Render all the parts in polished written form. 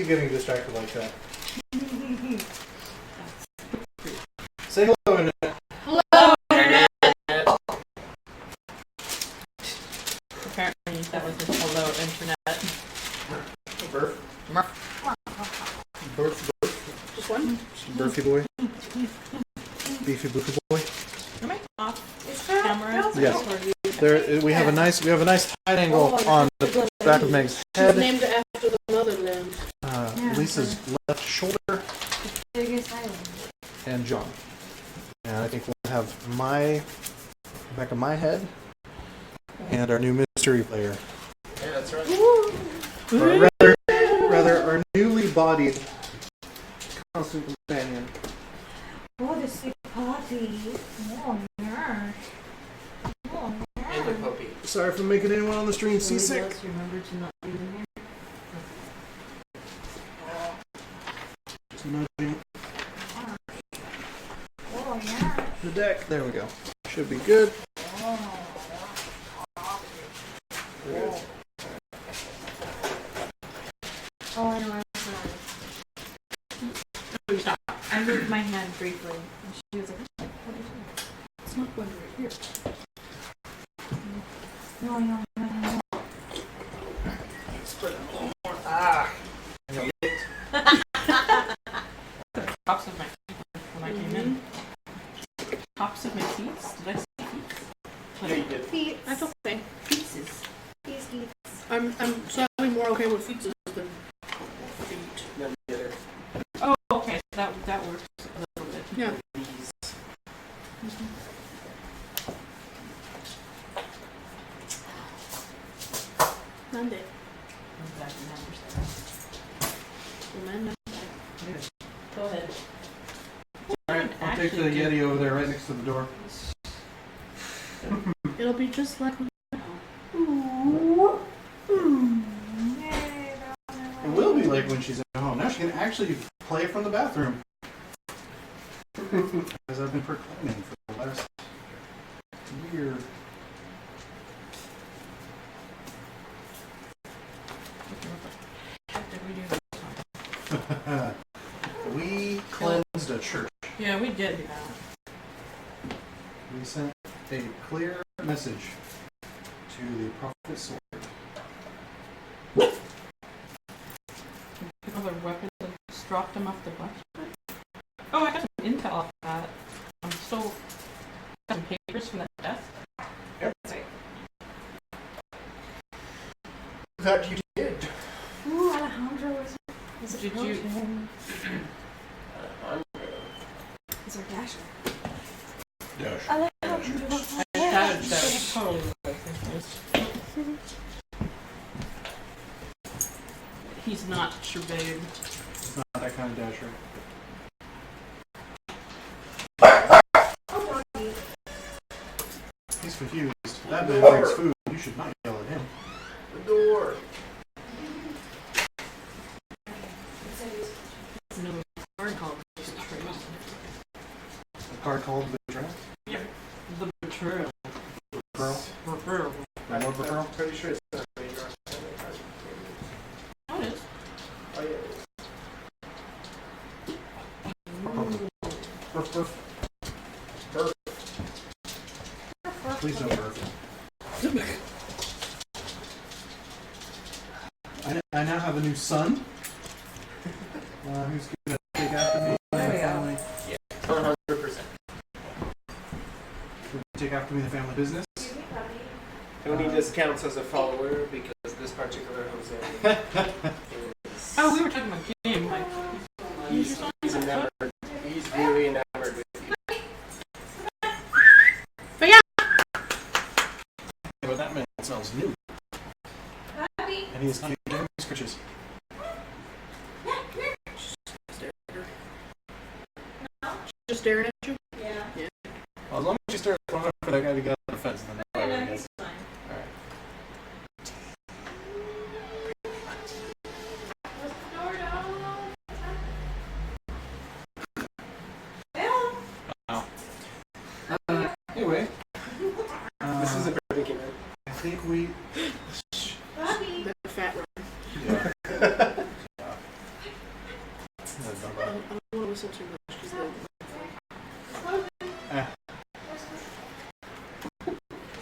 keep getting distracted like that. Say hello, Internet. Hello, Internet. Apparently, that was just hello, Internet. Burf. Burf. Just one? Burfy boy. Beefy boofy boy. Am I off camera? Yes. There, we have a nice tight angle on the back of Meg's head. Named after the motherland. Lisa's left shoulder. Biggest island. And John. And I think we'll have my back of my head and our new mystery player. Yeah, that's right. Or rather, our newly bodied constant companion. Oh, the sick party. Oh, yeah. Oh, yeah. And the puppy. Sorry for making anyone on the stream seasick. Remember to not leave in here. Just nudging Oh, yeah. the deck. There we go. Should be good. Oh, I know. I moved my hand briefly, and she was like, "What are you doing?" It's not going right here. No, no, no, no. Spread it a little more. Ah! The tops of my feet when I came in. Tops of my feet? Did I say feet? Yeah, you did. Feet. That's okay. Pieces. I'm slightly more okay with feet than feet. Then the other. Oh, okay. That works a little bit. Yeah. These. Monday. I'm glad you understand. Monday. Go ahead. Alright, I'll take the Yeti over there right next to the door. It'll be just like It will be like when she's at home. Now she can actually play from the bathroom. As I've been proclaiming for the last year. What did we do this time? We cleansed a church. Yeah, we did do that. We sent a clear message to the prophet sword. Other weapons and just dropped them off the bus. Oh, I got some intel off that. I'm still got some papers from that death. Yep. That you did. Ooh, Alejandro was a Did you- Trojan. I'm He's our dasher. Dash. Alejandro. I had that totally what I think it was. He's not Sherbabe. It's not that kind of dasher. He's confused. That man brings food. You should not yell at him. the door. No card called Betrayal. A card called Betrayal. Yeah. The Betrayal. Pearl. Betrayal. I know Pearl. I'm pretty sure it's not very yours. Oh, it is. Oh, yeah. Burf, burf. Burf. Please don't burf. I now have a new son. Who's going to take after me? There we go. Family. 100%. Take after me the family business. Tony just counts as a follower because this particular Jose is... Oh, we were talking about game. Like, He's enamored. He's really enamored with you. But that man smells new. And he has cute scritches. just staring at you. Well, as long as you start throwing up for that guy to get on the fence, then that's fine. He's fine. Alright. Anyway, This is a predicament. I think we. The fat one. Yeah.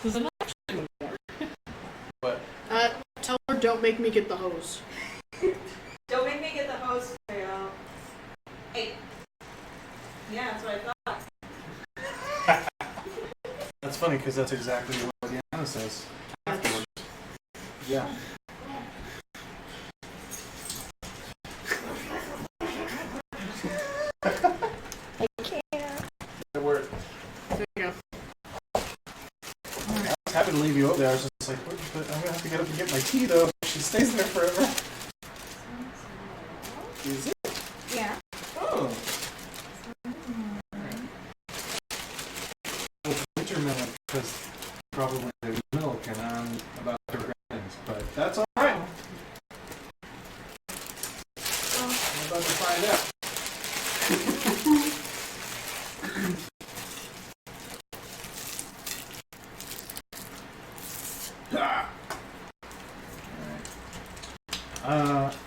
Does it actually work? But Tell her don't make me get the hose. Don't make me get the hose for y'all. Hey. Yeah, that's what I thought. that's funny because that's exactly what Deanna says afterwards. Yeah. It worked. There you go. I was happy to leave you up there. I was just like, but I'm gonna have to get up and get my tea though. She stays there forever. Is it? Yeah. Oh. Well, put your milk because probably there's milk and I'm about to grannies, but that's all right. I'm about to find out.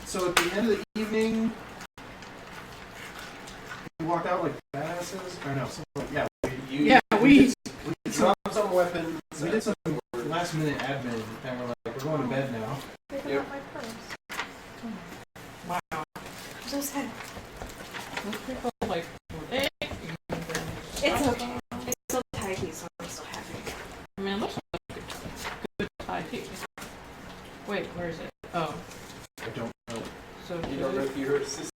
So at the end of the evening, we walked out like badasses. Or no, something like, yeah. We We dropped some weapons. We did some last minute admin and we're like, we're going to bed now. Yep. my purse. Wow. I'm so sad. Those people like they It's okay. It's so tidy, so I'm so happy. I mean, it looks like good tie too. Wait, where is it? Oh, I don't know. so You don't know here's if yours is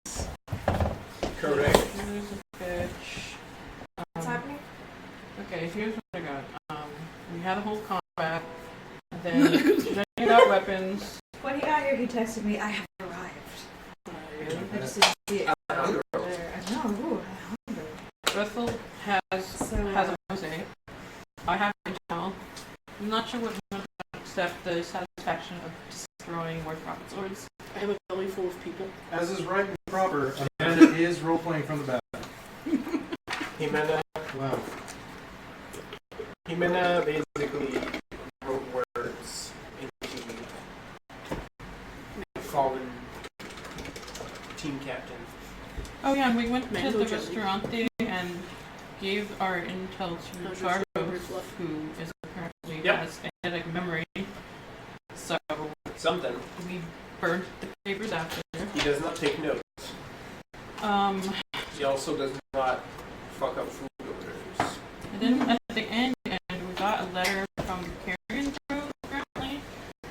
correct. a pitch. What's happening? Okay, here's what I got. We had a whole combat. Then Jenny got weapons. When he got here, he texted me, I have arrived. I just didn't see it there. I know. Ooh, I'm hungry. Bethel has a mosaic. I have intel. I'm not sure what I'm going to accept the satisfaction of destroying more profit swords. I have a belly full of people. As is right and proper, Amanda is role playing from the back. Jimena, Wow. Jimena basically wrote words into fallen team captain. Oh yeah, and we went to Mango the jelly. restaurante and gave our intel to How's your Carlos, strawberry fluff? who is apparently Yep. has phonetic memory. So Something. we burned the papers after. He does not take notes. He also does not fuck up food orders. And then at the end, we got a letter from the carrion crew, apparently,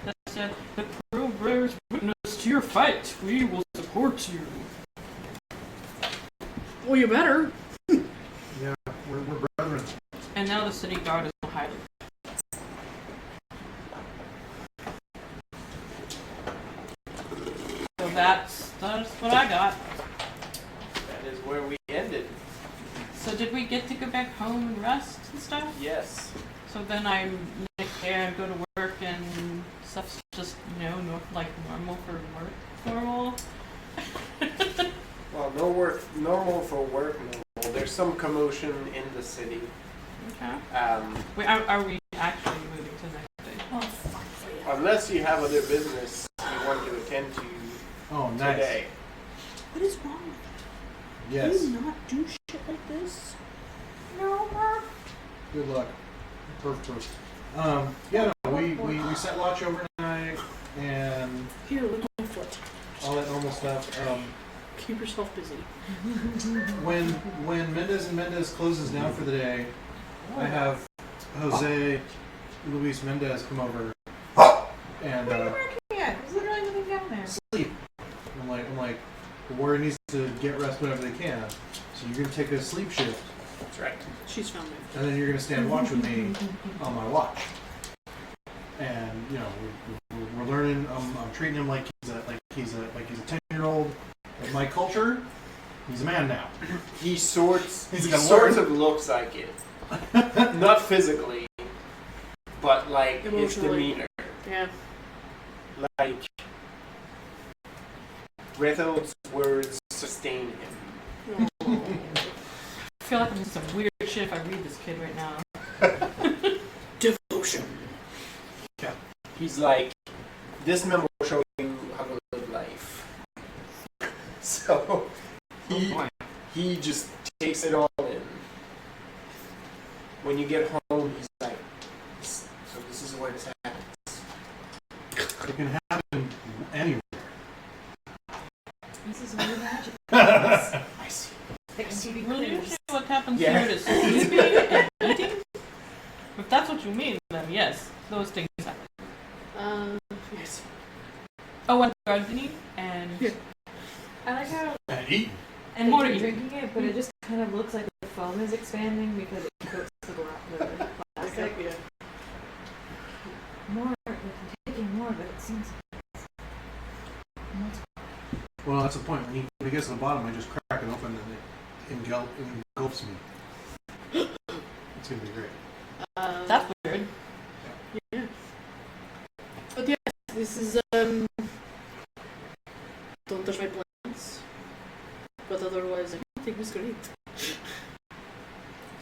that said, the crew bears witness to your fight. We will support you. Well, you better. Yeah, we're brethren. And now the city guard is on high alert. So that's what I got. That is where we ended. So did we get to go back home and rest and stuff? Yes. So then I'm there and go to work and stuff's just, like normal for work. Normal. Well, no work, normal for work. Normal. There's some commotion in the city. Okay. Wait, are we actually moving to next day? Oh, fuck yeah. Unless you have other business you want to attend to Oh, nice. today. What is wrong with you? Yes. Can you not do shit like this? No, Mom. Good luck. Perfect. Yeah, no, we set watch overnight and Here, look at my foot. all that normal stuff. Keep yourself busy. When Mendez closes down for the day, I have Jose Luis Mendez come over and What are you working at? There's literally nothing down there. sleep. I'm like, the warrior needs to get rest whenever they can. So you're gonna take a sleep shift, That's right. She's found me. and then you're gonna stand watch with me on my watch. And we're learning. I'm treating him like he's a 10-year-old. In my culture, he's a man now. He sorts. He's He got sort learn. of looks like it. Not physically, but like his Emotionally. demeanor. Yeah. Like Rethel's words sustain him. I feel like I'm in some weird shit if I read this kid right now. Devotion. He's like, this memo will show you how to live life. So he just takes it all in. When you get home, he's like, you mean, then yes, those things happen. Yes. Oh, and gardening and Yeah. I like how And eating. and more to you're eat. drinking it, but it just kind of looks like the foam is expanding because it coats the plastic. Yeah. More, like, I'm taking more, but it seems. Well, that's the point. When he gets to the bottom, I just crack it open and it engulfs me. It's gonna be great. That's weird. Yeah. But yes, this is don't touch my plants. But otherwise, I think this could eat.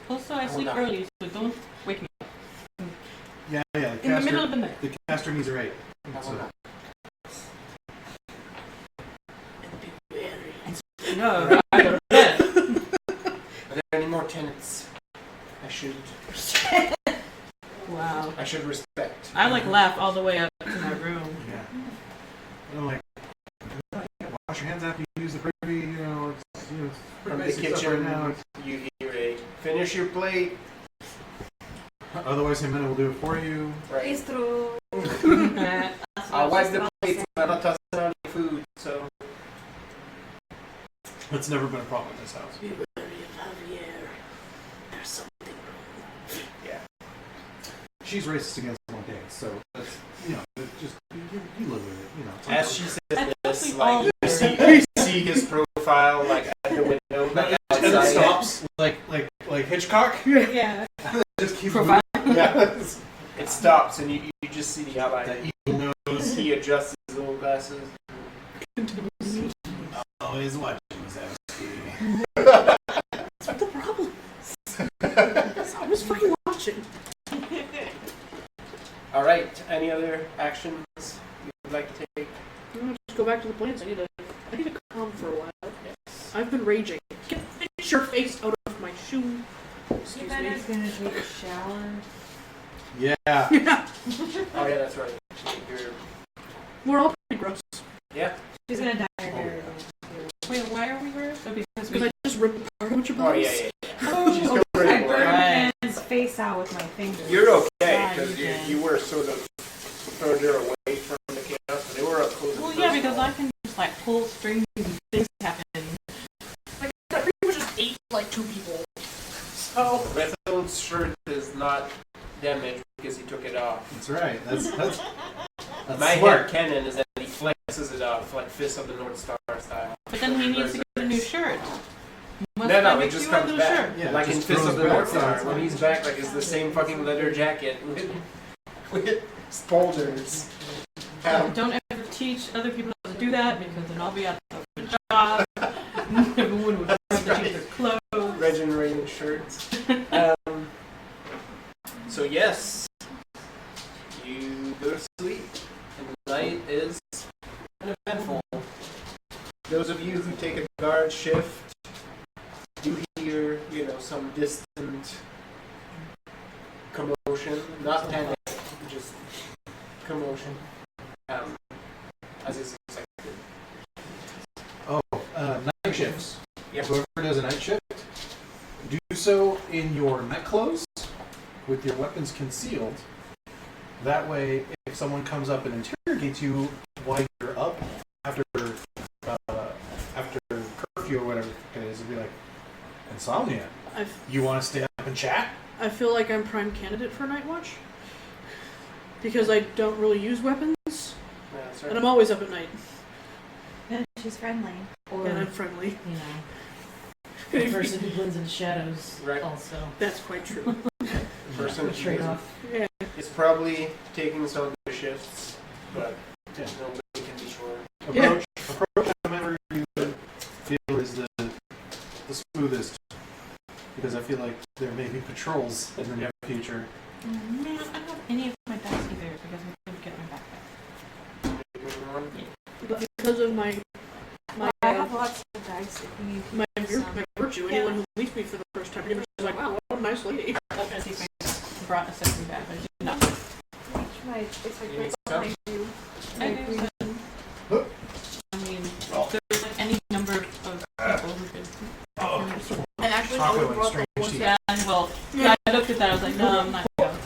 Also, I sleep early, so don't wake me up Yeah. in the middle of the night. The caster needs a rate. No, I go to bed. Are there any more tenants I should Wow. respect? I laugh all the way up to my room. Yeah. And I'm like, wash your hands after you use the privy. You know, it's From the basic stuff right kitchen, now. you hear a finish your plate. Otherwise, Jimena will do it for you. Right. Bistro. I'll wipe the plates. I'm not touching any food, so. That's never been a problem in this house. Be wary of Javier. There's something wrong. Yeah. She's racist against Montanes, so that's it's just you live with it. You know. As she says this, we like all you see his profile like at the window, like And it outside. stops like Hitchcock. Yeah. Just keep Provide. Yeah. It stops, and you just see the outline. that evil nose. He adjusts his little glasses. Always watching Zevsky. That's what the problem is. I was fucking watching. All right. Any other actions you would like to take? I'm gonna just go back to the plants. I need to calm for a while. I've been raging. Get your face out of my shoe. You Excuse better me. gonna take a shower. Yeah. Yeah. Oh yeah, that's right. You're, We're all pretty gross. yeah. She's gonna dye her hair. Wait, why are we here? So because Because I just ripped apart a bunch of Oh bodies. yeah. Oh, She's okay. going I pretty burned well. his face out with my fingers. You're okay Yeah, because you can. you were sort of further away from the chaos, but they were up close. Well, and yeah, because I personal. can just pull strings and things happen. Like, I pretty much just ate like 2 people. So. Bethel's shirt is not damaged because he took it off. That's right. That's My smart. headcanon is that he flexes it off like Fist of the North Star style. But then he needs to get a new shirt. Must No, I it make just you comes a new back. shirt? Yeah, like in just Fist throws of the back. North Star, Yeah, when he's back, like it's the same fucking leather jacket with spolders. Don't ever teach other people how to do that because then I'll be out of a job. Everyone would have to change their clothes. Regenerating shirts. So yes, you go to sleep, and the night is uneventful. Those of you who take a guard shift, you hear, some distant commotion, not panic, just commotion, as is expected. Night shifts. Yep. Whoever does a night shift, do so in your night clothes with your weapons concealed. That way, if someone comes up and interrogates you while you're up after curfew or whatever it is, it'll be like, insomnia. You want to stay up and chat? I feel like I'm prime candidate for Night Watch. Because I don't really use weapons. Yeah, that's right. And I'm always up at night. And she's friendly. Or, And I'm friendly. you know, the person who blends in shadows Right. also. That's quite true. Person who Trade is- off. Yeah. is probably taking some of the shifts, but Yeah. nobody can be sure. Approach whoever you feel is the smoothest. Because I feel like there may be patrols in the near future. Man, I don't have any of my dice either because I couldn't get my backpack. But because of my I have lots of dice if you need my some. virtue, anyone who meets me for the first time pretty much is like, wow, what a nice lady. I was gonna see if I brought a second bag, but I did not. It's like You right need some? behind you. Okay, Like, so, I mean, there's any number of people who could. I actually Taco only and brought strange the one tea. Yeah, well, yeah, I looked at that. I was like, no, I'm not going.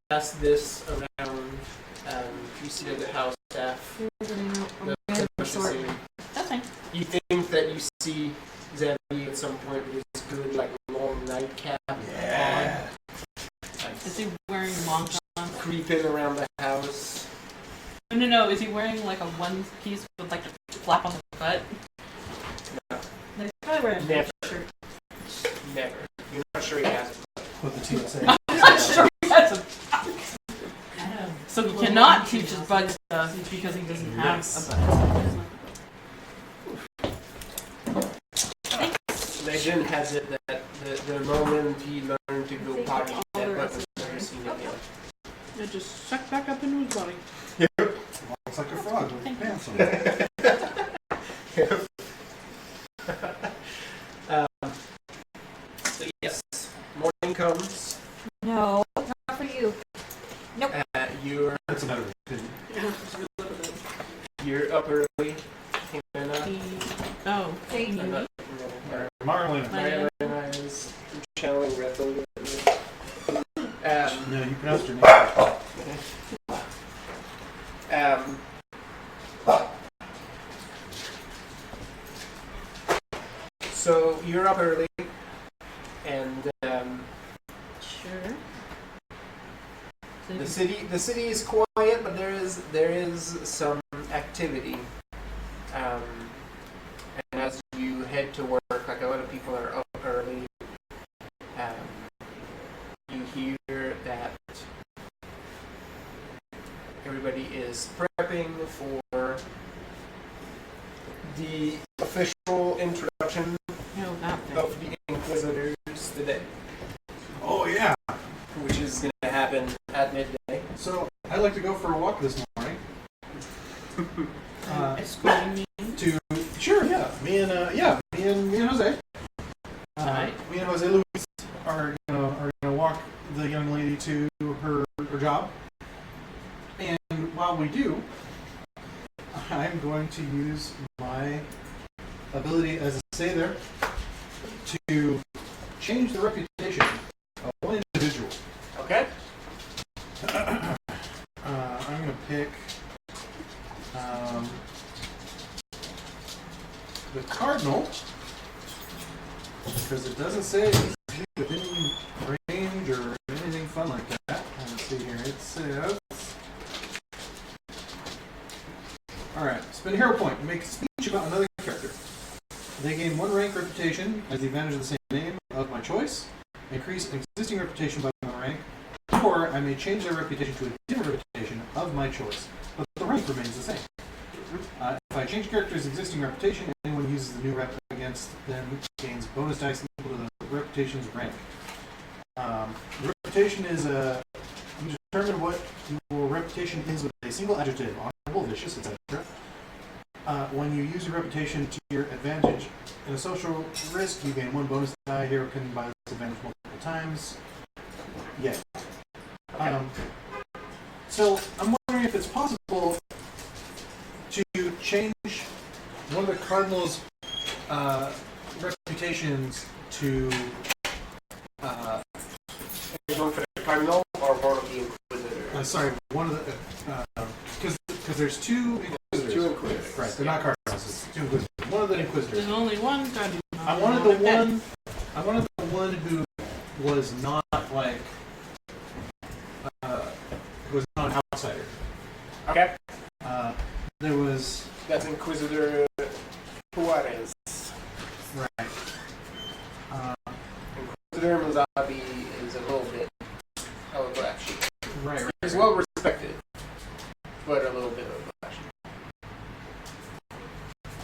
pass this around. You see the house staff. The purchasing. That's fine. You think that you see Xavier at some point with his good, like, long nightcap on. Is he wearing long johns? Creeping around the house. No. Is he wearing like a one piece with like a flap on the butt? No. He's probably wearing Never. a shirt. Never. You're not sure he has it. With the TSA. I'm not sure he has a. So he cannot teach his bug stuff because he doesn't have a bug. Legend has it that the moment he learned to go potty, that butt was never seen again. It just sucked back up into his body. Looks like a frog with pants on. So yes, morning comes. No, not for you. Nope. You're That's another good. Yeah, it's a good look at that. you're up early. Oh. Thank you. Marlena. Mariana is channeling Red Bull. No, you pronounced your name. So you're up early, and Sure. the city is quiet, but there is some activity. And as you head to work, like a lot of people are up early, you hear that everybody is prepping for the official introduction No, that thing. of the Inquisitors today, Oh yeah. which is going to happen at midday. So I'd like to go for a walk this morning. Escorting me. Sure, yeah. Me and Jose. Alright. Me and Jose Luis are gonna walk the young lady to her job. And while we do, I'm going to use my ability as a sailor to change the reputation of one individual. Okay. I'm gonna pick the Cardinal because it doesn't say it's within range or anything fun like that. Let's see here. It says, alright, spend a hero point to make a speech about another character. They gain 1 rank reputation as the advantage of the same name of my choice. Increase an existing reputation by 1 rank. Or I may change their reputation to a different reputation of my choice, but the rank remains the same. If I change character's existing reputation, anyone who uses the new rep against them gains bonus dice equal to the reputation's rank. The reputation is you determine what your reputation is with a single adjective: honorable, vicious, etc. When you use your reputation to your advantage in a social risk, you gain 1 bonus die. Hero can buy this advantage multiple times. Yeah. So I'm wondering if it's possible to change one of the Cardinals' reputations to. Are you going for the Cardinal or one of the Inquisitors? Sorry, one of the because there's 2 Inquisitors. 2 Inquisitors. Right, they're not Cardinals. It's 2 Inquisitors. One of the Inquisitors. There's only one Cardinal. I wanted the one who was not like who was not an outsider. Okay. There was That's Inquisitor Juarez. right. Inquisitor Mazabi is a little bit of a black sheep. Right. He's well respected, but a little bit of a black sheep.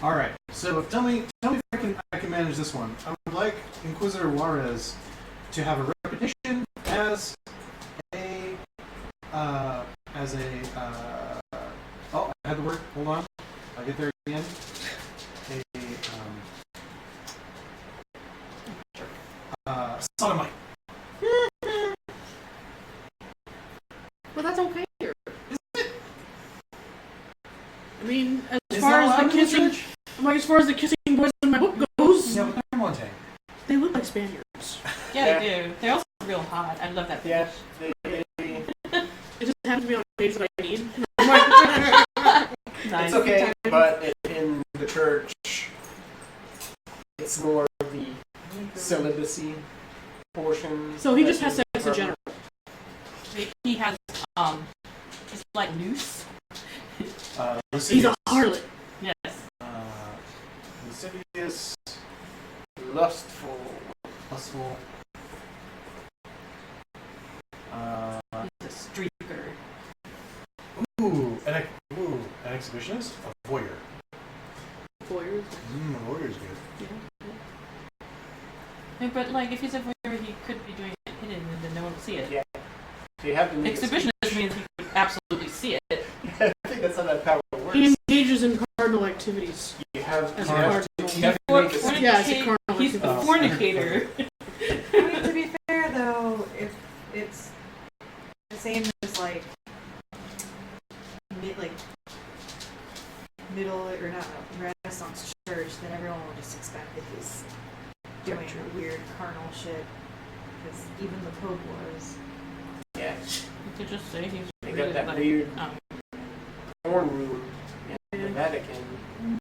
All right. So tell me if I can manage this one. I would like Inquisitor Juarez to have a reputation as a oh, I had the word. Hold on. I'll get there again. Sodomite. But that's okay here. I mean, as Is far that as allowed the in the kissing, church? like as far as the kissing boys in my book goes, Yeah, but they're Montaigne. they look like Spaniards. Yeah, they do. They're also real hot. I love that. Yeah, happens to be on a page that I need. I'm like, Nice. It's okay, but in the church, it's more of the celibacy portion. so he just has sex in general. He has, it's like loose. He's a harlot. Yes. Lascivious, Lustful. lustful. He's a streaker. An exhibitionist? A voyeur. Voyeurs. A voyeur's good. Yeah, but like, if he's a voyeur, he could be doing it hidden and then no one will see it. Yeah. So you have to make Exhibitionist means he could absolutely see it. I think that's how that power works. He engages in cardinal activities. You have As to a make it. Yeah, it's a carnal He's a activity. fornicator. I mean, to be fair though, if it's the same as like middle or not Renaissance church, then everyone will just expect that he's doing weird carnal shit. Because even the Pope was. Yeah. You could just say he's They really got that like, weird um, porn room in the Vatican.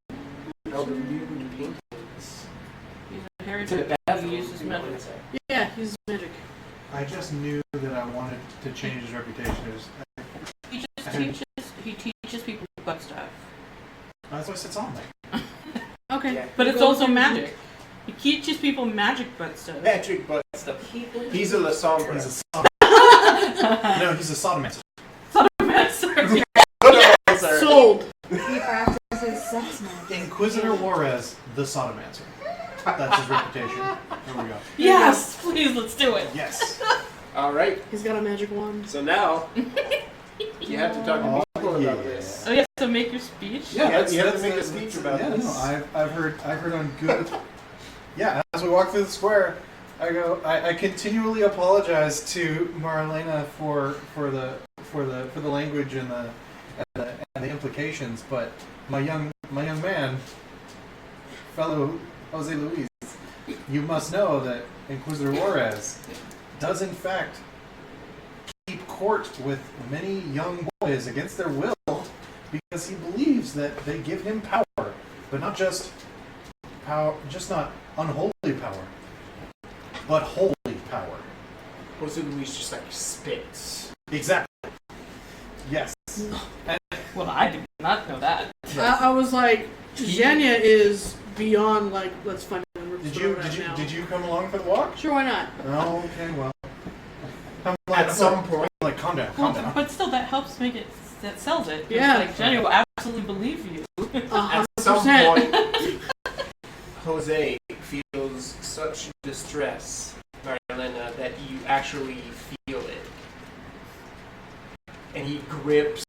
All the nude paintings. he's a To heretic the who bathroom. uses magic. Yeah, he's magic. I just knew that I wanted to change his reputation. He just teaches people butt stuff. That's why it's on there. Okay. Yeah. But it's Go also with him. magic. He teaches people magic butt stuff. Magic butt stuff. He's a La Sombra. He's a no, he's a sodomancer. Sodomancer. Sold. He practices sex magic. Inquisitor Juarez, the sodomancer. That's his reputation. There we go. Yes, please, let's do it. Yes. All right. He's got a magic wand. So now you have to talk to people yeah. about this. Oh yeah, so make your speech. Yeah, you have to make a speech about yeah, this. no, I've heard on good. Yeah, as we walk through the square, I continually apologize to Marlena for the language and the implications, but my young man, fellow Jose Luis, you must know that Inquisitor Juarez does in fact keep court with many young boys against their will because he believes that they give him power, but not just power, just not unholy power, but holy power. Jose Luis just like spits. Exactly. Yes. Well, I did not know that. I was like, Zhenya is beyond like, let's find out. Did you come along for the walk? Sure, why not? Oh, okay, well. At some point. Like, calm down. But still, that helps make it. That sells it. Yeah. It's like Jenny will absolutely believe you. At some 100%. point, Jose feels such distress, Marilena, that you actually feel it. And he grips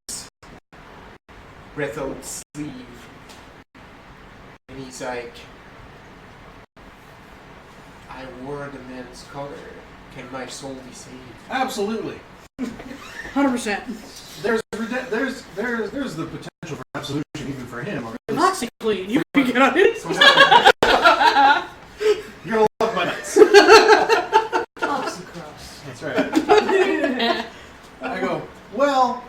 Retho's sleeve. And he's like, I wore the man's color. Can my soul be saved? Absolutely. 100%. There's the potential for absolution even for him. Or at least- Toxically, you can get on it. You're gonna love my nuts. Oxycross. That's right. I go, well,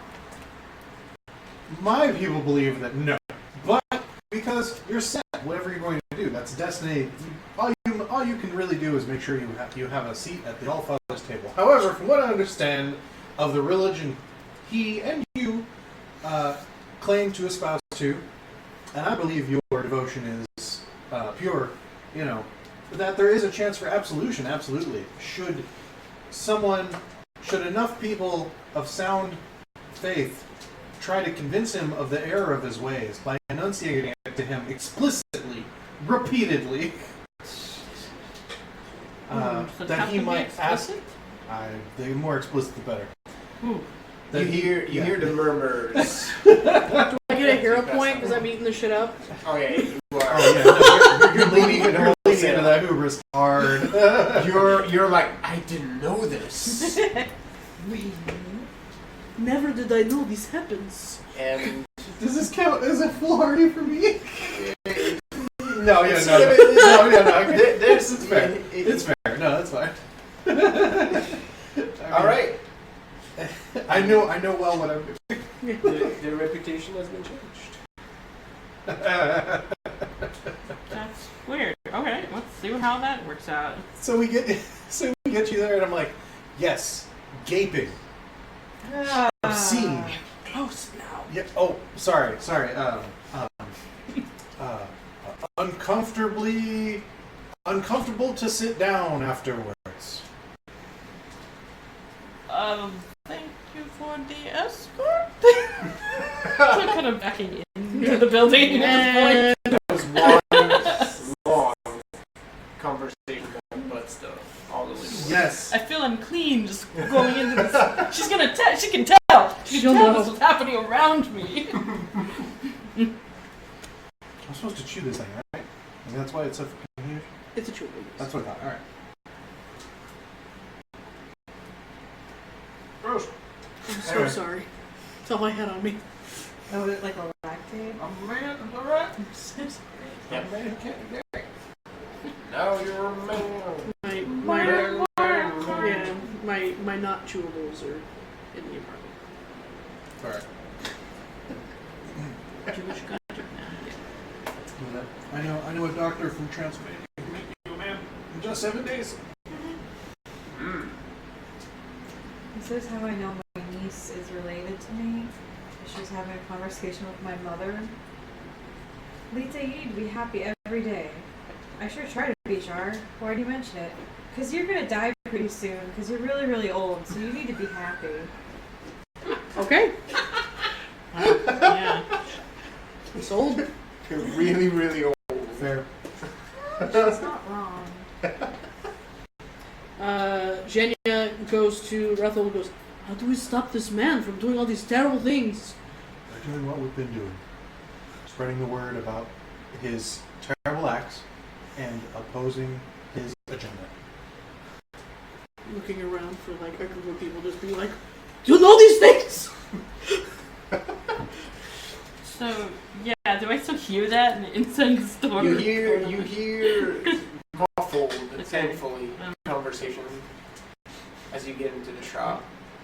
my people believe that no. But because you're set, whatever you're going to do, that's destiny. All you can really do is make sure you have a seat at the All-Father's table. However, from what I understand of the religion he and you claim to espouse to, and I believe your devotion is pure, that there is a chance for absolution, absolutely. Should enough people of sound faith try to convince him of the error of his ways by enunciating it to him explicitly, repeatedly, So that he to be might ask. explicit? The more explicit, the better. Ooh. That You hear the murmurs. Do I get a hero point because I'm eating this shit up? Oh yeah, you are. Oh yeah, no, you're leaning into that hubris hard. You're like, I didn't know this. Never did I know this happens. And Does this count as a foolhardy for me? No, It's- no. This It's fair. It's fair. No, that's fine. All right. I know well what I'm doing. Their reputation has been changed. That's weird. Okay, let's see how that works out. So we get you there, and I'm like, yes, gaping, obscene. Close now. Yeah. Oh, sorry. Uncomfortable to sit down afterwards. Thank you for the escort. So kind of backing into the building at this point. That was one long conversation about butt stuff all the way to work. Yes. I feel unclean just going into this. She's gonna tell. She can tell. She'll tell know. this is happening around me. I'm supposed to chew this thing, right? And that's why it's so fucking huge. It's a chewable. That's what I thought. All right. Gross. I'm so Anyway. sorry. That's all I had on me. Oh, is it like a lactate? Oh man, it's all right. I'm so sorry. Yeah. Man, can't do that. Now you're a man. My not chewables are in the apartment. All right. Jewish country now. I know a doctor from Transylvania who can make you a man in just 7 days. This is how I know my niece is related to me. She was having a conversation with my mother. Lita, you need to be happy every day. I sure try to be, Char. Why do you mention it? Because you're going to die pretty soon, because you're really, really old, so you need to be happy. Okay. Yeah. Sold. You're really, really old. Fair. She's not wrong. Jenya goes to Rethel and goes, how do we stop this man from doing all these terrible things? We're doing what we've been doing. Spreading the word about his terrible acts and opposing his agenda. Looking around for like a group of people just being like, do you know these things? So yeah, do I still hear that in the inside store? You hear muffled, thankfully, conversation as you get into the shop.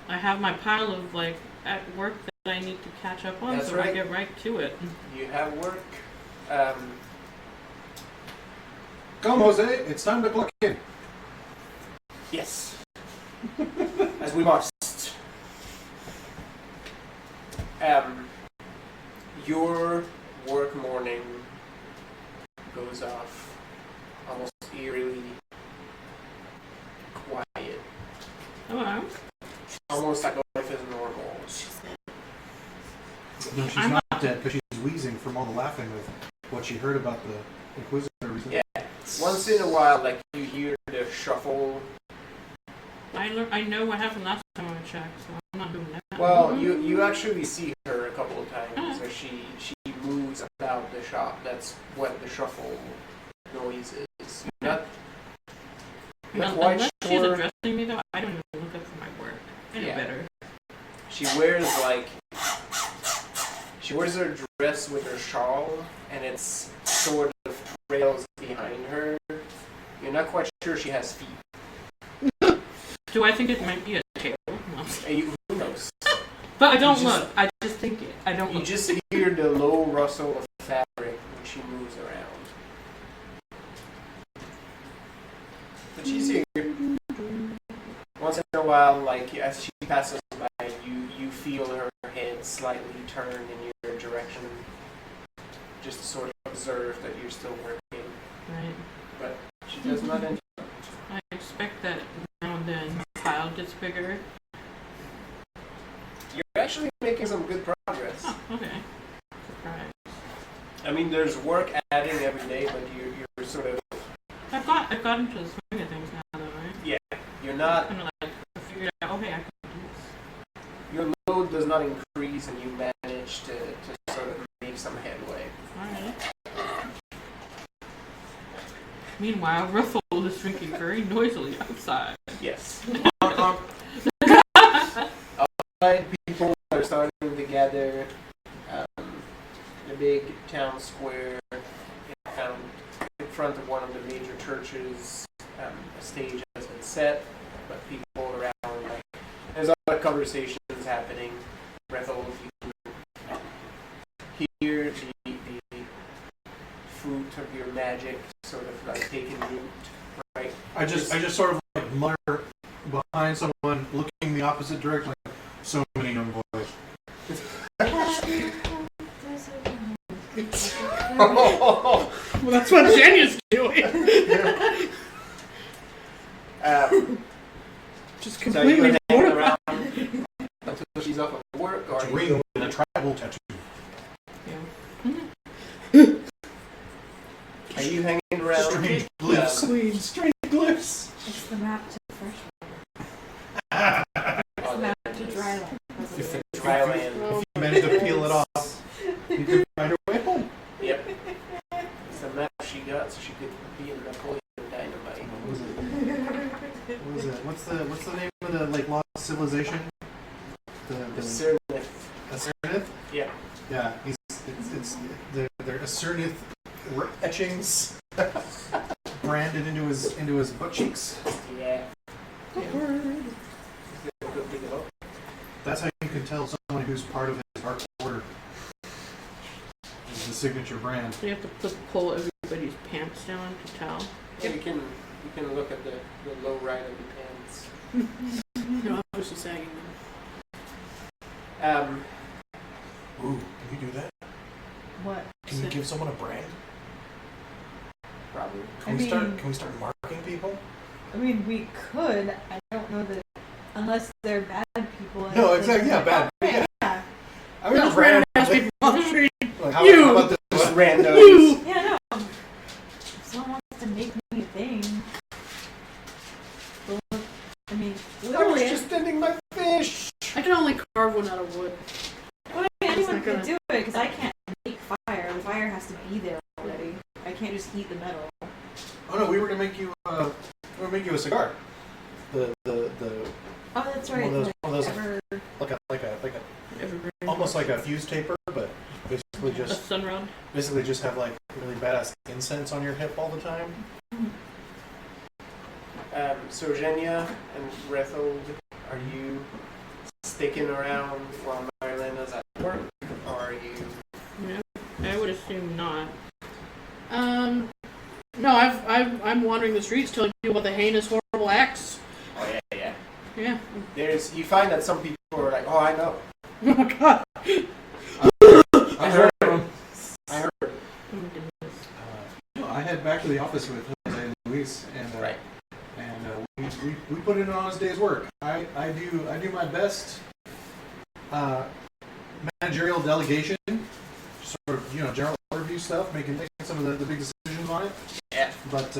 I have my pile of like at work that I need to catch up on, That's so right. I get right to it. You have work. Come, Jose, it's time to clock in. Yes. As we must. Your work morning goes off almost eerily quiet. Hello. Almost like life is normal. No, she's I'm not dead because she's wheezing from all the laughing of what she heard about the Inquisitor recently. Yeah. Once in a while, like, you hear the shuffle. I know what happened last time I checked, so I'm not doing that. Well, you actually see her a couple of times, where she moves about the shop. That's what the shuffle noise is. You're not quite Unless she's sure. addressing me though, I don't even look up for my work. I know Yeah. better. She wears her dress with her shawl, and it's sort of trails behind her. You're not quite sure she has feet. Do I think it might be a tail? No. Who knows? But I don't You just- look. I just think it. I don't You look. just hear the low rustle of fabric when she moves around. But she's here. Once in a while, like as she passes by, you feel her head slightly turn in your direction, just to sort of observe that you're still working. Right. But she does not enter. I expect that now and then the pile gets bigger. You're actually making some good progress. Oh, okay. Surprise. I mean, there's work adding every day, but you're sort of I've gotten to the swing of things now, though, right? you're not. Kind of like I figured out. Okay, I can do this. Your load does not increase, and you manage to sort of make some headway. Alright. Meanwhile, Ruffle is drinking very noisily outside. Yes. Outside, people are starting to gather. The big town square in front of one of the major churches. A stage has been set, but people around, like, there's other conversations happening happening. Brethel, you can hear the fruit of your magic sort of like taking root, right? I just sort of like mutter behind someone, looking the opposite direction. Like, so many young boys. Well, that's what Jenya's doing. Just So you completely hang mortified. around until she's off of work, or Ring and a tribal tattoo. are you hanging around? Strange glyphs. Strange glyphs. It's the map to the fresh Oh, It's the map to dry land. If it- dry land. If you manage to peel it off, you can find your way home. Yep. It's the map she got, so she could be in Napoleon Dynamite. What was it? What was it? What's the name of the like lost civilization? The Cernith. Asernith? Yeah. Yeah, it's they're Asernith etchings branded into his butt cheeks. Yeah. That's how you can tell someone who's part of his Dark Order. Is the signature brand. So you have to pull everybody's pants down to tell. Yeah, you can look at the low right of the pants. They're obviously sagging. Ooh, can you do that? What? Can you give someone a brand? Probably. Can we start marking people? I mean, we could. I don't know that unless they're bad people. I No, don't exactly. think- Yeah, bad. Yeah. Yeah. I mean, Just brand. random people on the street. Like, You! how about this? Just randos. Yeah, no. If someone wants to make me a thing, well, I mean, I was literally, just ending my fish. I can only carve one out of wood. anyone not could gonna- do it because I can't make fire. The fire has to be there already. I can't just heat the metal. Oh no, we were gonna make you. A cigar. The Oh, that's right. one of those Ever- like a Evergreen. almost like a fuse taper, but basically A just sunround. have like really badass incense on your hip all the time. So Zhenya and Rethold, are you sticking around while Marilena's at work, or are you? Yeah, I would assume not. No, I'm wandering the streets telling you about the heinous, horrible acts. Oh yeah. Yeah. You find that some people are like, oh, I know. Oh God. I heard him. I heard. Oh my goodness. I head back to the office with Jose and Luis, and Right. and we put in an honest day's work. I do my best managerial delegation, sort of general overview stuff, making some of the big decisions on it. Yeah. But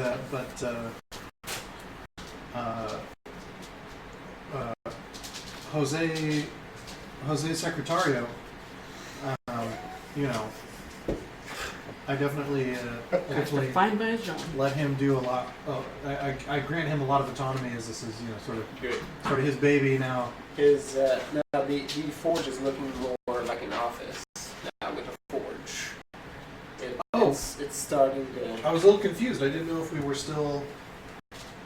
Jose Secretario, I definitely Fine by his job. let him do a lot. I grant him a lot of autonomy, as this is sort Good. of his baby now. His now the forge is looking more like an office now with a forge. It's starting to. I was a little confused. I didn't know if we were still.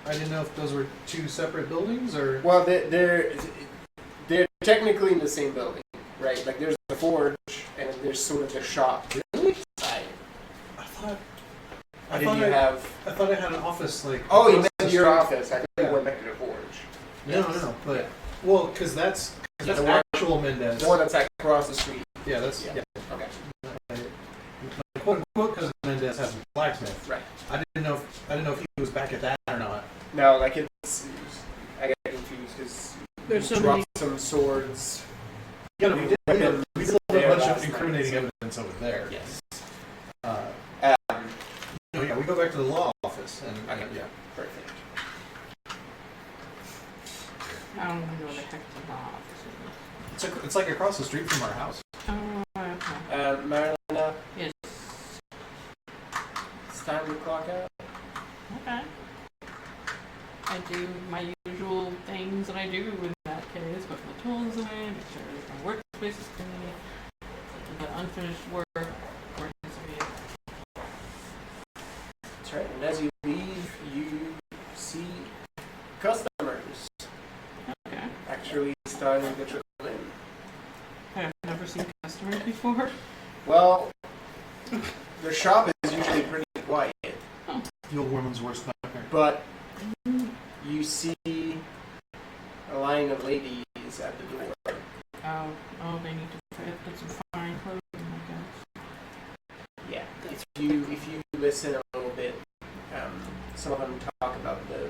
I didn't know if those were two separate buildings or. Well, they're technically in the same building, right? Like there's the forge and then there's sort of the shop. Really? Side. I thought I I had an office like. Oh, you across the meant your street. office. I think Yeah. you went back to the forge. No, but well, because that's Yeah, the one- actual Mendez. The one that's like across the street. Yeah, that's Yeah. yeah. Okay. My quote unquote cousin Mendez has a blacksmith. Right. I didn't know if he was back at that or not. No, like it's. I got confused because There's so dropped many. some swords. Yeah, no, we did a There bunch last of night. incriminating evidence over there. Yes. Yeah, we go back to the law office and Okay. yeah. Perfect. I don't even know where the heck the law office is. It's like across the street from our house. Oh, okay. Marilena, Yes. it's time to clock out. Okay. I do my usual things that I do in that case, put my tools away, make sure my workspace is clean, I've got unfinished work, where it needs to be. That's right. And as you leave, you see customers Okay. actually starting to trickle in. for? Well, the shop is usually pretty quiet, The old woman's worst nightmare. but you see a line of ladies at the door. Oh, they need to put some fine clothing, I guess. Yeah. If you listen a little bit, some of them talk about the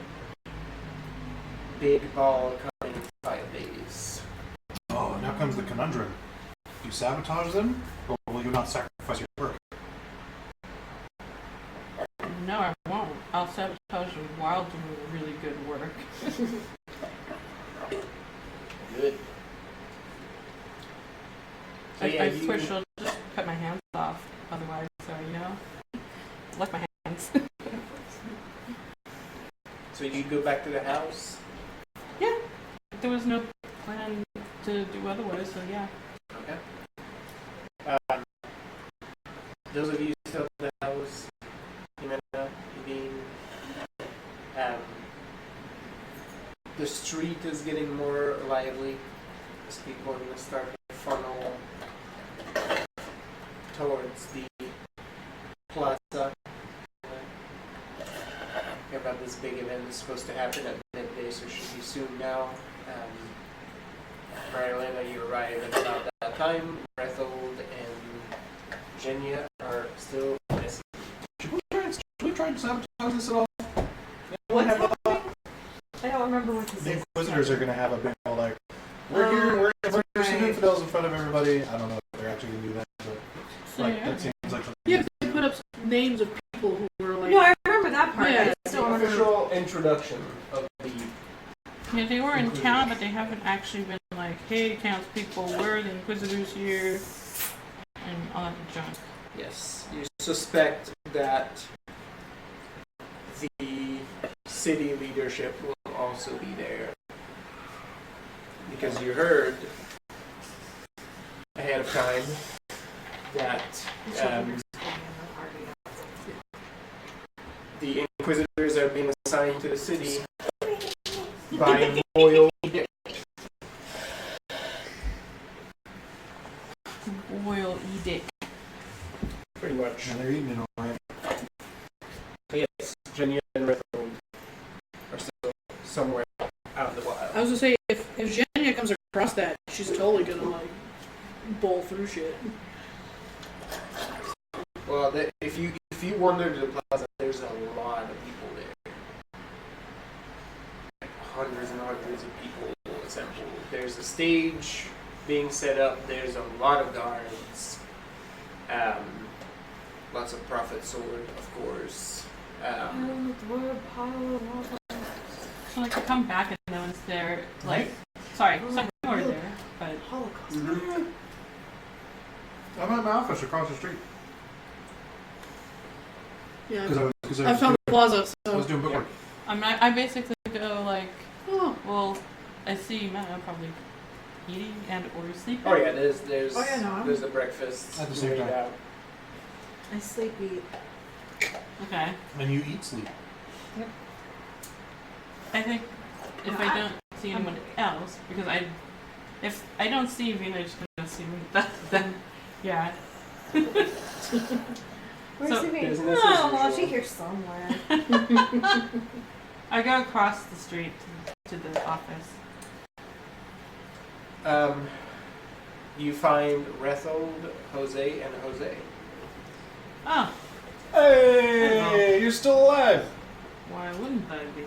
big ball coming in 5 days. Oh, now comes the conundrum. Do you sabotage them, or will you not sacrifice your work? No, I won't. I'll sabotage them while doing really good work. Good. So yeah, I you, swear she'll just cut my hands off otherwise, so you know. I like my hands. so you go back to the house. Yeah. There was no plan to do otherwise, so yeah. Okay. Those of you still at the house, Jimena, Edine, the street is getting more lively as people are going to start to funnel towards the plaza. Hear about this big event that's supposed to happen at midday, so it should be soon now. Marilena, you arrive at about that time. Brethold and Genia are still missing. Should we try and sabotage this at all? What's Have a thought? I don't remember what this The is. Inquisitors are going to have a big old, like, we're here, we're some right. infidels in front of everybody. I don't know if they're actually going to do that, but So like, yeah. that seems like something. Yeah, they put up names of people who were like. No, I remember that part. Yeah, I just don't remember. Official introduction of the Yeah, they were in town, but they haven't actually been like, hey, townspeople, we're the Inquisitors here, and all that junk. yes. You suspect that the city leadership will also be there because you heard ahead of time that the Inquisitors are being assigned to the city by royal edict. Royal edict. Pretty much. And they're eating it all right. Yes, Genia and Rethel are still somewhere out in the wild. I was gonna say, if Jenya comes across that, she's totally gonna like bowl through shit. Well, if you wander to the plaza, there's a lot of people there. Hundreds and hundreds of people assembled. There's a stage being set up. There's a lot of guards. Lots of prophet sword, of course. So like, I come back and no one's there. Like, sorry, some people are there, but Holocaust. Mm-hmm. I'm at my office across the street. Yeah, Because I found the plaza, I was so. doing bookwork. I basically go like, Oh, well, I see Matt probably eating and or sleeping. Oh yeah, there's Oh, yeah, no, I'm- there's a breakfast At the same laid time. out. I sleep eat. Okay. And you eat sleep. I think if I don't see anyone else, because if I don't see Vina, I'm just gonna assume that then, yeah. Where's So- the baby? Business I as don't know. usual. She's here somewhere. I go across the street to the office. You find Rethold, Jose, and Jose. Oh, Hey, you're still alive. why wouldn't I be?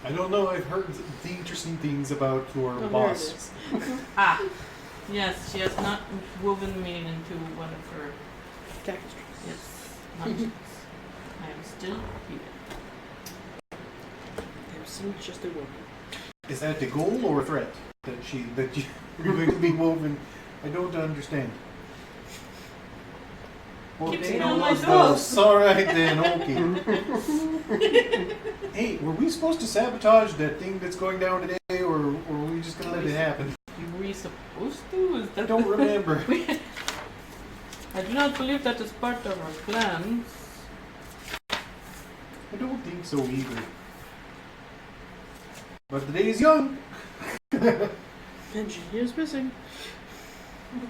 I don't know. I've heard the interesting things about your oh, there it boss. is. Ah, yes, she has not woven me into one of her Cactus trees. yes nonsense. I am still here. There seems just a woman. Is that the goal or a threat that you're going to be woven? I don't understand. Well, Keep they sitting know on my those toes. ghosts. All right then, okay. Hey, were we supposed to sabotage that thing that's going down today, or were we just gonna let it happen? Were we supposed to? Is I that don't remember. I do not believe that is part of our plans. I don't think so either. But the day is young. And Genia's missing.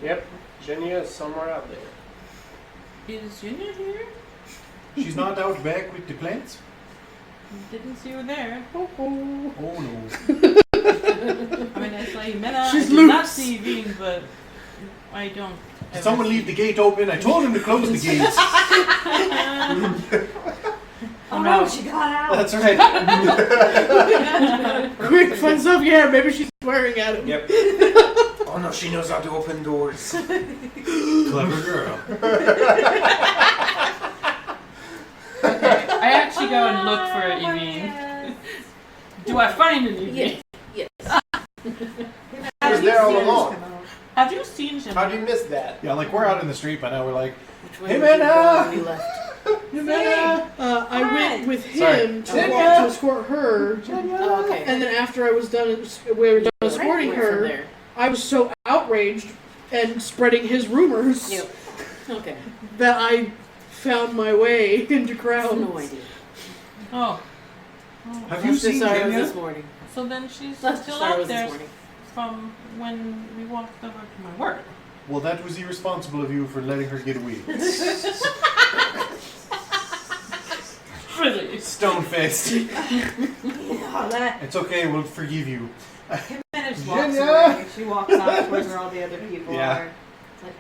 Yep. Jenya is somewhere out there. Is Ginya here? She's not out back with the plants? Didn't see her there. Oh no. I mean, I saw Jimena. She's I did not loose. see Evine, but I don't. Did someone leave the gate open? I told him to close the gates. Oh no, she got out. That's right. Quick, fun stuff. Yeah, maybe she's swearing at him. Yep. Oh no, she knows how to open doors. Clever girl. I actually go and look for Evine. Do I find an Evine? Yes. She was there all along. Have you seen him? How do you miss that? Yeah, like we're out in the street by now. We're like, Which way hey did you man, go when you left? I went with him to Sorry. walk to escort her. Oh, okay. And then after I was done, we were done escorting her, I was so outraged and spreading his rumors Yep. Okay. that I found my way into Crown. No idea. Oh. have you seen Sorry, Kenya? this morning. So then she's Left still Sorry, out this there morning. from when we walked over to my work. Well, that was irresponsible of you for letting her get away. Really? Stone-faced. Oh, that It's okay, we'll forgive you. Kim just walks Jenya! away. She walks off towards where all the other people Yeah. are. It's like,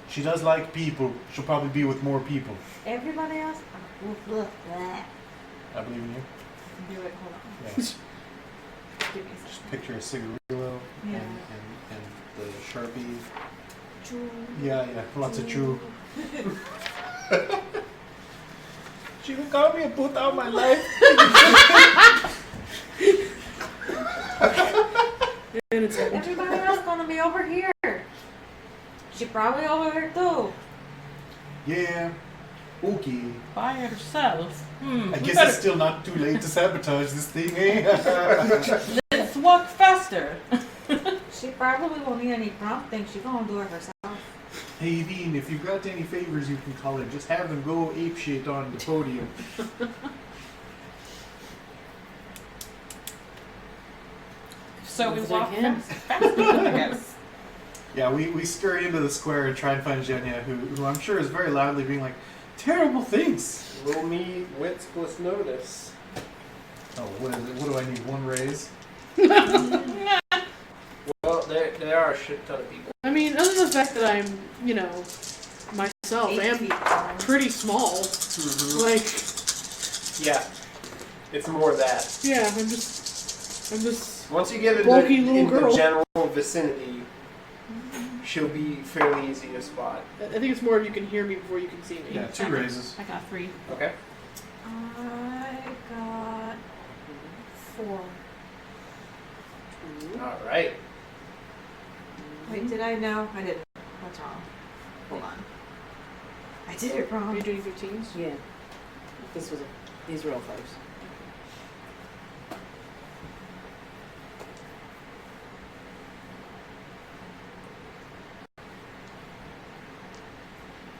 She does like people. She'll probably be with more people. everybody else? Blah. I believe in you. Do it. Hold on. Yeah. Give me a Just second. picture a cigarillo Yeah. and the Sharpie. Choo. Yeah, lots of chew. She would call me a put out my life. And it's like, Everybody else gonna be over here. She probably over there too. Yeah. Okay. By herself. I We guess better- it's still not too late to sabotage this thing, eh? Let's walk faster. She probably won't need any prompting. She gonna do it herself. Hey, Evine, if you've got any favors you can call in, just have them go apeshit on the podium. So we As I walk can. faster, I guess. Yeah, we scurry into the square and try and find Jenya, who I'm sure is very loudly being like, terrible things. Roll me wits plus notice. Oh, what is it? What do I need? One raise? Well, there are a shit ton of people. I mean, other than the fact that I'm, myself, 8 am feet tall. pretty small. Mm-hmm. Like, Yeah. It's more that. yeah, I'm just Once you get in Bulky little the girl. general vicinity, she'll be fairly easy to spot. I think it's more if you can hear me before you can see me. Yeah, 2 raises. I got 3. Okay. I got 4. Alright. Wait, did I? No, I didn't. That's wrong. Hold on. I did it Are wrong. you doing 15s? Yeah. These were all 5s.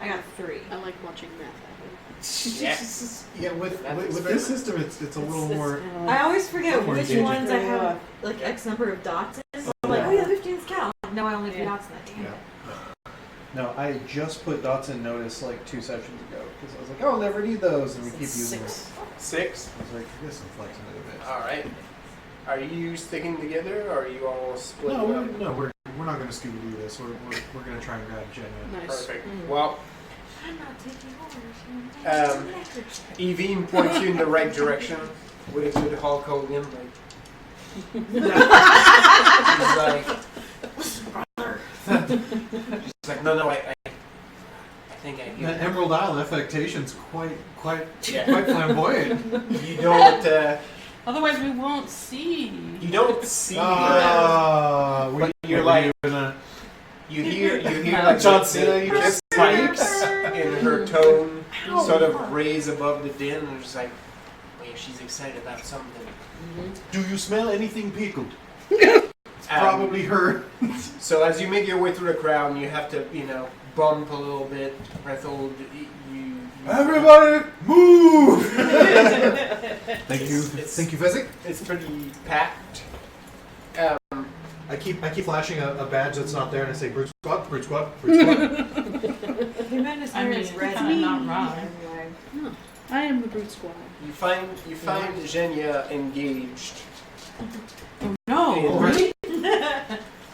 I got 3. I like watching math happen. Yes. Yeah, with this system, it's a little more. I always forget More which engaging. ones I have like X number of dots in. So I'm like, oh yeah, 15's count. No, I only have 3 dots in that. Damn Yeah. it. No, I just put dots in notice like 2 sessions ago because I was like, oh, I'll never need those, and we keep using them. 6. I was like, I guess I'm flexing it a bit. Alright. Are you sticking together or are you all split No, up? we're not going to Scooby Doo this. We're going to try and grab Jenya. Nice. Perfect. Mm. Well, I'm not taking orders. Evine points you in the right direction with a good Hulk Hogan. She's like, no, I think I hear That that. Emerald Isle affectation's quite Yeah. flamboyant. You don't, Otherwise, we won't see. you don't see her. But you're like- gonna You hear like John the Cena, you just spikes in her tone sort of raise above the din, and just like, wait, she's excited about something. Do you smell anything pickled? Um, Probably her. So as you make your way through the crowd, and you have to, bump a little bit. Rethold, you Everybody, move! Thank you, It's- thank you, Fezzik. It's pretty packed. I keep flashing a badge that's not there, and I say brute squad, brute squad, brute squad. He meant his I hair mean, is it's red. kinda not wrong. Anyway. I am the brute squad. You find Zhenya engaged. Oh no! Oh, really?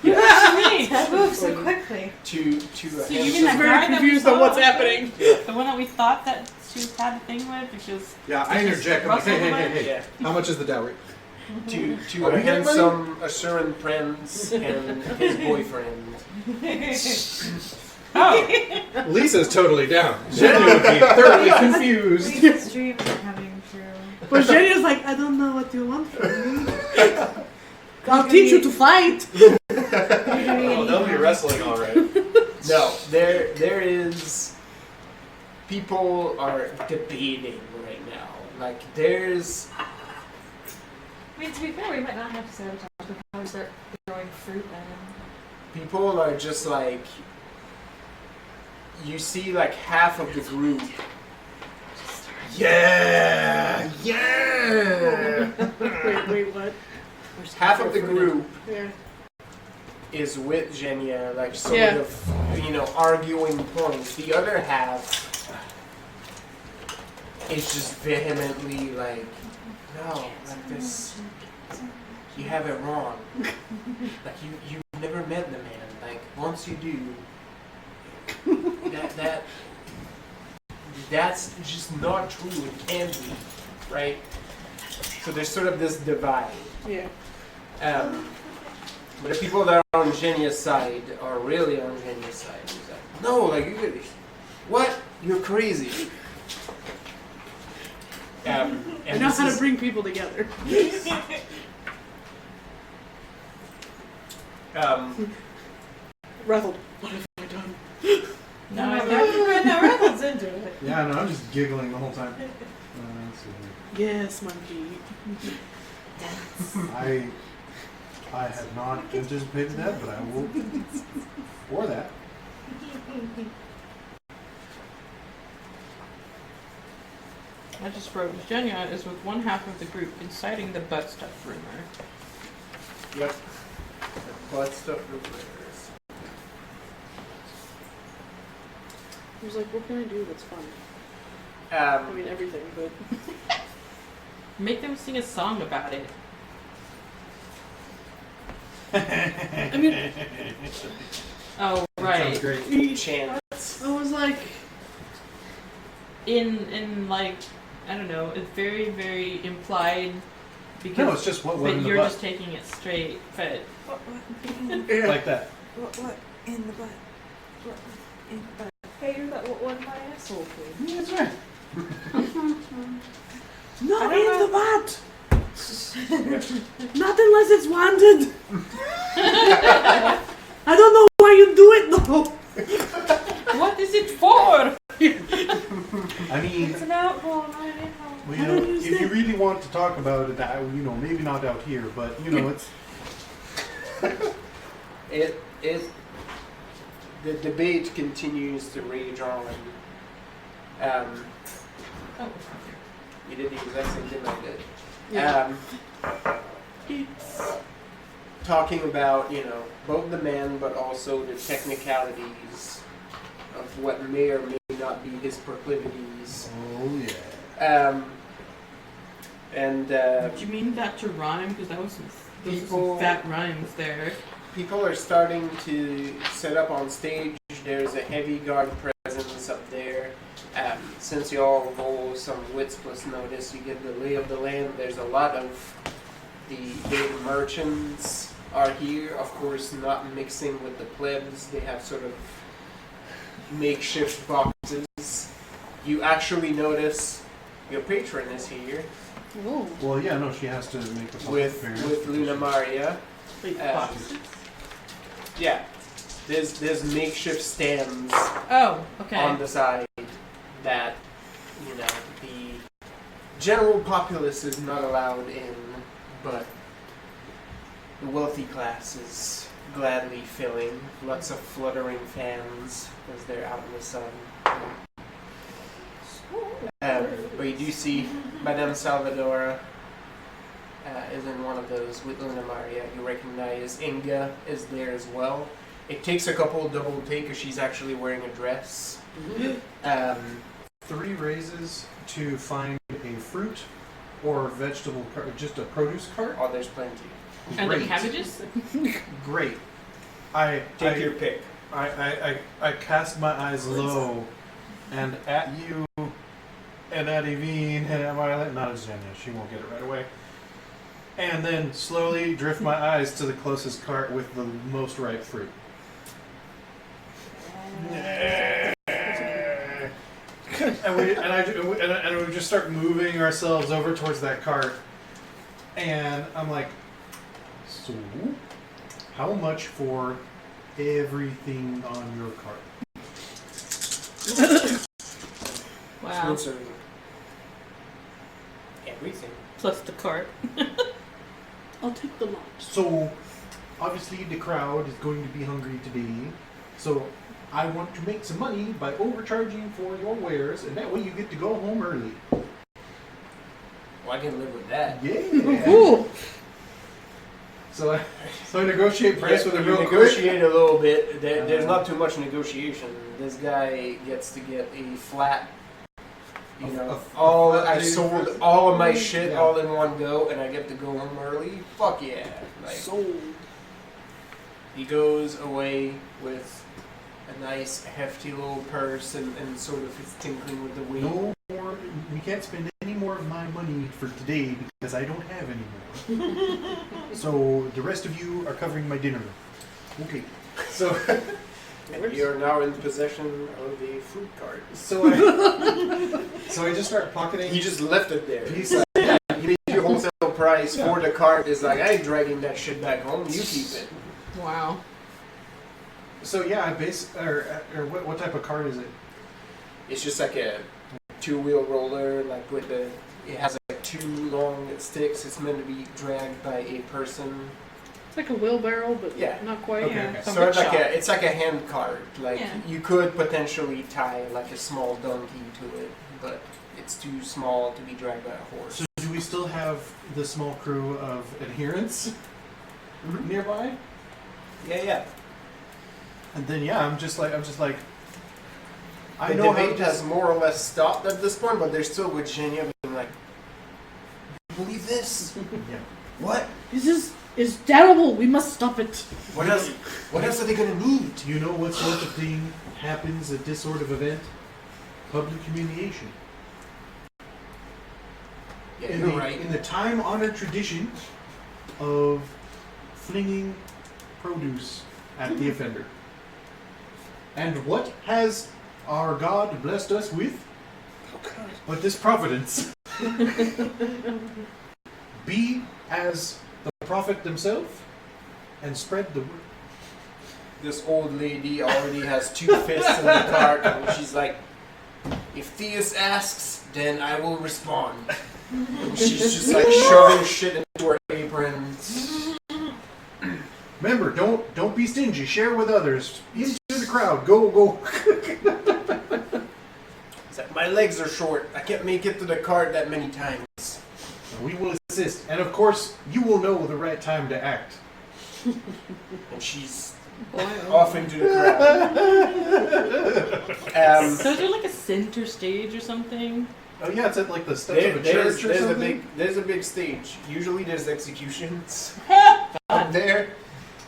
That moves so quickly. to a So you handsome- mean that guy that we saw? happening. The one that we thought that she had a thing with because Yeah, I interject. I'm like, hey. Yeah. How much is the dowry? to Are a we getting money? handsome Assuran prince and his boyfriend. oh, Lisa's totally down. Jenny would be thoroughly confused. Lisa's dreams are coming true. But Jenny's like, I don't know what you want from me. I'll teach you to fight. Oh, they'll be wrestling all right. No, there is. People are debating right now. Like there's. I mean, to be fair, we might not have to sabotage. We could probably start growing fruit then. People are just like. You see, like half of the group. Yeah. Wait, what? Half of the group Yeah. is with Zhenya, like sort Yeah. of, arguing points. The other half is just vehemently like, no, like this, you have it wrong. Like you've never met the man. Like once you do, that's just not true. It can't be, right? So there's sort of this divide. Yeah. But the people that are on Zhenya's side are really on Zhenya's side. He's like, no, like you could, what? You're crazy. And I know this how is- to bring people together. Ruffled. What have I done? no, I No, Reynolds into it. Yeah, no, I'm just giggling the whole time. Yes, monkey. I have not anticipated that, but I will for that. I just wrote Zhenya is with one half of the group inciting the butt stuff rumor. Yep. Butt stuff rumors. He was like, what can I do that's fun? I mean, everything, but... Make them sing a song about it. I mean, Oh Sounds right. great. he, Chance. I was like, In like I don't know. It's very very implied because No, it's just what but in the you're butt. just taking it straight. But yeah. Like that. What in the butt? What in the butt? Hey, you're that one my asshole, please. Yeah, that's right. Not I don't in the butt! Not unless it's wanted! I don't know why you do it though! what is it for? I mean, It's an alcohol, not an alcohol. well, you know, if you really want to talk about it, maybe not out here, but it's. The debate continues to rage on. Oh. You did the exact same thing I did. Yeah. Talking about, both the man, but also the technicalities of what may or may not be his proclivities. Oh yeah. Did you mean that to rhyme? Because that was those were some fat rhymes there. People are starting to set up on stage. There's a heavy guard presence up there. Since you all roll some wits plus notice, you get the lay of the land. There's a lot of the merchants are here, of course, not mixing with the plebs. They have sort of makeshift boxes. You actually notice your patron is here Oh. Well, yeah, no, she has to make the public with appearance. Luna Maria. Wait, Boxes? Yeah, there's makeshift stands Oh, okay. on the side that the general populace is not allowed in, but the wealthy class is gladly filling. Lots of fluttering fans as they're out in the sun. But you do see Madame Salvadora is in one of those with Lunamaria. You recognize Inga is there as well. It takes a couple double take because she's actually wearing a dress. 3 raises to find a fruit or vegetable cart, just a produce cart. Oh, there's plenty. And the Great. cabbages? Great. Take your pick. I cast my eyes low, and at you, and at Evine, and at Violet. Not at Xenia. She won't get it right away. And then slowly drift my eyes to the closest cart with the most ripe fruit. And we just start moving ourselves over towards that cart, and I'm like, so how much for everything on your cart? Wow. Smooth everything. Plus the cart. I'll take the lot. So obviously the crowd is going to be hungry today, so I want to make some money by overcharging for your wares, and that way you get to go home early. Well, I can live with that. Yeah. Ooh. So I negotiate price with him you real quick. negotiate a little bit. There's not too much negotiation. This guy gets to get a flat. You know, I sold all of my shit all in one go, and I get to go home early. Fuck yeah! Like, Sold. he goes away with a nice hefty little purse and sort of is tinkling with the weight. No more. We can't spend any more of my money for today because I don't have any more. So the rest of you are covering my dinner. Okay. So And you are now in possession of a fruit cart. so I just start pocketing. He just left it there. He's He's like, he made you wholesale price for the cart. Is like, I ain't dragging that shit back home. You keep it. Wow. So yeah, I what type of cart is it? It's just like a 2-wheel roller, like with the. It has like 2 long sticks. It's meant to be dragged by a person. It's like a wheelbarrow, but Yeah. not quite. Okay, Yeah. okay. Some So it's rickshaw. it's like a hand cart. Like Yeah. you could potentially tie like a small donkey to it, but it's too small to be dragged by a horse. So do we still have the small crew of adherents nearby? Yeah. And then yeah, I'm just like I The know how debate to has more or less stopped at this point, but they're still with Genia being like, "You believe this? yeah. What? This is terrible. We must stop it. What else? What else are they gonna need?" Do you know what sort of thing happens at this sort of event? Public humiliation. Yeah, in you're the, right. In the time-honored tradition of flinging produce at the offender. And what has our God blessed us with? Oh God. But this providence. Be as the prophet himself and spread the word. This old lady already has 2 fists in the cart, and she's like, "If Theus asks, then I will respond." And she's just like shoving shit into her apron. Remember, don't be stingy. Share with others. Into the crowd. Go. It's like, my legs are short. I can't make it to the cart that many times. We will assist. And of course, you will know the right time to act. And she's Boy, off into the crowd. So is there like a center stage or something? Oh yeah, it's at like the steps of a church or something. There's a big stage. Usually there's executions up there.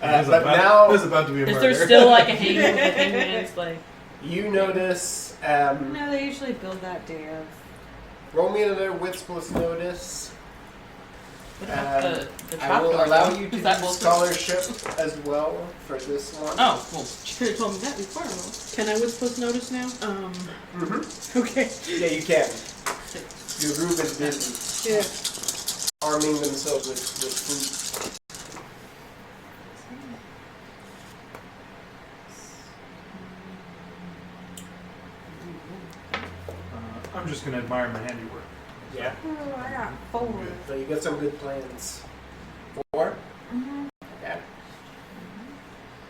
There's But about, now there's about to be a Is murder. there still like a hangman's like? you notice. No, they usually build that day of. Roll me another wits plus notice. What about the I trap will door? allow you to Is that do also- scholarship as well for this one. Oh, well, you could have told me that before. Can I whisper notice now? Mm-hmm. Okay. Yeah, you can. Your group is busy Yeah. arming themselves with food. I'm just gonna admire my handiwork. Yeah. Oh, I got 4. So you got some good plans. 4? Yeah.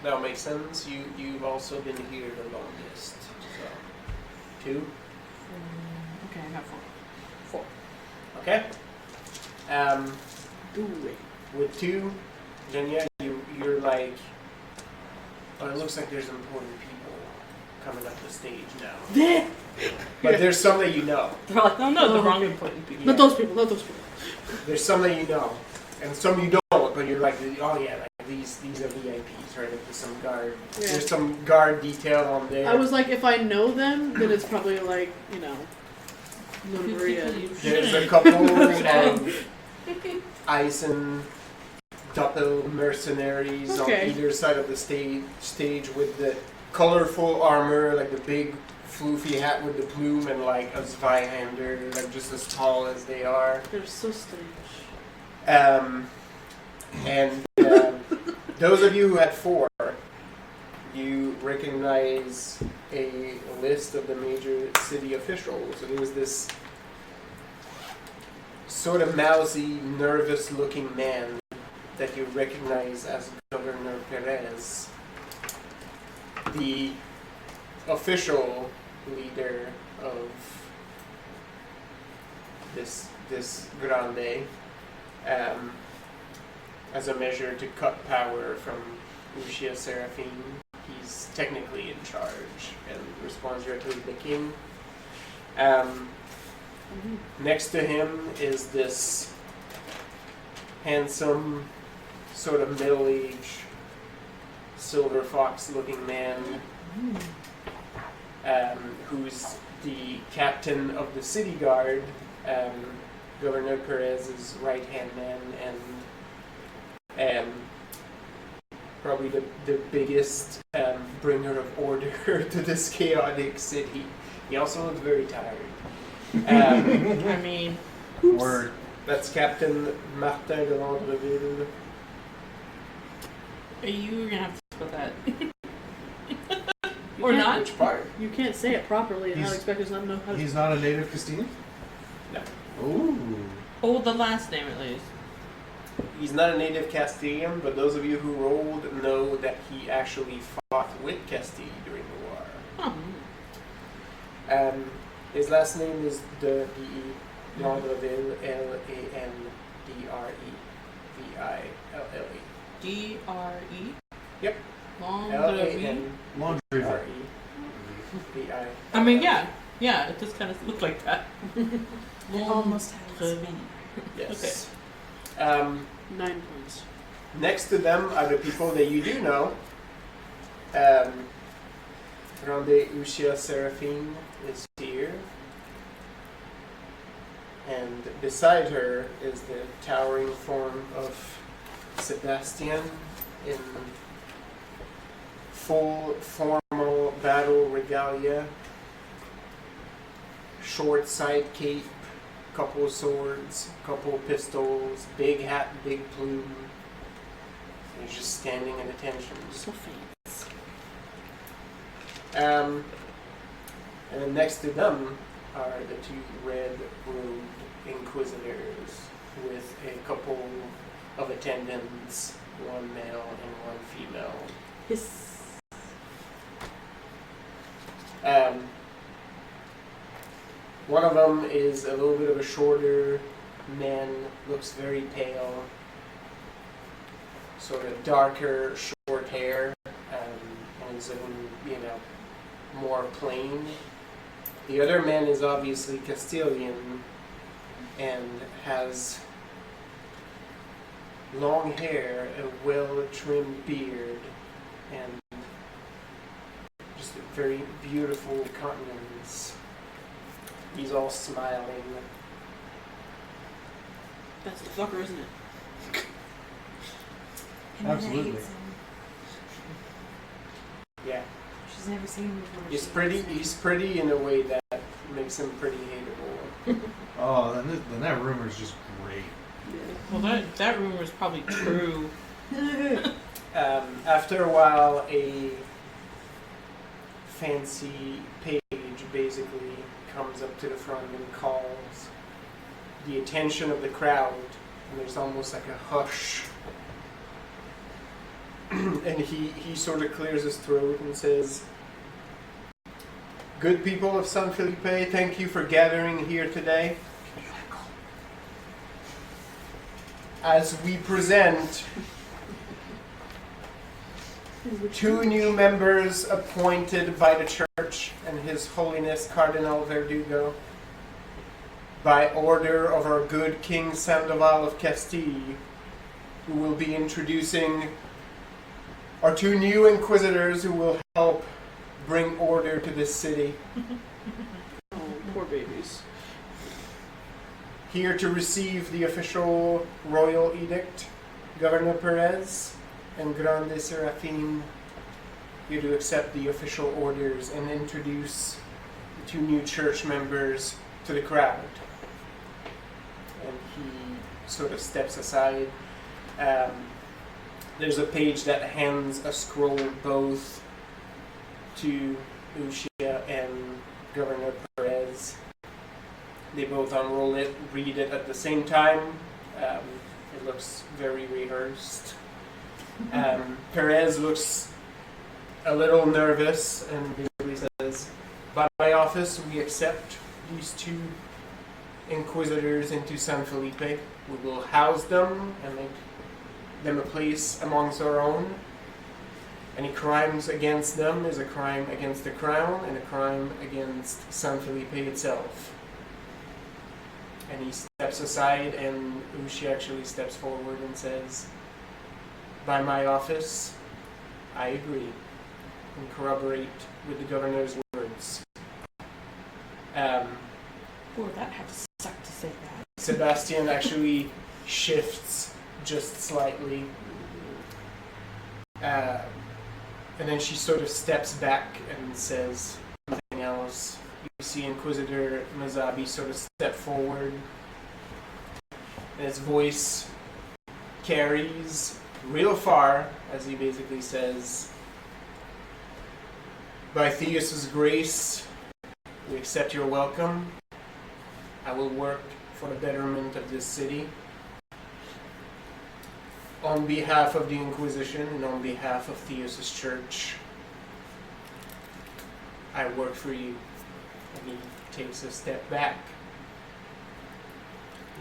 That makes sense. You've also been here the longest. So 2. Okay, I got 4. Okay. Do it. With 2, then yeah, you're like, oh, it looks like there's important people coming up the stage now. There. But there's some that you know. They're like, no, the wrong important people. Not those people. Not those people. There's some that you know, and some you don't. But you're like, oh yeah, like these are VIPs, right? Like there's some guard. Yeah. There's some guard detail on there. I was like, if I know them, then it's probably like, you know, Luna Maria. There's a couple Eisen double mercenaries Okay. on either side of the stage with the colorful armor, like the big floofy hat with the plume, and like a Zweihander, like just as tall as they are. They're so strange. And those of you who had 4, you recognize a list of the major city officials. And it was this sort of mousy, nervous-looking man that you recognize as Governor Perez, the official leader of this Grande, as a measure to cut power from Lucia Seraphine. He's technically in charge and responds directly to the king. Next to him is this handsome, sort of middle-aged, silver fox-looking man, who's the captain of the city guard, Governor Perez's right-hand man, and probably the biggest bringer of order to this chaotic city. He also looks very tired. I mean, Word. That's Captain Martin de Landreville. you're gonna have to spell that. You Or can't- not? Which part? You can't say it properly and not He's- expect us not to know how to. He's not a native Castilian? No. Ooh. Oh, the last name at least. He's not a native Castilian, but those of you who rolled know that he actually fought with Castile during the war. Huh. His last name is D-E, Landreville, L-A-N-D-R-E-V-I-L-L-E. D-R-E? Yep. Landreville. Laundry. L-A-N-D-R-E-V-I. I mean, yeah, it does kind of look like that. Almost had it. Landreville. Yes. 9 points. Next to them are the people that you do know. Grande Ucia Seraphine is here. And beside her is the towering form of Sebastian in full formal battle regalia. Short side cape, couple swords, couple pistols, big hat, big plume. He's just standing at attention. So fancy. And then next to them are the 2 red-robed inquisitors with a couple of attendants, 1 male and 1 female. Hiss. One of them is a little bit of a shorter man, looks very pale, sort of darker, short hair, and is more plain. The other man is obviously Castilian and has long hair, a well-trimmed beard, and just a very beautiful countenance. He's all smiling. That's the fucker, isn't it? Absolutely. Yeah. She's never seen him before. He's pretty in a way that makes him pretty hateable. Oh, then that rumor's just great. Well, that rumor is probably true. After a while, a fancy page basically comes up to the front and calls the attention of the crowd, and there's almost like a hush. And he sort of clears his throat and says, "Good people of San Felipe, thank you for gathering here today. as we present 2 new members appointed by the church and His Holiness Cardinal Verdugo by order of our good King Sandoval of Castile, who will be introducing our 2 new inquisitors who will help bring order to this city. Oh, poor babies. Here to receive the official royal edict, Governor Perez and Grande Serafin, here to accept the official orders and introduce the 2 new church members to the crowd. And he sort of steps aside. There's a page that hands a scroll both to Lucia and Governor Perez. They both unroll it, read it at the same time. It looks very rehearsed. Perez looks a little nervous and basically says, "By my office, we accept these 2 inquisitors into San Felipe. We will house them and make them a place amongst our own. Any crimes against them is a crime against the crown and a crime against San Felipe itself." And he steps aside, and Ushi actually steps forward and says, "By my office, I agree," and corroborate with the governor's words. Boy, that had to suck to say that. Sebastian actually shifts just slightly. And then she sort of steps back and says nothing else. You see Inquisitor Mazabi sort of step forward. And his voice carries real far as he basically says, "By Theus's grace, we accept your welcome. I will work for the betterment of this city. On behalf of the Inquisition and on behalf of Theus's church, I work for you." And he takes a step back.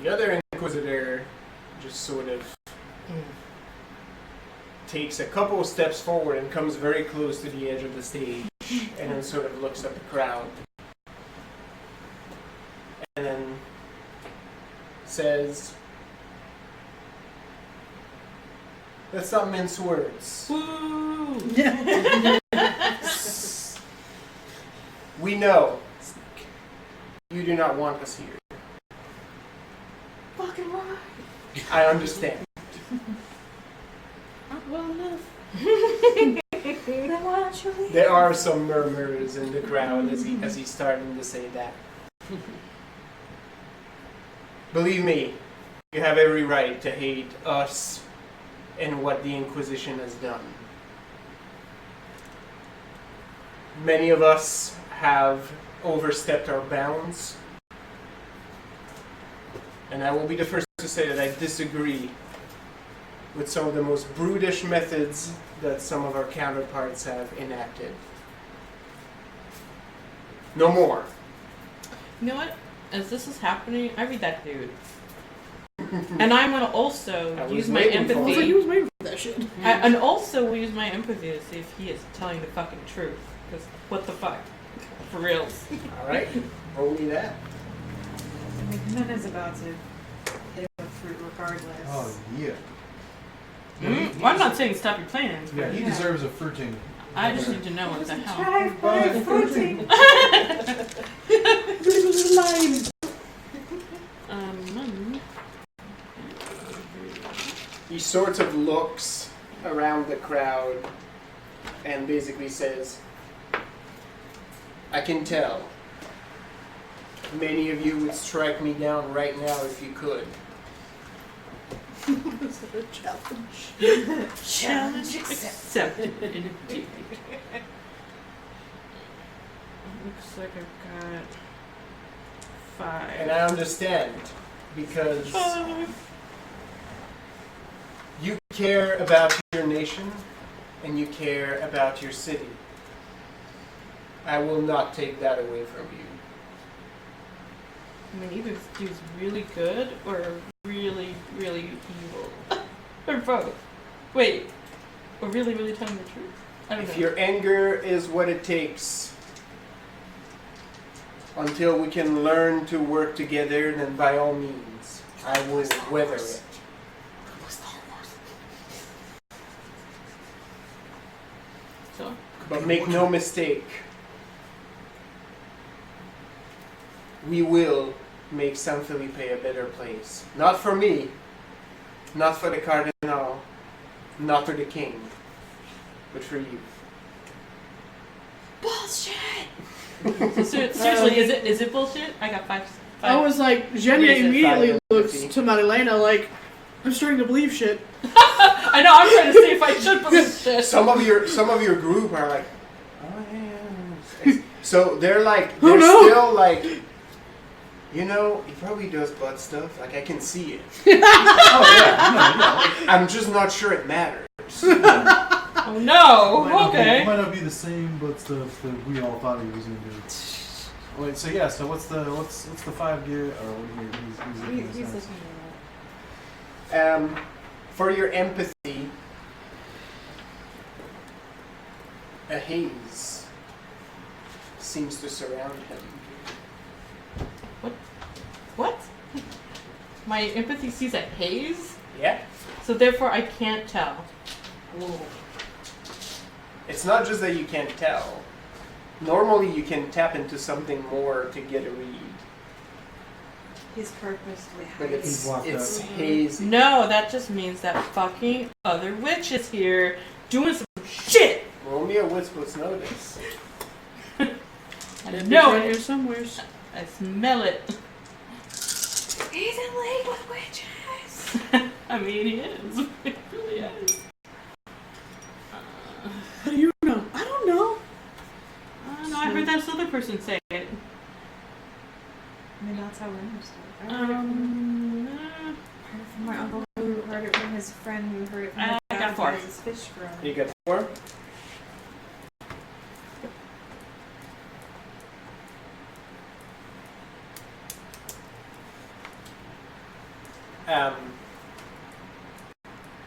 The other Inquisitor just sort of takes a couple of steps forward and comes very close to the edge of the stage and then sort of looks at the crowd. And then says, "Let's not mince words. Woo! We know you do not want us here. Fucking right. I understand. Not well enough. Then why don't you leave? There are some murmurs in the crowd as he's starting to say that. Believe me, you have every right to hate us and what the Inquisition has done. Many of us have overstepped our bounds, and I will be the first to say that I disagree with some of the most brutish methods that some of our counterparts have enacted. No more. You know what? As this is happening, I read that dude. And I'm gonna also I was use my waiting for I was like, empathy. he was waiting for that shit. And also will use my empathy to see if he is telling the fucking truth. Because what the fuck? For reals. All right, roll me that. I mean, none is about to hit with fruit regardless. Oh yeah. Well, I'm not saying stop your plans, Yeah, but he deserves a fruiting. I just need to know what the hell. Drive by fruiting. He sort of looks around the crowd and basically says, "I can tell. Many of you would strike me down right now if you could. Is it a challenge? Challenge accepted. Indeed. Looks like I've got 5. And I understand, because you care about your nation and you care about your city. I will not take that away from you. I mean, either this dude's really good or really, really really evil. Or both. Wait. Or really, really telling the truth? I don't know. If your anger is what it takes until we can learn to work together, then by all means, I will weather it. So, But make no mistake, we will make San Felipe a better place. Not for me, not for the Cardinal, not for the King, but for you. bullshit! So, seriously, is it bullshit? I got five. I was like, Jenny Raise it immediately five, looks Sophie. to Marilena like, I'm starting to believe shit. I know, I'm trying to see if I should believe shit. Some of your group are like, oh yeah. So they're like, Oh, they're no. still like, you know, he probably does butt stuff. Like I can see it. Oh yeah, no, I'm just not sure it matters. Oh no! Might Okay. not be the same, but stuff that we all thought he was gonna do. Wait, so yeah, so what's the 5 gear? Or what He's he's looking at it. For your empathy, a haze seems to surround him. What? My empathy sees a haze, Yeah. so therefore I can't tell. It's not just that you can't tell. Normally you can tap into something more to get a read. He's purposely But hiding. it's hazy. No, that just means that fucking other witch is here doing some shit. Roll me a Whisper's Notice. I It's know right here it. somewhere. I smell it. He's in league with witches! I mean, he is. He really is. How do you know? I don't know. I don't know. I heard that other person say it. I mean, that's how rumors start. I heard it from my uncle who heard it from his friend who heard it from his I dad got who 4. has his fish grown. You got 4?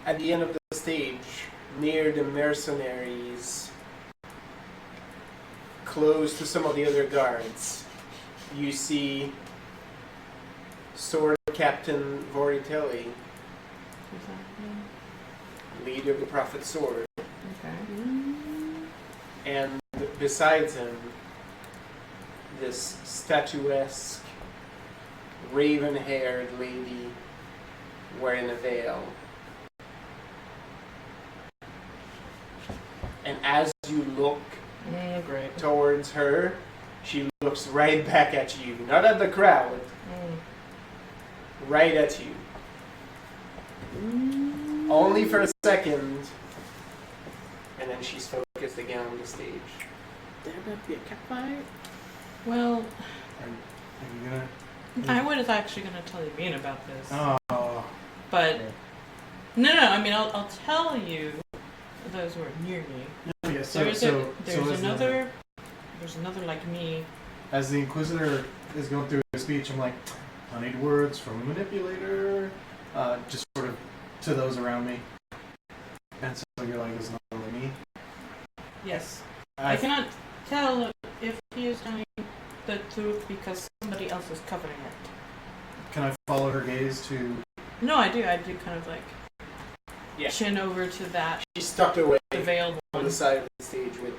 At the end of the stage, near the mercenaries, close to some of the other guards, you see Sword Captain Voritelli, leader of the Prophet's Sword, Okay. and besides him, this statuesque, raven-haired lady wearing a veil. And as you look Great. towards her, she looks right back at you, not at the crowd, right at you. Only for a second, and then she's focused again on the stage. There better be a cat fight. Well, Are you gonna? I was actually going to tell you Bean about this. Oh. But, no, I mean, I'll tell you, those who are near me. Yeah, There's as another like me. As the Inquisitor is going through his speech, I'm like, honeyed words from a manipulator, just sort of to those around me. And so you're like, it's not really me. Yes. I cannot tell if he is telling the truth because somebody else is covering it. Can I follow her gaze to? No, I do kind of like Yeah. chin over to that She's tucked away veiled on one. the side of the stage with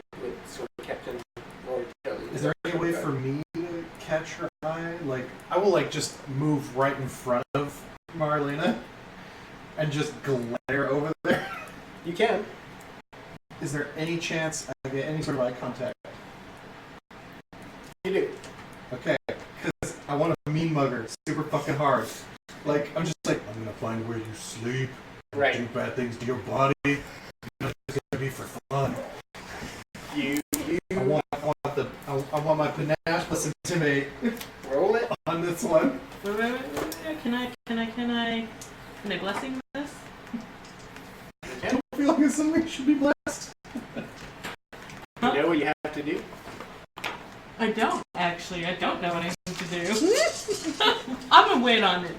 sort of Captain Voritelli. Is there any way for me to catch her eye? Like, I will like just move right in front of Marlena and just glare over there. You can. Is there any chance I get any sort of eye contact? You do. Okay, because I want to mean mug her super fucking hard. Like, I'm just like, I'm gonna find where you sleep, Right. do bad things to your body. It's gonna be for fun. I want my panache plus intimidate Roll it. on this one. Wait. Can I blessing this? I don't feel like it's something that should be blessed. You know what you have to do? I don't actually. I don't know what I need to do. I'm gonna wait on it.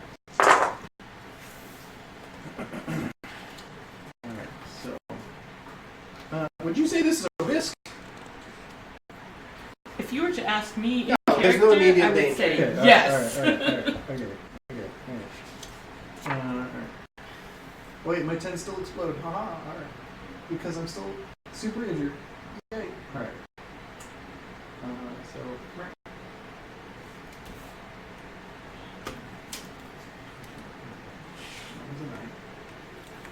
Would you say this is a risk? If you were to ask me in No, there's character, no immediate I would danger. say Okay, yes. Alright. Wait, my 10 still exploded. Haha, alright. Because I'm still super injured. Yay. Alright. So.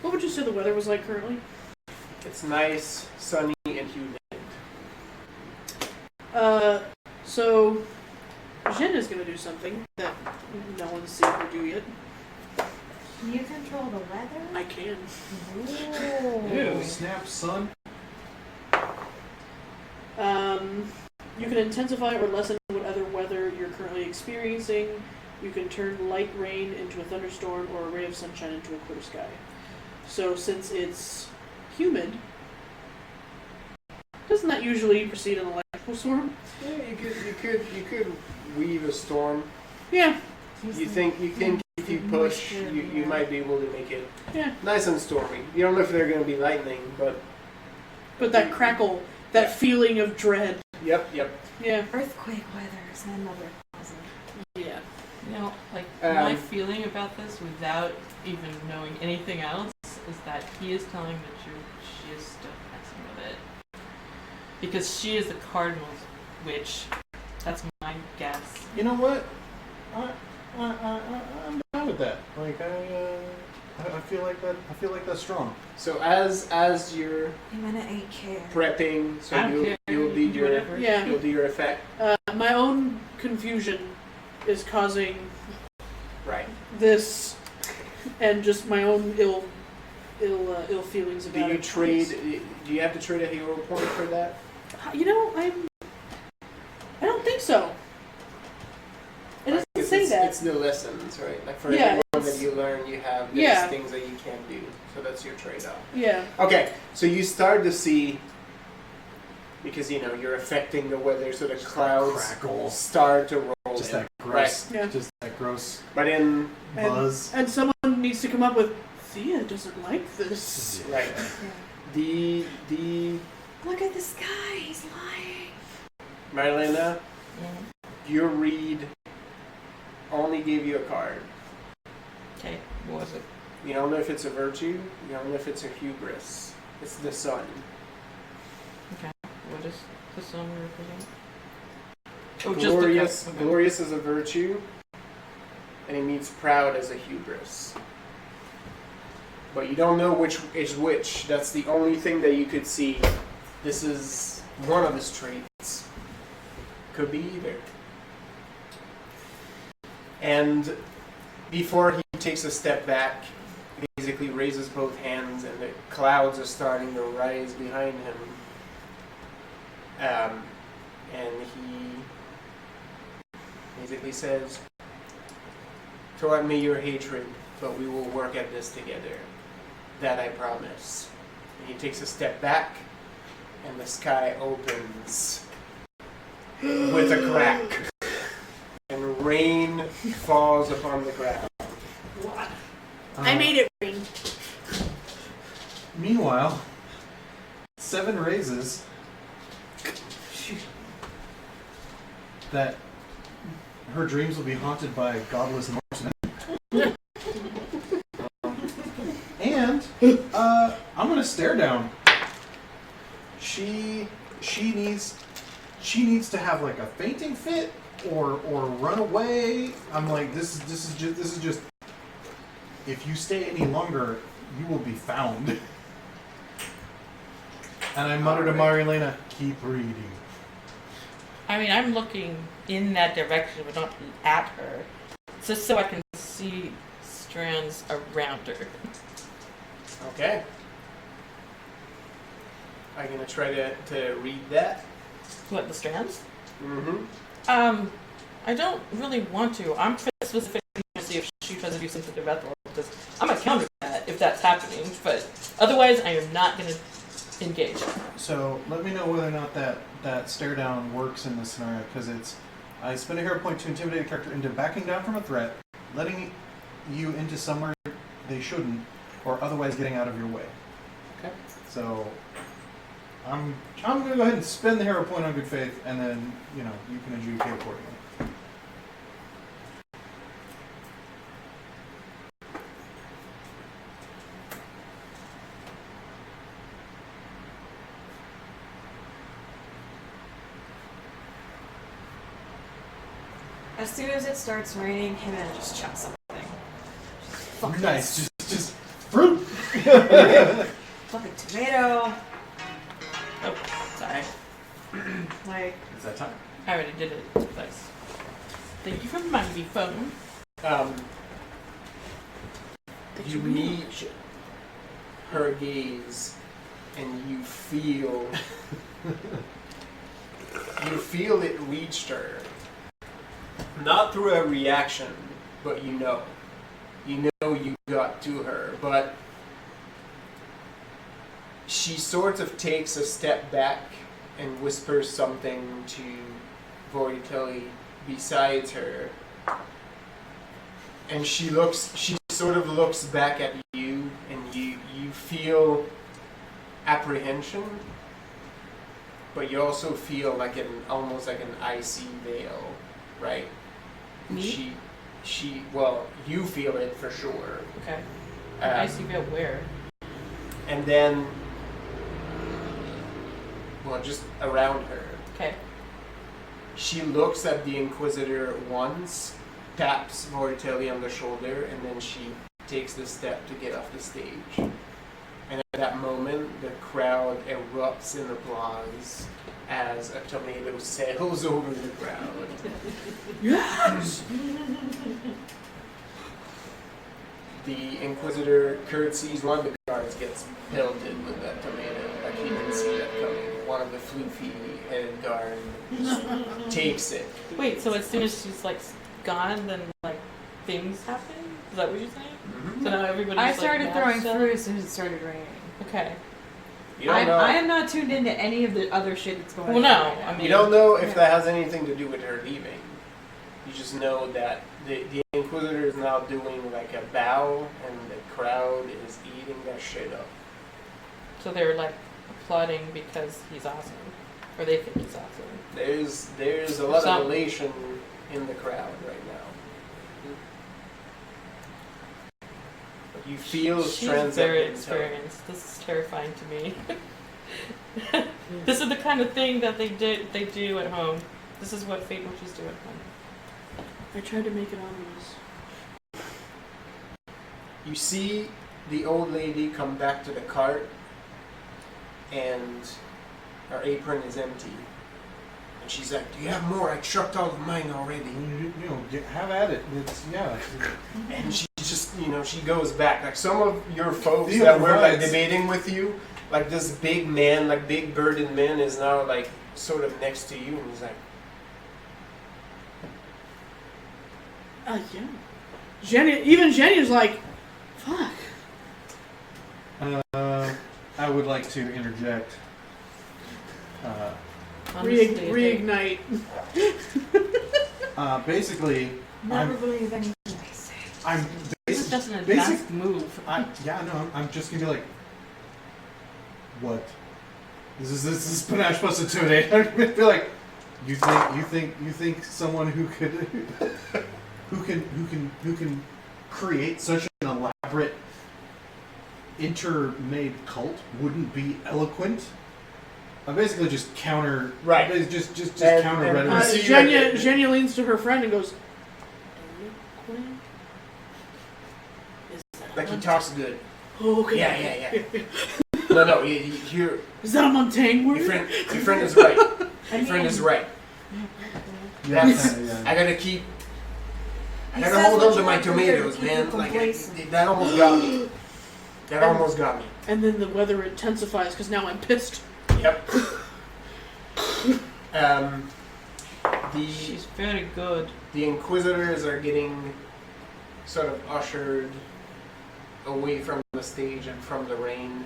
What would you say the weather was like currently? It's nice, sunny, and humid. So Jen is gonna do something that no one's seen her do yet. Can you control the weather? I can. Ew, snap, son. You can intensify or lessen whatever weather you're currently experiencing. You can turn light rain into a thunderstorm or a ray of sunshine into a clear sky. So since it's humid, doesn't that usually precede an electrical storm? Yeah, you could weave a storm. Yeah. You think if you push, you might be able to make it Yeah. nice and stormy. You don't know if they're going to be lightning, but But that crackle, that feeling of dread. yep. Yeah. Earthquake weather is another cause. Yeah. You know, like, Um, my feeling about this, without even knowing anything else, is that he is telling the truth. She is still messing with it. Because she is the Cardinals witch. That's my guess. You know what? I'm down with that. Like I feel like that. I feel like that's strong. So as you're I'm gonna 8K. prepping, so I don't care. you'll do your Whatever. Yeah. you'll do your effect. My own confusion is causing Right. this, and just my own ill feelings Do about you it. trade? Do you have to trade a hero point for that? You know, I don't think so. It doesn't Because say that. It's the lessons, right? Like for Yeah, every one it's- that you learn, you have these Yeah. things that you can do. So that's your trade-off. Yeah. Okay, so you start to see, because you know you're affecting the weather, so the clouds Crackle. start to roll Just in. that gross. Yeah. Just that gross But in buzz. And someone needs to come up with, Thea doesn't like this. right, the Look at the sky, he's lying. Marlena, Mm-hmm. your read only gave you a card. Okay, what was it? You don't know if it's a virtue. You don't know if it's a hubris. It's the sun. Okay, what does the sun represent? Oh, Glorious, okay. glorious is a virtue, and it means proud as a hubris. But you don't know which is which. That's the only thing that you could see. This is one of his traits. Could be either. And before he takes a step back, he basically raises both hands, and the clouds are starting to rise behind him. And he basically says, "Toward me your hatred, but we will work at this together. That I promise." And he takes a step back, and the sky opens with a crack, and rain falls upon the ground. I made it rain. Meanwhile, 7 raises that her dreams will be haunted by godless Norsemen. And I'm gonna stare down. She needs to have like a fainting fit or run away. I'm like this is just if you stay any longer, you will be found. And I mutter to Marielena, keep reading. I mean, I'm looking in that direction, but not at her, just so I can see strands around her. Okay. Are you gonna try to read that? What, the strands? Mm-hmm. I don't really want to. I'm specifically to see if she tries to do something about the world, because I'm gonna counter that if that's happening, but otherwise I am not gonna engage. So let me know whether or not that stare down works in this scenario, because it's I spend a hero point to intimidate a character into backing down from a threat, letting you into somewhere they shouldn't, or otherwise getting out of your way. Okay. So I'm gonna go ahead and spend the hero point on good faith, and then you can adjudicate accordingly. As soon as it starts raining, him and just chuck something. Fuck Nice, just fruit. Fucking tomato. Oh, sorry. Like, It's that time. I already did it twice. Thank you for reminding me, phone. You meet her gaze, and you feel it reached her. Not through a reaction, but you know you got to her, but she sort of takes a step back and whispers something to Voritelli besides her, and she sort of looks back at you, and you feel apprehension, but you also feel almost like an icy veil, right? Me? Well, you feel it for sure. Okay. I see you where? And then, well, just around her. Okay. She looks at the Inquisitor once, taps Voritelli on the shoulder, and then she takes the step to get off the stage. And at that moment, the crowd erupts in applause as a tomato sails over the crowd. Yes! The Inquisitor curtsies. One of the guards gets pelted with that tomato. Like he didn't see that coming. One of the floofy-headed guard just takes it. Wait, so as soon as she's gone, then things happen? Is that what you're saying? Mm-hmm. So now everybody's I started throwing stuff? fruit as soon as it started raining. Okay. You don't know. I am not tuned into any of the other shit that's going on. Well, no, right now. I mean- You don't know if that has anything to do with her leaving. You just know that the Inquisitor is now doing a bow, and the crowd is eating that shit up. So they're applauding because he's awesome, or they think he's awesome. There's a lot Some- of elation in the crowd right now. You feel She's transcendent. very experienced. This is terrifying to me. This is the kind of thing that they do at home. This is what Fate Witches do at home. I tried to make it ominous. You see the old lady come back to the cart, and her apron is empty. And she's like, "Do you have more? I chucked all of mine already." Have at it. And she just, she goes back. Some of your folks Theo that were provides. debating with you, this big man, big burdened man, is now sort of next to you, and he's like, Yeah. Jenny is like, fuck. I would like to interject. Understated. Reignite. Basically, Never believe anything I say. I'm This is just an basic- advanced move. I'm just gonna be like, what? This is panache plus intimidate. I'm gonna be like, you think someone who can create such an elaborate intermade cult wouldn't be eloquent? I'm basically just counter. Right. Just And- counter and rhetoric. see Jenya leans to her friend and goes, eloquent? Is that he talks good. Oh, okay. Yeah. No, you're. Is that a Montaigne word? Your friend is right. Your friend is right. Yeah, That's- yeah. I gotta keep. I He gotta says hold what on to you my want to hear to tomatoes, keep you man. complacent. That almost got me. That almost got me. And then the weather intensifies because now I'm pissed. Yep. She's very good. The Inquisitors are getting sort of ushered away from the stage and from the rain.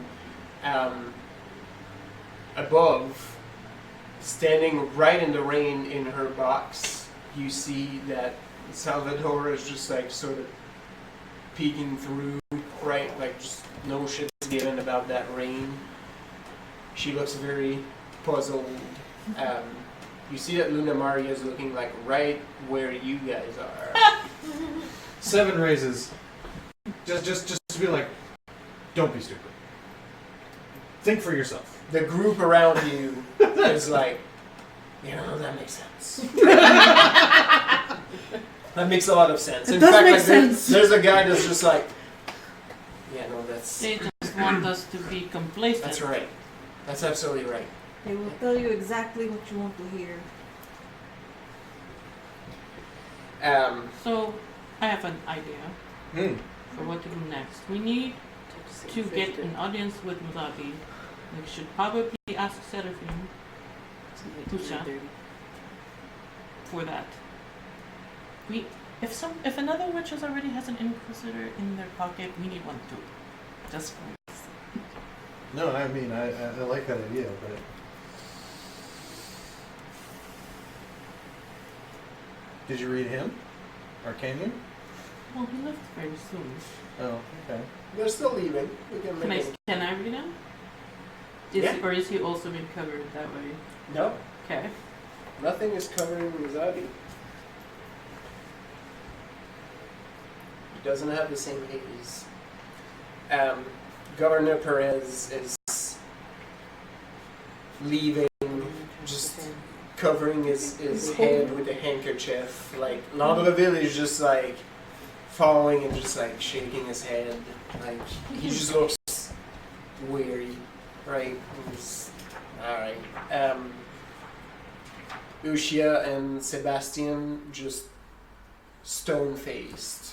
Above, standing right in the rain in her box, you see that Salvador is just sort of peeking through, right? Just no shit's given about that rain. She looks very puzzled. You see that Luna Maria is looking like right where you guys are. 7 raises. Just to be like, don't be stupid. Think for yourself. The group around you is like, that makes sense. That makes a lot of sense. It In does fact, make like, sense. there's a guy that's just like, that's They just want us to be complacent. that's right. That's absolutely right. They will tell you exactly what you want to hear. So, I have an idea for what to do next. We need to get an audience with Musabi. We should probably ask Seraphine Pusha for that. If another witch already has an inquisitor in their pocket, we need one too. Just for us. No, I mean, I like that idea, but... Did you read him? Or can you? Well, he left very soon. Oh, okay. They're still leaving. We can Can make I read him? Or is he also being covered that way? No, Okay. nothing is covered in Musabi. He doesn't have the same haze. Governor Perez is leaving, just covering his head with a handkerchief. Like, Landreville is just like following and just like shaking his head. Like, he just looks weary, right? Alright. Ushia and Sebastian just stone-faced.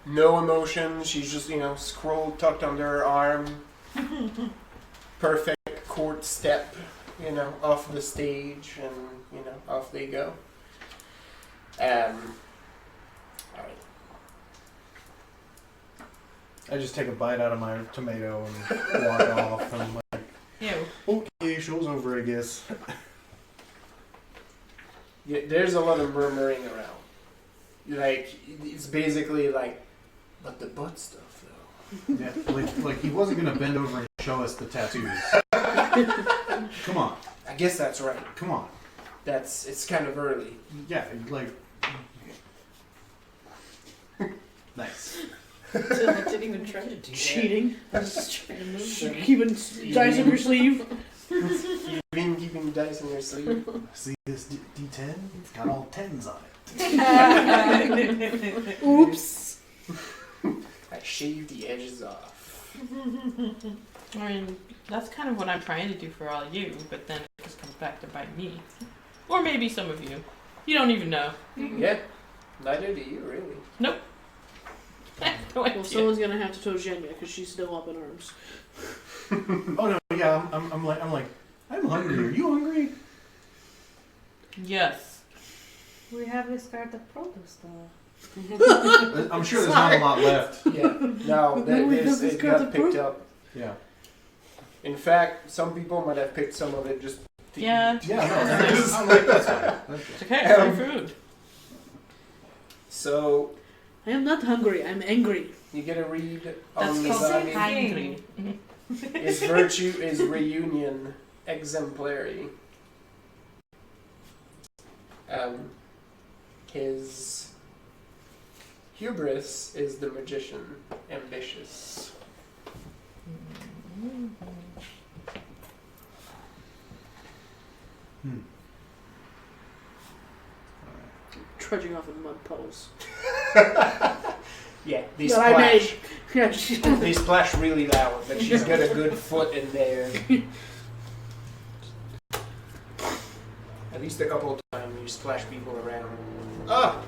No emotion, she's just, scroll tucked under her arm. Perfect court step, off the stage, and, off they go. Alright. I just take a bite out of my tomato and walk off, and I'm like, Ew. okay, show's over, I guess. Yeah, there's a lot of murmuring around. Like, it's basically like, but the butt stuff, though. Yeah, like he wasn't gonna bend over and show us the tattoos. Come on, I guess that's right. come on. It's kind of early. Yeah, like... Nice. I didn't even try to do Cheating. that. Keeping dice up your sleeve. You've been keeping dice in your sleeve. See this D10? It's got all 10s on it. Oops. I shaved the edges off. I mean, that's kind of what I'm trying to do for all you, but then it just comes back to bite me. Or maybe some of you. You don't even know. Yeah, neither do you, really. Nope. I have no idea. Well, someone's gonna have to tow Zhenya because she's still up in arms. Oh no, yeah, I'm like, I'm hungry. Are you hungry? Yes. We have to start the produce though. I'm sure there's not a lot left. Yeah, no, it got picked up. Yeah. In fact, some people might have picked some of it just to Yeah. eat. Yeah, no, I'm like, that's fine. It's okay, it's my food. So, I am not hungry, I'm angry. you get a read That's on called Musabi. hungry. His virtue is reunion exemplary. His hubris is the magician, ambitious. Trudging off in mud puddles. Yeah, they That I made. splash. Yeah, she- They splash really loud, but she's got a good foot in there. At least a couple of times you splash people around. Ah!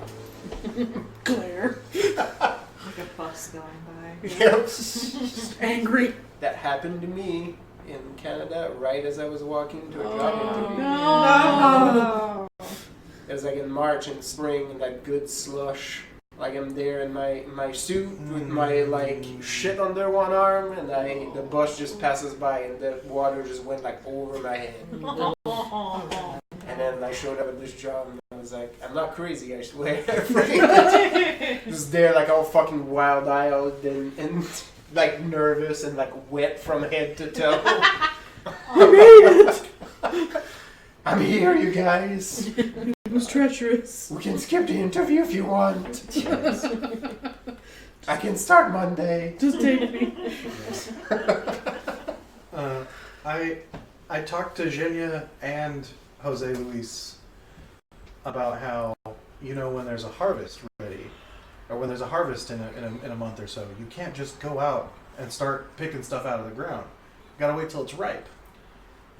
Claire. Like a bus going by. Yep. Angry. That happened to me in Canada right as I was walking to a job interview. No. It was like in March and spring, and that good slush. Like I'm there in my suit with my like shit under one arm, and the bus just passes by, and the water just went like over my head. And then I showed up at this job, and I was like, I'm not crazy, I swear. Just there like all fucking wild-eyed and like nervous and like wet from head to toe. made it! I'm here, you guys. It was treacherous. We can skip the interview if you want. I can start Monday. Just take me. I talked to Zhenya and Jose Luis about how, when there's a harvest ready, or when there's a harvest in a month or so, you can't just go out and start picking stuff out of the ground. You gotta wait till it's ripe.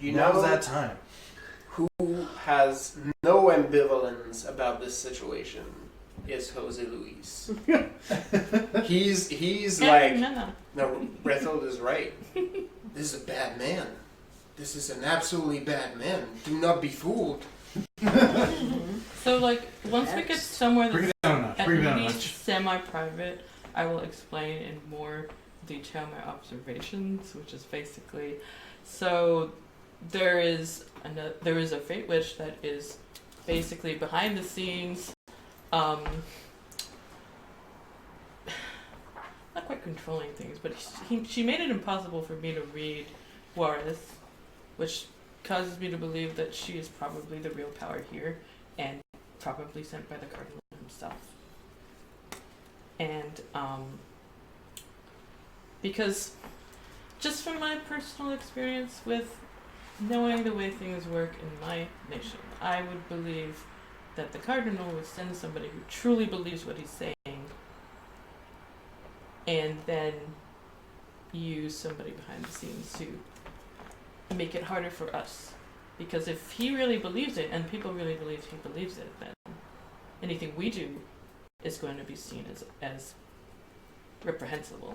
Now's that time. Who has no ambivalence about this situation is Jose Luis. he's like, no, Brethel is right. This is a bad man. This is an absolutely bad man. Do not be fooled. So, once we get somewhere Bring it that's down a notch. at Bring it down a least notch. semi-private, I will explain in more detail my observations, which is basically, so there is a Fate Witch that is basically behind the scenes, not quite controlling things, but she made it impossible for me to read Juarez, which causes me to believe that she is probably the real power here, and probably sent by the Cardinal himself. And, because just from my personal experience with knowing the way things work in my nation, I would believe that the Cardinal would send somebody who truly believes what he's saying, and then use somebody behind the scenes to make it harder for us. Because if he really believes it, and people really believe he believes it, then anything we do is going to be seen as reprehensible.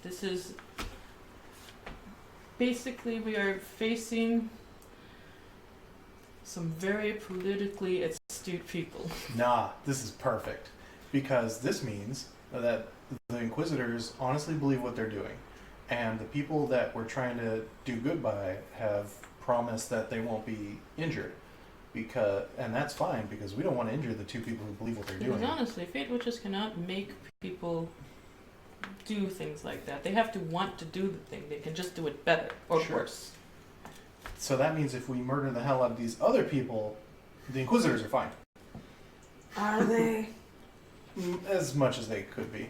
This is basically, we are facing some very politically astute people. Nah, this is perfect. Because this means that the Inquisitors honestly believe what they're doing. And the people that we're trying to do good by have promised that they won't be injured. And that's fine, because we don't want to injure the two people who believe what they're doing. Because honestly, Fate Witches cannot make people do things like that. They have to want to do the thing. They can just do it better or Sure. worse. So that means if we murder the hell out of these other people, the Inquisitors are fine. Are they? As much as they could be.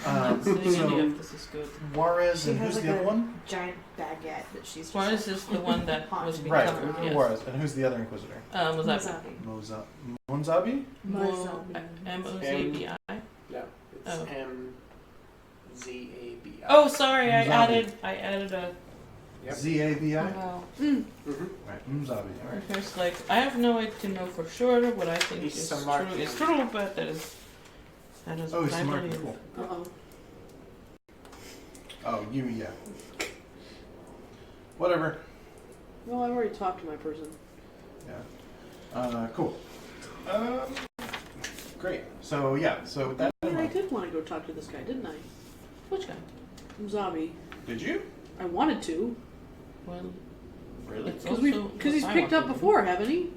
I'm not saying so any of this is good. Juarez She and has who's like the other a one? giant baguette that she's just Suarez is the one that was being Right, covered. Yes. Juarez. And who's the other Inquisitor? Was that Monzabi? M-O-Z-A-B-I? No, it's Oh. MZABI. Oh, sorry, I Mzabi. added a. Yep. Z-A-B-I? Wow. Mm-hmm. Right, Mzabi. Alright. First, I have no way to know for sure what I think He's is Samar true. King. It's true, but that is Oh, what he's I smart. believe. Cool. Uh-oh. Oh, yeah. Whatever. Well, I've already talked to my person. Yeah. Cool. Great. So, yeah. So, with that in I mind, did want to go talk to this guy, didn't I? Which guy? Zombie. did you? I wanted to. Well, Really? it's Because also he's what I picked want up to do. before, haven't he?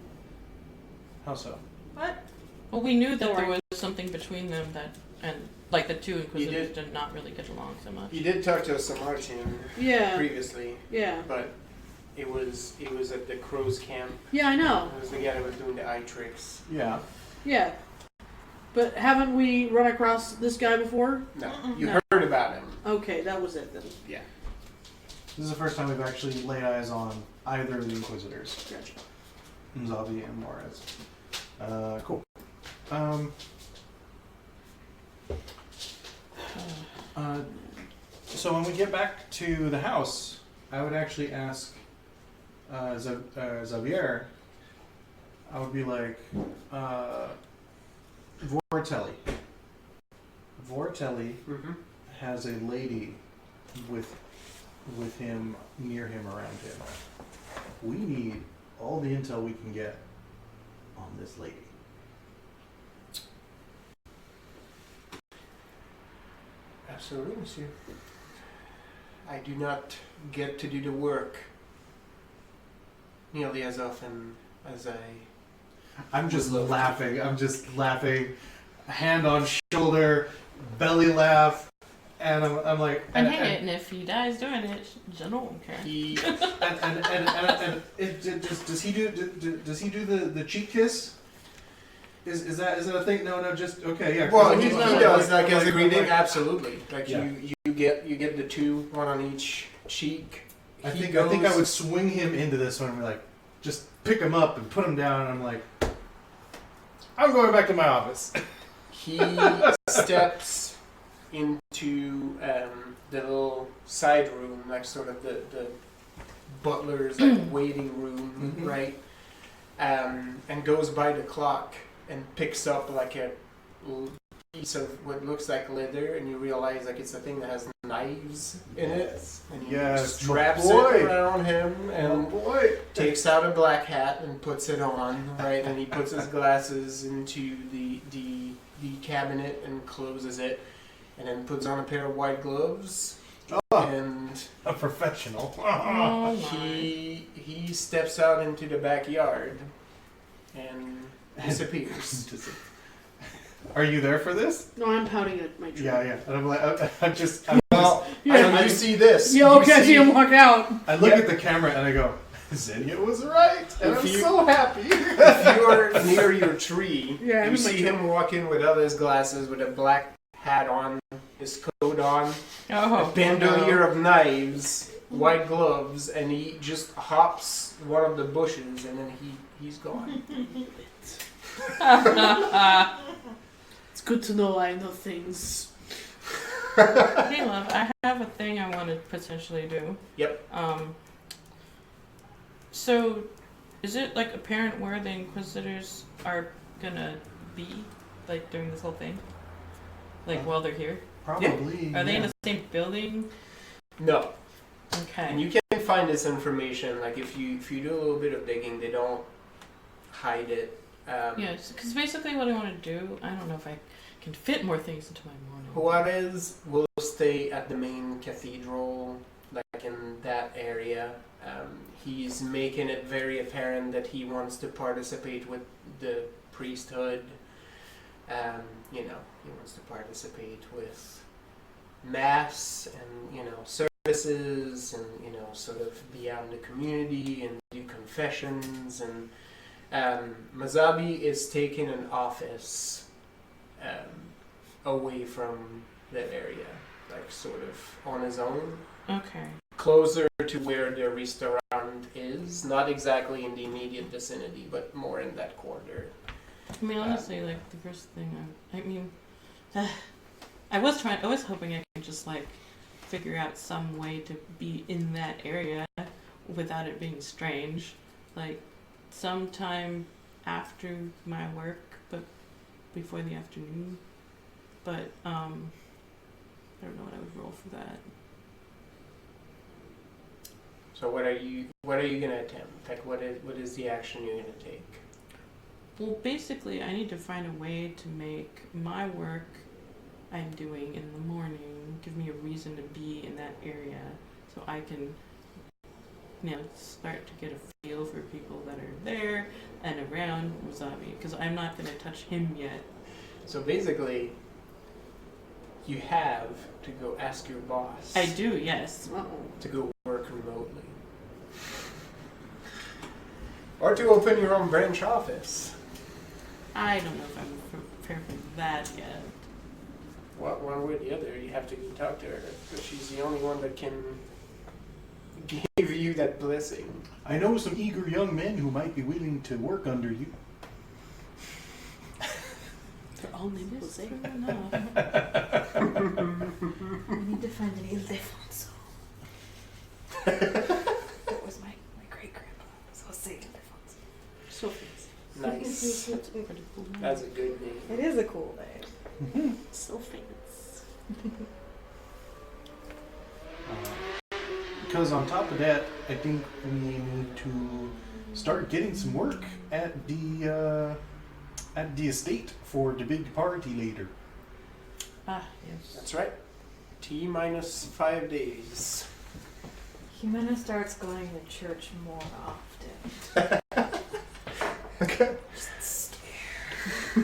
How so? Well, we knew that Don't there worry. was something between them the two Inquisitors did not really get along so much. You did talk to San Martin Yeah. previously, Yeah. but it was at the Crow's camp. Yeah, I know. It was the guy that was doing the eye tricks. Yeah. Yeah. But haven't we run across this guy before? No, you No. heard about him. Okay, that was it then. Yeah. This is the first time we've actually laid eyes on either of the Inquisitors. Gotcha. Mzabi and Juarez. Cool. So when we get back to the house, I would actually ask Xavier, I would be like, Vortelli. Vortelli Mm-hmm. has a lady with him, near him, around him. We need all the intel we can get on this lady. Absolutely, monsieur. I do not get to do the work nearly as often as I. I'm just Would love laughing. I'm just laughing. Hand on shoulder, belly laugh. And I'm like, And hey, and if he dies doing it, Jenna won't care. He and does he do the cheek kiss? Is that a thing? No, just okay, yeah. well, I'm he like- does like as a like- greeting, like- absolutely. Like Yeah. you get the two, one on each cheek. I He think I goes- would swing him into this one and be like, just pick him up and put him down. And I'm like, I'm going back to my office. He steps into the little side room, like sort of the butler's like waiting room, Mhm. right? And goes by the clock and picks up like a little piece of what looks like leather, and you realize like it's a thing that has knives in it, and he Yes, straps my boy. it around him and boy. takes out a black hat and puts it on, right? And he puts his glasses into the cabinet and closes it, and then puts on a pair of white gloves. Oh, And a professional. Oh my. he steps out into the backyard and disappears. Are you there for this? No, I'm pouting at my tree. Yeah. And I'm like, I'm Well, Yeah. you see this. Yeah, You okay, I see him walk out. I look Yep. at the camera and I go, Xenia was right, and If I'm you- so happy. If you're near your tree, Yeah, I'm you in my see tree. him walk in without his glasses, with a black hat on, his coat on, Oh, a bandolier of knives, white gloves, and he just hops one of the bushes, and then he's gone. It's good to know I know things. Hey, love, I have a thing I want to potentially do. Yep. So, is it like apparent where the Inquisitors are gonna be, like during this whole thing? Like while they're here? Probably. Are they in the same building? No. Okay. And you can find this information, like if you do a little bit of digging, they don't hide it. Yeah, because basically what I want to do, I don't know if I can fit more things into my morning. Juarez will stay at the main cathedral, like in that area. He's making it very apparent that he wants to participate with the priesthood. He wants to participate with mass and, services and, sort of be out in the community and do confessions. And Mazabi is taking an office away from that area, like sort of on his own, Okay. closer to where the restaurant is, not exactly in the immediate vicinity, but more in that corner. I mean, honestly, like the first thing I was hoping I could just like figure out some way to be in that area without it being strange, like sometime after my work, but before the afternoon. But I don't know what I would roll for that. So what are you gonna attempt? Like what is the action you're gonna take? Well, basically, I need to find a way to make my work I'm doing in the morning give me a reason to be in that area, so I can, start to get a feel for people that are there and around Musabi, because I'm not going to touch him yet. So basically, you have to go ask your boss. I do, yes. Uh-oh. To go work remotely. Or to open your own branch office. I don't know if I'm prepared for that yet. One way or the other, you have to go talk to her, because she's the only one that can give you that blessing. I know some eager young men who might be willing to work under you. They're all named Is this Jose. true enough? I need to find an Ildefonso. That was my great grandpa. So I'll say Ildefonso. So fancy. Nice. That's a pretty cool name. That's a good name. It is a cool name. So famous. Because on top of that, I think we need to start getting some work at the estate for the big party later. Ah, yes. That's right. T minus 5 days. Jimena starts going to church more often. Okay. Just stare.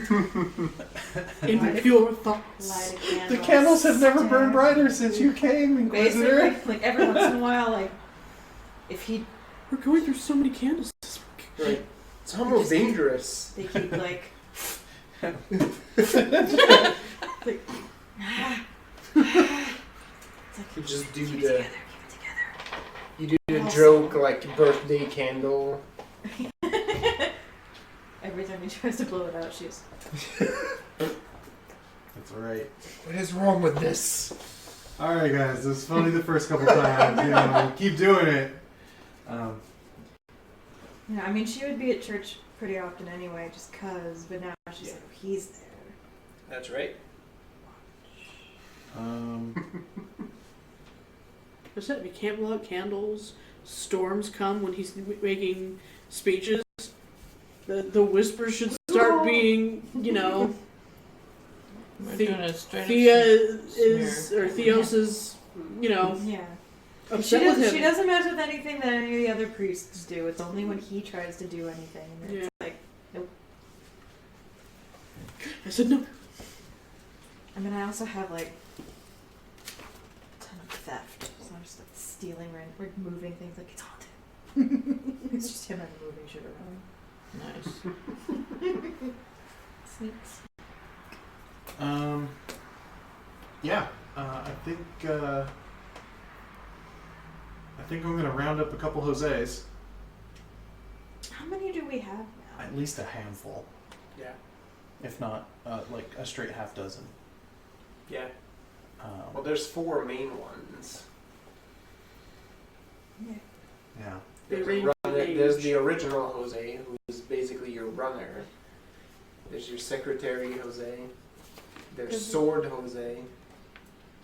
Impure thoughts. Light a candle. The candles have never stare. burned brighter since you came, Inquisitor. Basically, like every once in a while, like if he, We're going through so many candles this week. Right. It's almost dangerous. they keep like, like You just do keep it the together, keep it together. you do the Also- joke like birthday candle. Every time he tries to blow it out, she's. That's right. What is wrong with this? Alright, guys, this is funny the first couple times. You know, keep doing it. Yeah, I mean, she would be at church pretty often anyway, just cause. But now she's like, oh, he's there. That's right. Just said, we can't blow out candles. Storms come when he's making speeches. The whispers should start being, you know, We're The- doing a straight Thea up is, or Theos is, you know, Yeah. She upset with doesn't, him. she doesn't mess with anything that any of the other priests do. It's only when he tries to do anything. And it's like, I said no. I mean, I also have like a ton of theft. So I'm just like stealing or moving things like it's haunted. It's just him and moving shit around. Nice. Sneaks. Yeah. I think I'm gonna round up a couple Jose's. How many do we have now? At least a handful, Yeah. if not like a straight half dozen. Yeah. Well, there's 4 main ones. Yeah. Yeah. They There's, range in there's age. the original Jose, who's basically your runner. There's your secretary Jose. There's Does- sword Jose.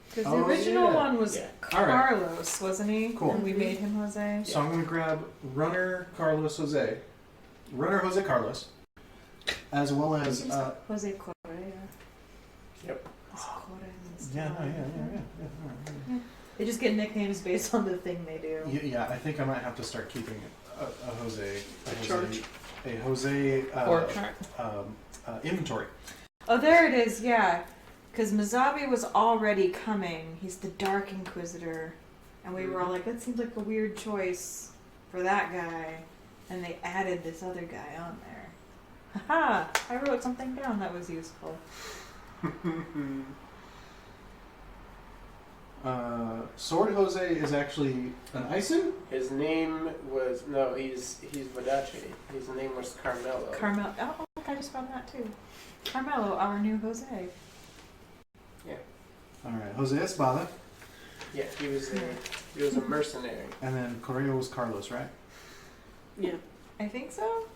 Because Oh, the original yeah. one was Yeah. All right. Carlos, wasn't he? Cool. And we made him Jose. So I'm gonna grab Runner Carlos Jose, Runner Jose Carlos, as well as Jose Correa. Yep. yeah, no, yeah. All right. They just get nicknames based on the thing they do. Yeah, I think I might have to start keeping a Jose, Charge. a Jose Org chart. inventory. Oh, there it is, yeah. Because Mizabi was already coming. He's the Dark Inquisitor. And we were all like, that seems like a weird choice for that guy. And they added this other guy on there. Haha! I wrote something down that was useful. Sword Jose is actually an Ison? His name was he's Vadache. His name was Carmelo. Carmelo. Oh, look, I just found that too. Carmelo, our new Jose. Alright, Jose Espada, Yeah, he was a mercenary. and then Correa was Carlos, right? Yeah. I think so?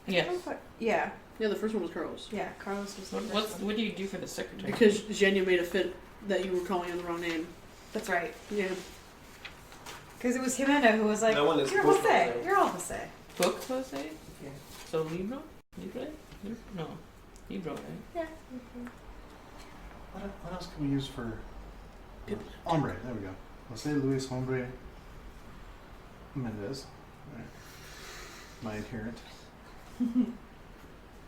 Yes. Yeah. Yeah, the first one was Carlos. Yeah, Carlos was the first one. What do you do for the secretary? Because Zhenya made a fit that you were calling him the wrong name. That's right. Yeah. Because it was Jimena who was like, That one is you're book Jose. Jose. You're all Jose. Book Jose? Yeah. So Libro? No. Libro, right? Yeah. What else can we use for People. Hombre? There we go. Jose Luis Hombre Mendez. Right. My adherent.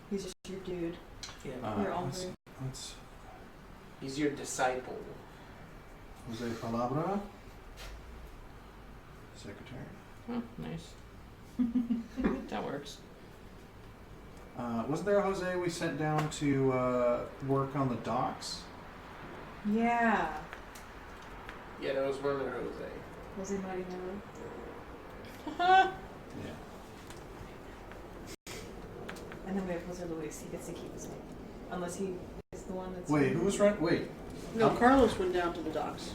He's just your dude. Yeah. Your let's, hombre. let's He's your disciple. Jose Palabra. Secretary. Oh, nice. That works. Wasn't there a Jose we sent down to work on the docks? Yeah. Yeah, that was runner Jose. Jose Marinero. Yeah. And then we have Jose Luis. He gets to keep his name. Unless he is the one that's... Wait, who was right? Wait. No, Carlos went down to the docks.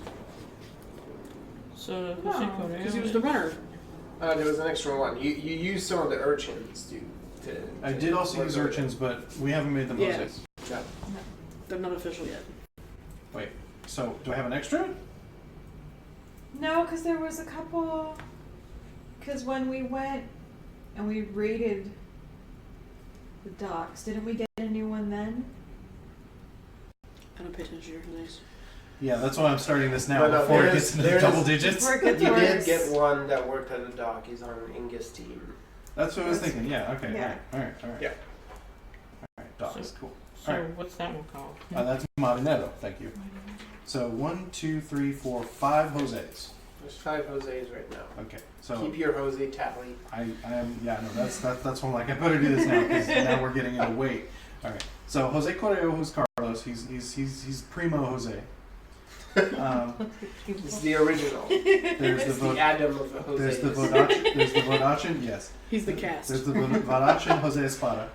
So No, who's in Korea? Because he was the runner. There was an extra one. You used some of the urchins to I did also work use over urchins, but we haven't made them Yeah. Jose's. Yeah. They're not official yet. Wait. So do I have an extra? No, because there was a couple... Because when we went and we raided the docks, didn't we get a new one then? I don't pay attention to your names. Yeah, that's why I'm starting this now But no, before it there gets is- into there double is- digits. Before it gets You worse. did get one that worked at the dock. He's on Inga's team. That's what I was That's- thinking. Yeah. Okay. yeah. All right. Yeah. All right. dogs. So- Cool. So Alright. what's that one called? That's Marinero. Thank you. So 1, 2, 3, 4, 5 Jose's. There's 5 Jose's right now. Okay. So Keep your Jose tally. I am, yeah, no, that's one like, I better do this now because now we're getting into weight. All right. So Jose Correo, who's Carlos, he's primo Jose. It's the original. There's It's the the Adam of the there's Jose's. the Vodachin, yes. He's the cast. There's the Vodachin Jose Espada.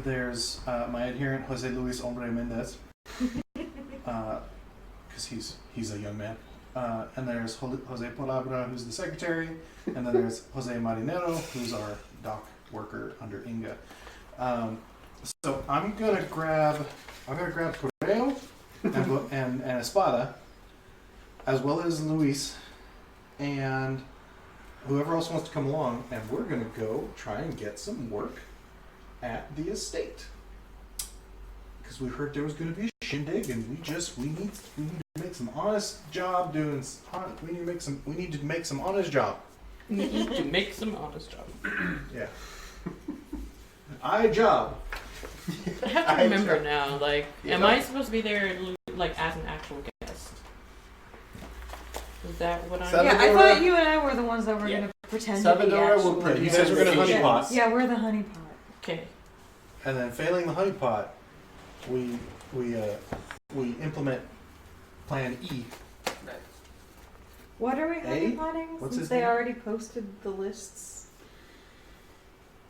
There's my adherent Jose Luis Hombre Mendez, because he's a young man. And there's Jose Palabra, who's the secretary, and then there's Jose Marinero, who's our dock worker under Inga. So I'm gonna grab Correo and Espada, as well as Luis, and whoever else wants to come along, and we're gonna go try and get some work at the estate, because we heard there was gonna be a shindig, and we need to make some honest job doing. We need to make some honest job. To make some honest job. Yeah. Job. I have to remember now, like, Yeah. am I supposed to be there, like, as an actual guest? Is that what I'm... Salvador- Yeah, I thought you and I were the ones that were Yeah. gonna pretend Salvador to be will actual. pretend You guys were gonna to be honeypot. guests. Yeah, we're the honeypot. Okay. And then failing the honeypot, we implement Plan E. What are we A? honeypotting? What's Since his they name? already posted the lists.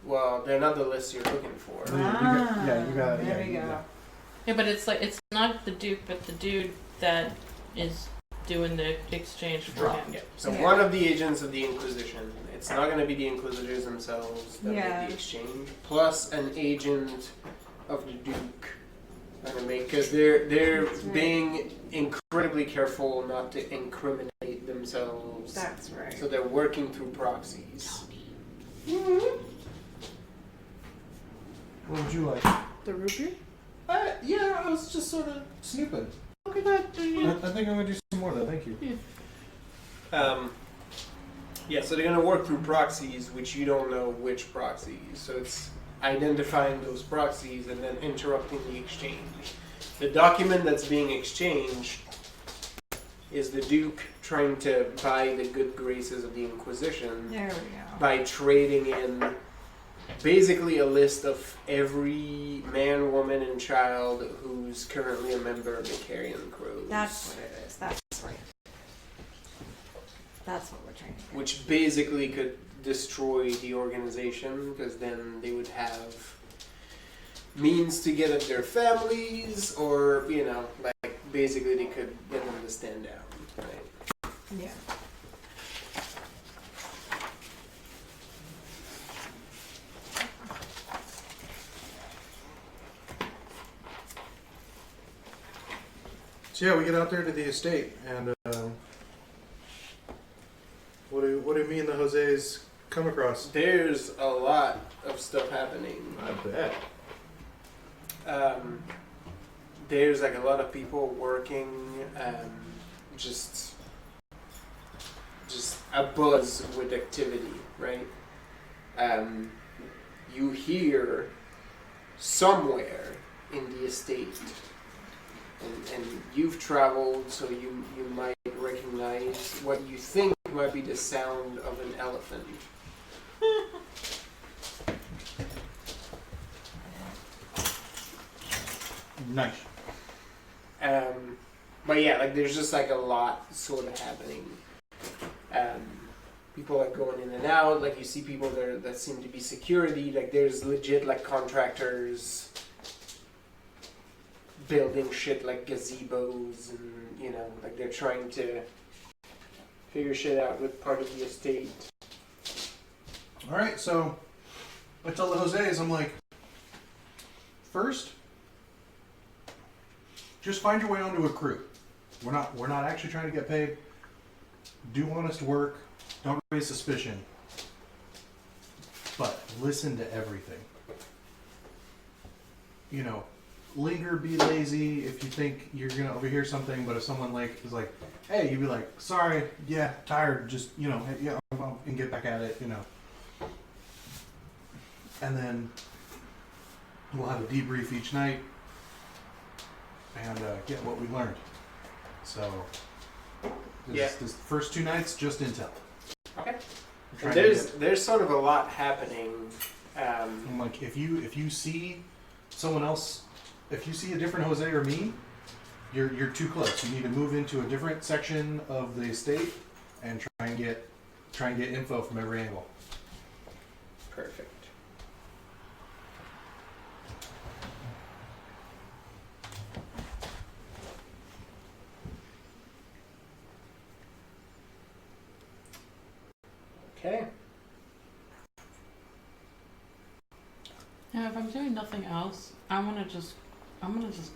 Well, they're not the list you're looking for. You got- yeah, you got- There yeah, we you go. got- Yeah, but it's like, it's not the Duke, but the dude that is doing the exchange for Drop. him. Yeah. So Yeah. one of the agents of the Inquisition. It's not going to be the Inquisitors themselves that Yeah. make the exchange, plus an agent of the Duke. Because they're That's right. being incredibly careful not to incriminate themselves. That's right. So they're working through proxies. What would you like? The root beer? Yeah, I was just sort of snooping. Okay, that, I think I'm gonna do some more though. Thank you. Yeah, so they're going to work through proxies, which you don't know which proxies. So it's identifying those proxies and then interrupting the exchange. The document that's being exchanged is the Duke trying to buy the good graces of the Inquisition There we go. by trading in basically a list of every man, woman, and child who's currently a member of the Carrion Crows. That's what it is. That's right. That's what we're trying to do. Which basically could destroy the organization, because then they would have means to get at their families, or, you know, like, basically they could get them to stand down, right? Yeah. So yeah, we get out there to the estate, and what do me and the Jose's come across? There's a lot of stuff happening. I bet. There's like a lot of people working, just a buzz with activity, right? You hear somewhere in the estate, and you've traveled, so you might recognize what you think might be the sound of an elephant. Nice. But yeah, like there's just like a lot sort of happening. People like going in and out. Like you see people there that seem to be security. Like there's legit like contractors building shit like gazebos, and you know, like they're trying to figure shit out with part of the estate. All right, so I tell the Jose's, I'm like, first, just find your way onto a crew. We're not actually trying to get paid. Do honest work. Don't raise suspicion. But listen to everything. You know, linger, be lazy if you think you're gonna overhear something. But if someone like is like, "Hey," you'd be like, "Sorry, yeah, tired. Just hey, yeah, and get back at it." You know. And then We'll have a debrief each night and get what we learned. So, this first 2 nights, just intel. Okay. Trying And to there's sort of a lot happening. And like if you see someone else, if you see a different Jose or me, you're too close. You need to move into a different section of the estate and try and get info from every angle. Perfect. Okay. Yeah, if I'm doing nothing else, I'm gonna just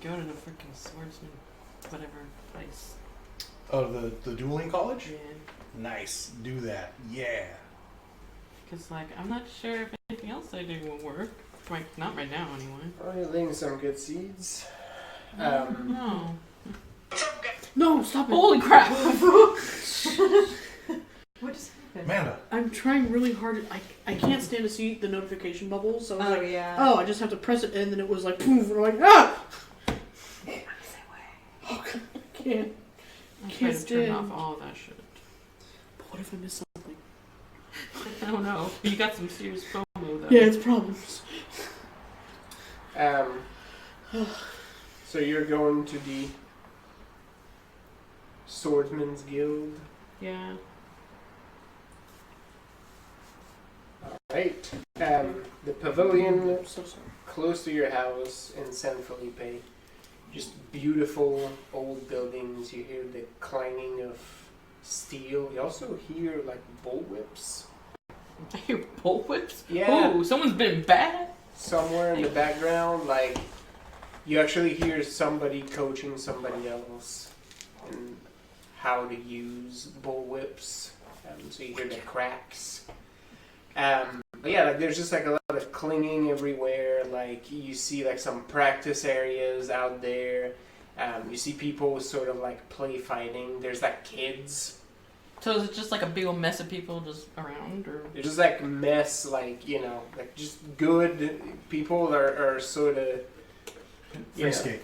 go to the freaking swordsman, whatever place. Oh, the dueling college? Yeah. Nice. Do that. Yeah. Cause like I'm not sure if anything else I do will work. Like not right now anyway. Well, you're laying some good seeds. No. No, stop it. Holy crap! What just happened? Amanda. I'm trying really hard. I can't stand to see the notification bubbles, so I was Oh like, yeah. oh, I just have to press it, and then it was like, poof, and I'm like, ah! Oh, God, I can't. I Can't try to turn stand. off all that shit. But what if I miss something? I don't know. You got some serious FOMO though. Yeah, it's problems. So you're going to the Swordsman's Guild. Yeah. Right. The pavilion I'm so sorry. close to your house in San Felipe. Just beautiful old buildings. You hear the clanging of steel. You also hear like bullwhips. I hear bullwhips. Yeah. Oh, someone's been bad. Somewhere in the background, like you actually hear somebody coaching somebody else in how to use bullwhips. So you hear the cracks. But yeah, like there's just like a lot of clinging everywhere. Like you see like some practice areas out there. You see people sort of like play fighting. There's like kids. So is it just like a big old mess of people just around, or? They're just like mess, like, you know, like just good people are sort of, you know, Free skate.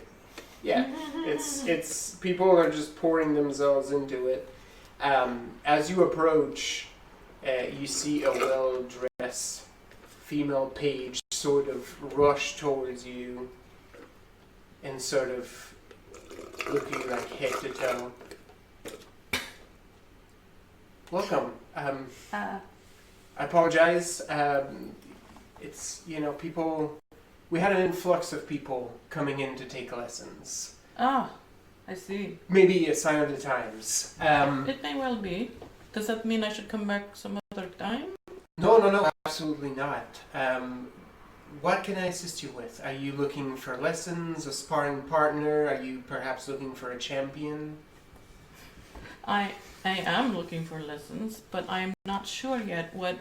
yeah, it's people are just pouring themselves into it. As you approach, you see a well-dressed female page sort of rush towards you and sort of look at you like head to toe. Welcome. I apologize. It's, you know, people... We had an influx of people coming in to take lessons. Ah, I see. Maybe a sign of the times. It may well be. Does that mean I should come back some other time? No, absolutely not. What can I assist you with? Are you looking for lessons, a sparring partner? Are you perhaps looking for a champion? I am looking for lessons, but I'm not sure yet what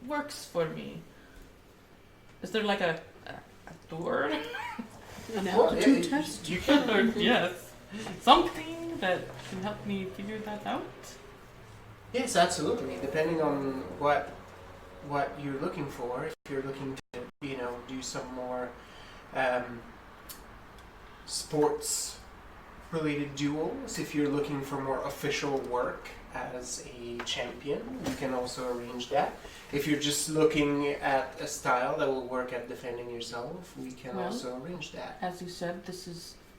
works for me. Is there like a door? An Well, aptitude test? You can... Yes. Something that can help me figure that out? Yes, absolutely. Depending on what you're looking for. If you're looking to, you know, do some more sports-related duels, if you're looking for more official work as a champion, you can also arrange that. If you're just looking at a style that will work at defending yourself, we can Well, also arrange that. As you said,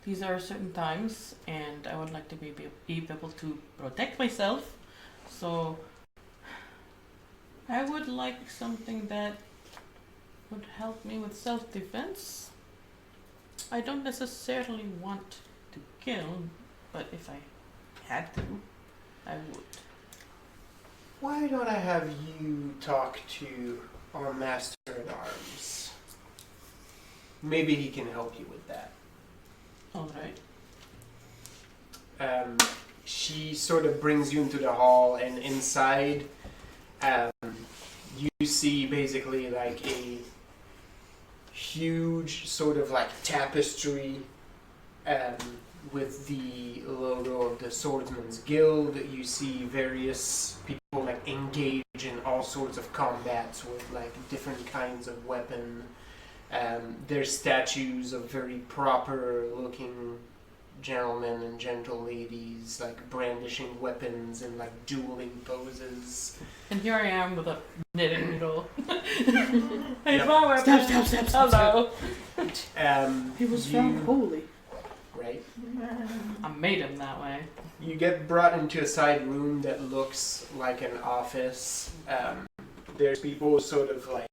these are certain times, and I would like to be able to protect myself. So I would like something that would help me with self-defense. I don't necessarily want to kill, but if I had to, I would. Why don't I have you talk to our master at arms? Maybe he can help you with that. Alright. She sort of brings you into the hall, and inside you see basically like a huge sort of like tapestry with the logo of the Swordsman's Guild. You see various people like engage in all sorts of combats with like different kinds of weapon. There's statues of very proper looking gentlemen and gentle ladies, like brandishing weapons and like dueling poses. And here I am with a knitting needle. Hey, Yep. my weapon. Stop. Hello. He was found holy. Right. I made him that way. You get brought into a side room that looks like an office. There's people sort of like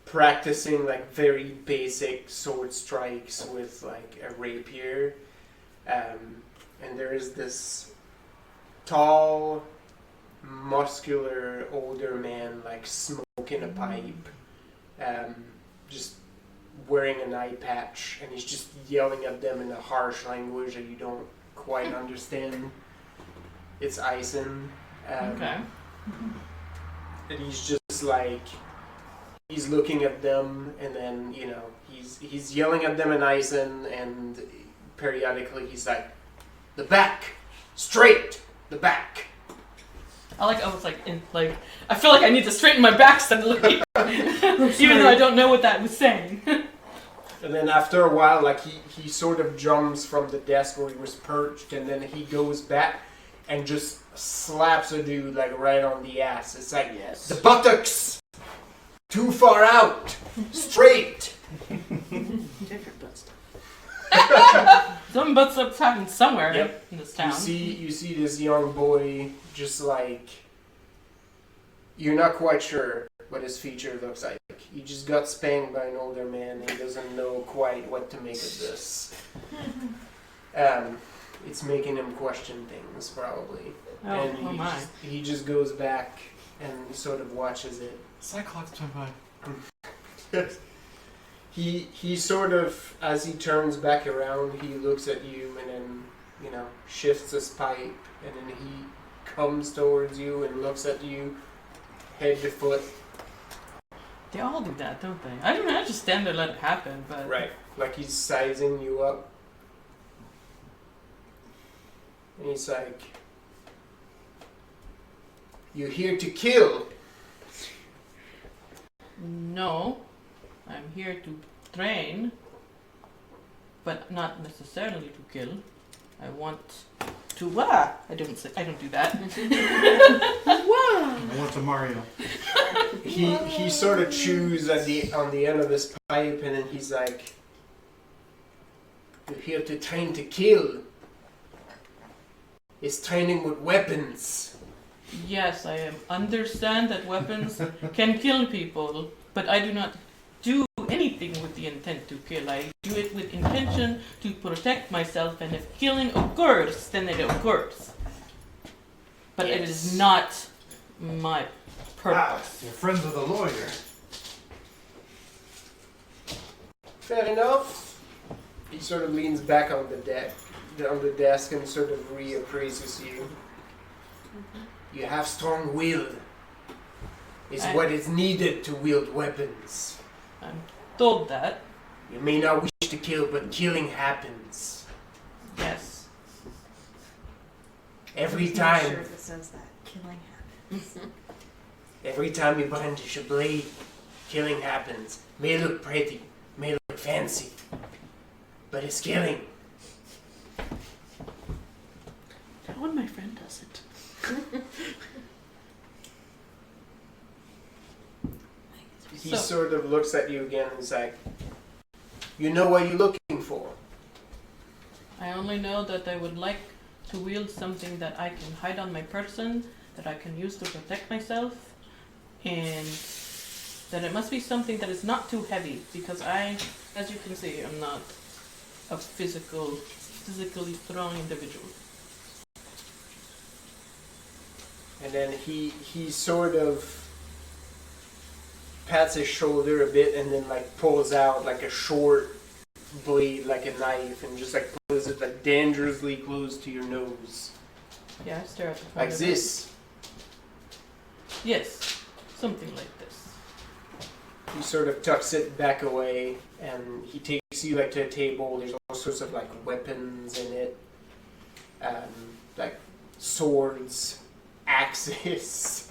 practicing like very basic sword strikes with like a rapier. And there is this tall, muscular older man like smoking a pipe, just wearing an eye patch, and he's just yelling at them in a harsh language that you don't quite understand. It's Ison. Okay. And he's just like, he's looking at them, and then, you know, he's yelling at them in Ison, and periodically he's like, the back! Straight! The back! I was like, I feel like I need to straighten my back suddenly. Even though I don't know what that was saying. And then after a while, like, he sort of jumps from the desk where he was perched, and then he goes back and just slaps a dude, like, right on the ass. It's like, Yes. the buttocks! Too far out! Straight! Different butt stuff. Some butt stuff's happening somewhere Yep. in this town. You see this young boy just like, you're not quite sure what his future looks like. He just got spanked by an older man and he doesn't know quite what to make of this. It's making him question things probably. And Oh my. he just goes back and sort of watches it. Cyclops went by. He sort of, as he turns back around, he looks at you and then, you know, shifts his pipe, and then he comes towards you and looks at you, head to foot. They all do that, don't they? I don't know, I just stand there and let it happen, but... Right. Like he's sizing you up. And he's like, "You're here to kill." No, I'm here to train, but not necessarily to kill. I want to I don't do that. I want to Mario. He sort of chews on the end of his pipe, and then he's like, "You're here to train to kill. It's training with weapons." Yes, I understand that weapons can kill people, but I do not do anything with the intent to kill. I do it with intention to protect myself, and if killing occurs, then it occurs. But it is Yes. not my purpose. You're friends with a lawyer. Fair enough. He sort of leans back on the desk and sort of reappraises you. You have strong will. It's what is needed to wield weapons. I'm told that. You may not wish to kill, but killing happens. Yes. Every I'm not time. sure if it says that. Killing happens. Every time you brandish a blade, killing happens. May look pretty, may look fancy, but it's killing. That one my friend doesn't. He So- sort of looks at you again and is like, "You know what you're looking for." I only know that I would like to wield something that I can hide on my person, that I can use to protect myself, and that it must be something that is not too heavy, because I, as you can see, am not a physically strong individual. And then he sort of pats his shoulder a bit and then like pulls out like a short blade, like a knife, and just like pulls it like dangerously close to your nose. Yeah, I stare at the front Like of this. it. Yes, something like this. He sort of tucks it back away and he takes you like to a table. There's all sorts of like weapons in it. Like swords, axes.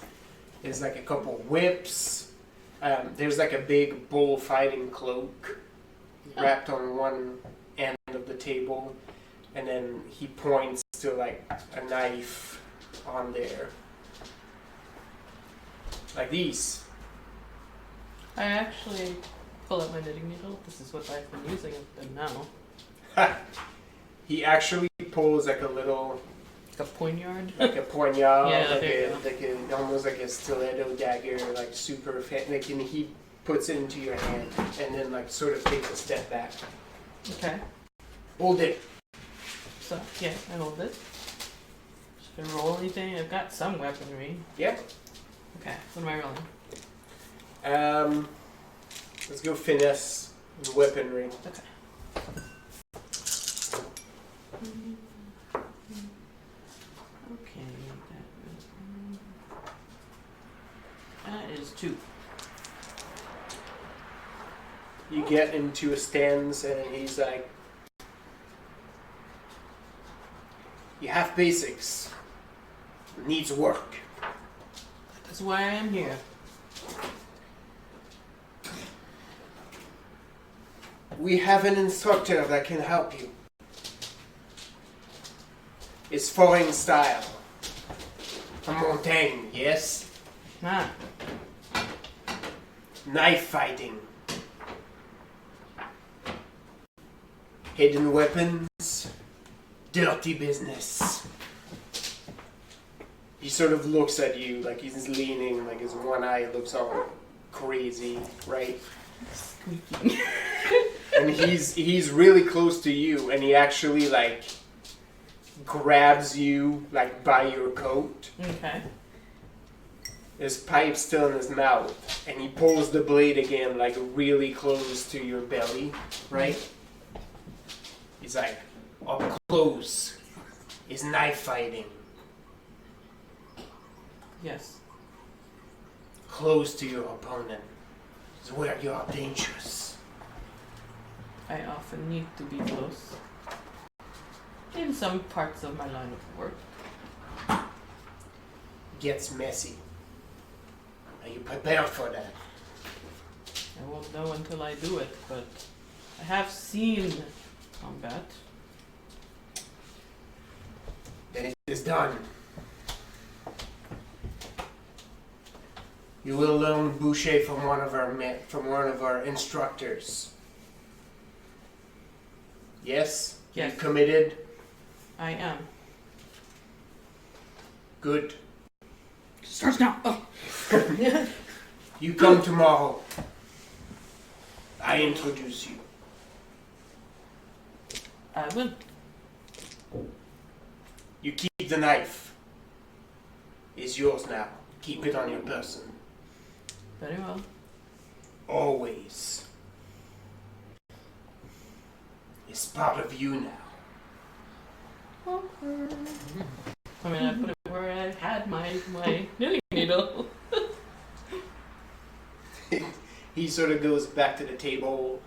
There's like a couple whips. there's like a big bullfighting cloak wrapped on one end of the table, and then he points to like a knife on there, like these. I actually pull out my knitting needle. This is what I've been using them now. He actually pulls like a little, Like a poignard. like a poignard, Yeah, like there you almost like a stiletto dagger, like super like, and he puts it into your hand, and then like sort of takes a step back. Okay. Hold it. So yeah, I hold it. Should I roll anything? I've got some weaponry. Yep. Okay. What am I rolling? Let's go finesse weaponry. Okay. Okay, that is 2. You get into a stance, and he's like, "You have basics. Needs work." That's why I am here. We have an instructor that can help you. It's foreign style. A Montaigne, yes? Ah, Knife fighting. Hidden weapons. Dirty business. He sort of looks at you like he's leaning, like his one eye looks all crazy, right? squeaking. And he's really close to you, and he actually like grabs you like by your coat. Okay. His pipe's still in his mouth, and he pulls the blade again like really close to your belly, right? He's like, up close is knife fighting. Yes. Close to your opponent is where you are dangerous. I often need to be close. In some parts of my line of work. Gets messy. Are you prepared for that? I won't know until I do it, but I have seen combat. Then it is done. You will learn boucher from one of our instructors. Yes? Yes. You committed? I am. Good. Starts now. Oh. You come tomorrow. I introduce you. I will. You keep the knife. It's yours now. Keep it on your person. Very well. Always. It's part of you now. I mean, I put it where I had my knitting needle. He sort of goes back to the table,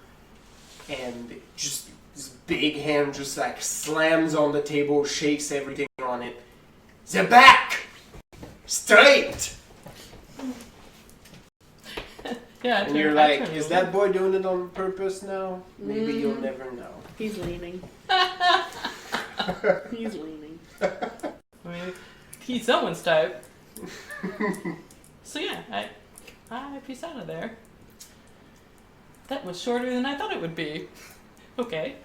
and just his big hand just like slams on the table, shakes everything on it. The back! Straight! Yeah. And you're like, is that boy doing it on purpose now? Maybe you'll never know. He's leaning. He's leaning. I mean, he's someone's type. So yeah, I peace out of there. That was shorter than I thought it would be. Okay.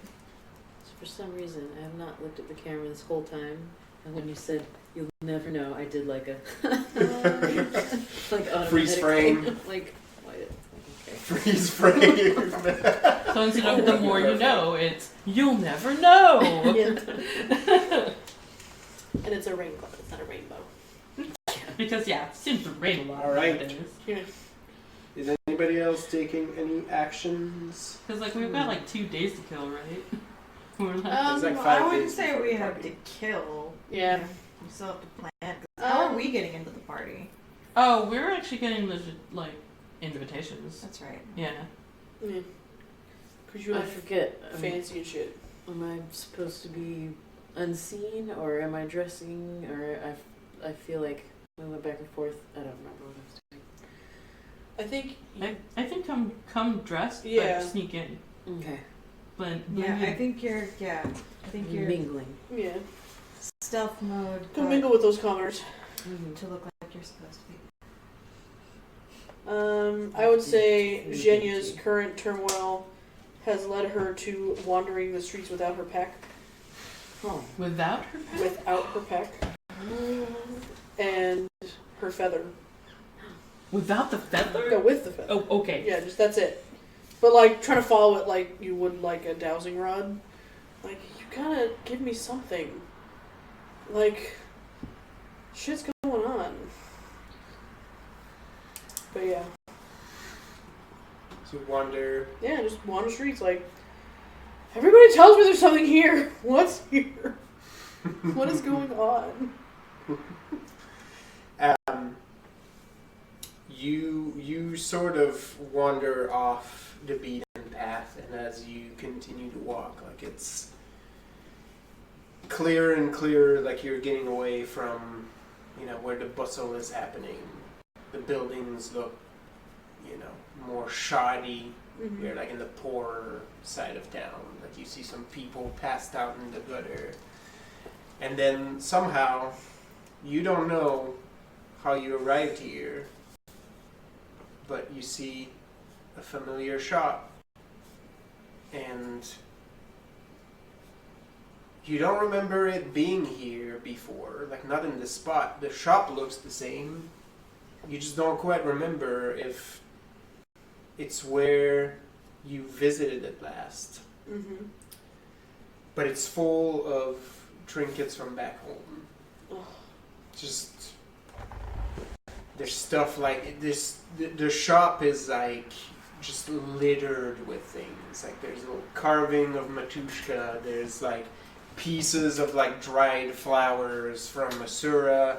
So for some reason, I have not looked at the camera this whole time. And when you said you'll never know, I did like a like Freeze frame. Like what? Okay. Freeze frame. So instead of the more you know, it's you'll never know. Yeah. And it's a rain cloud. It's not a rainbow. Because yeah, it seems to rain a lot. All right. Yeah. Is anybody else taking any actions? Because like we've got like 2 days to kill, right? We're like, It's like 5 I wouldn't days say before we the have party. to kill. Yeah. We still have to plan. How are we getting into the party? oh, we're actually getting legit like invitations. That's right. Yeah. Yeah. Cause you I like forget. fancy and shit. Am I supposed to be unseen, or am I dressing, or I feel like we went back and forth. I don't remember what I was doing. I think. I think come dressed, Yeah. but sneak in. Okay. But Yeah, maybe- I think you're Mingling. Yeah. stealth mode, Come but mingle with those commoners. to look like you're supposed to be. I would say Zhenya's current turmoil has led her to wandering the streets without her pack. Oh. without her pet? Without her pack. And her feather. Without the feather? No, with the feather. Oh, okay. Yeah, just that's it. But like trying to follow it like you would like a dowsing rod. Like you gotta give me something. Like shit's going on. But yeah. So wander. Yeah, just wander streets like everybody tells me there's something here. What's here? What is going on? You sort of wander off the beaten path, and as you continue to walk, like it's clearer and clearer, like you're getting away from, where the bustle is happening. The buildings look, more shoddy. Mm-hmm. You're like in the poorer side of town. Like you see some people passed out in the gutter. And then somehow, you don't know how you arrived here, but you see a familiar shop. And you don't remember it being here before, like not in this spot. The shop looks the same. You just don't quite remember if it's where you visited it last. Mm-hmm. But it's full of trinkets from back home. Ugh. Just there's stuff like this. The shop is like just littered with things. Like there's a little carving of Matushka. There's like pieces of like dried flowers from Asura.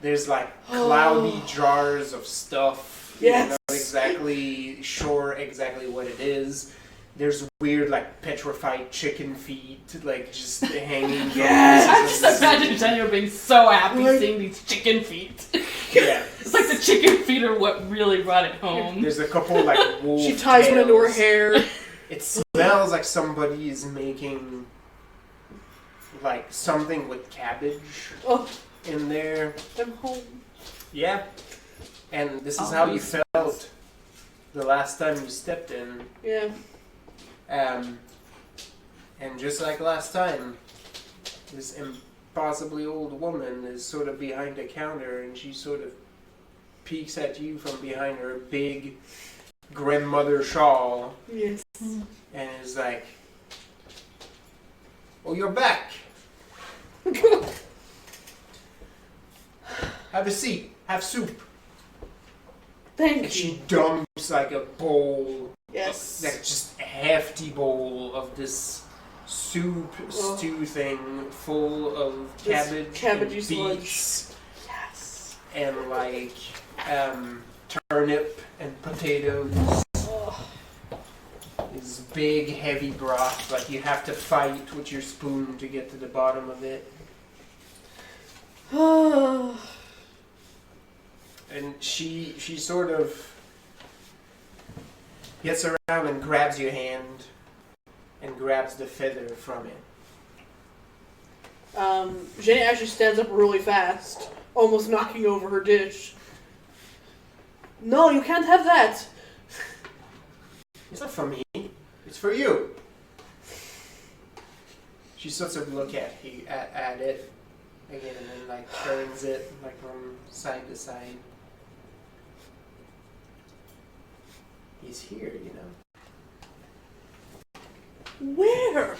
There's like cloudy jars of stuff. Yes. You're not exactly sure exactly what it is. There's weird like petrified chicken feet like just hanging. Yes! I just imagine Daniel being so happy seeing these chicken feet. Yeah. It's like the chicken feet are what really brought it home. There's a couple like wolf She ties one into her tails. hair. It smells like somebody is making like something with cabbage Oh, in there. I'm home. Yeah. And this is Oh, how you those felt the last time you stepped in. Yeah. And just like last time, this impossibly old woman is sort of behind a counter and she sort of peeks at you from behind her big grandmother shawl Yes. and is like, "Oh, you're back. Have a seat. Have soup." Thank And you. she dumps like a bowl, Yes. like just a hefty bowl of this soup Oh. stew thing full of This cabbage, cabbagey and sludge. beets, Yes. and like turnip and potatoes. Oh. This big heavy broth, like you have to fight with your spoon to get to the bottom of it. And she sort of gets around and grabs your hand and grabs the feather from it. Jenny actually stands up really fast, almost knocking over her dish. No, you can't have that. It's not for me. It's for you. She starts to look at it again and then like turns it like from side to side. He's here, you know. Where?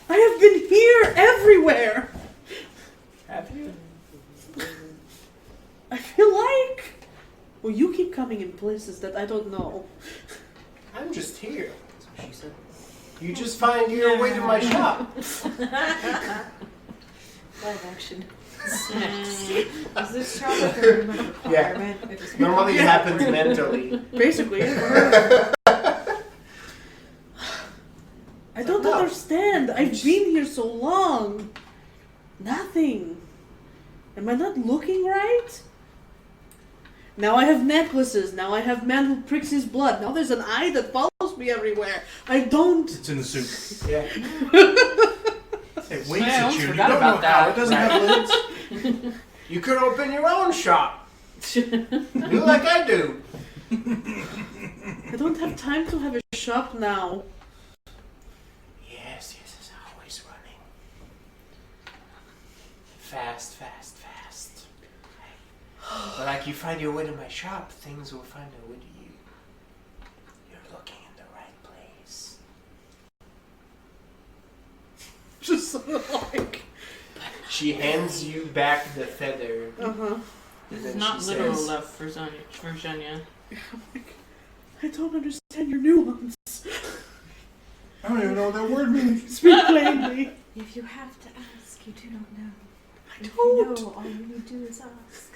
I have been here everywhere. Have you? I feel like. Well, you keep coming in places that I don't know. I'm just here. That's what she said. You just find your way to my shop. Live action. Is this shop like a room of requirement? It just Normally it happens mentally. Basically. I don't No. understand. I've been here so long. Nothing. Am I not looking right? Now I have necklaces. Now I have man who pricks his blood. Now there's an eye that follows me everywhere. I don't. It's in the suit. Yeah. It winks I at almost you. You forgot don't know about how. that. It doesn't have lids. You could open your own shop. Do like I do. I don't have time to have a shop now. Yes, it's always running. Fast. But like you find your way to my shop, things will find their way to you. You're looking in the right place. Just sort of like. She hands you back the feather. Uh-huh. This And is then not she literal says, love for Zhenya. I don't understand your nuance. I don't even know what that word means. Speak plainly. If you have to ask, you do not know. I If don't. you know, all you need to do is ask.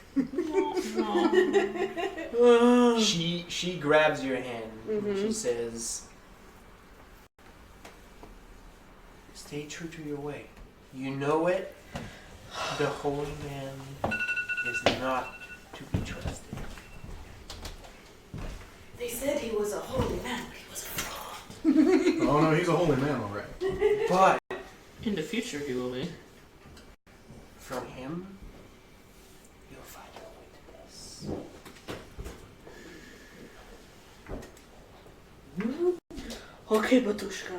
Ugh. she grabs your hand and she Mhm. says, stay true to your way. You know it. The holy man is not to be trusted. They said he was a holy man, but he was a fraud. Oh no, he's a holy man, all right. But In the future, he will be. from him, you'll find a way to this. Okay, Batushka.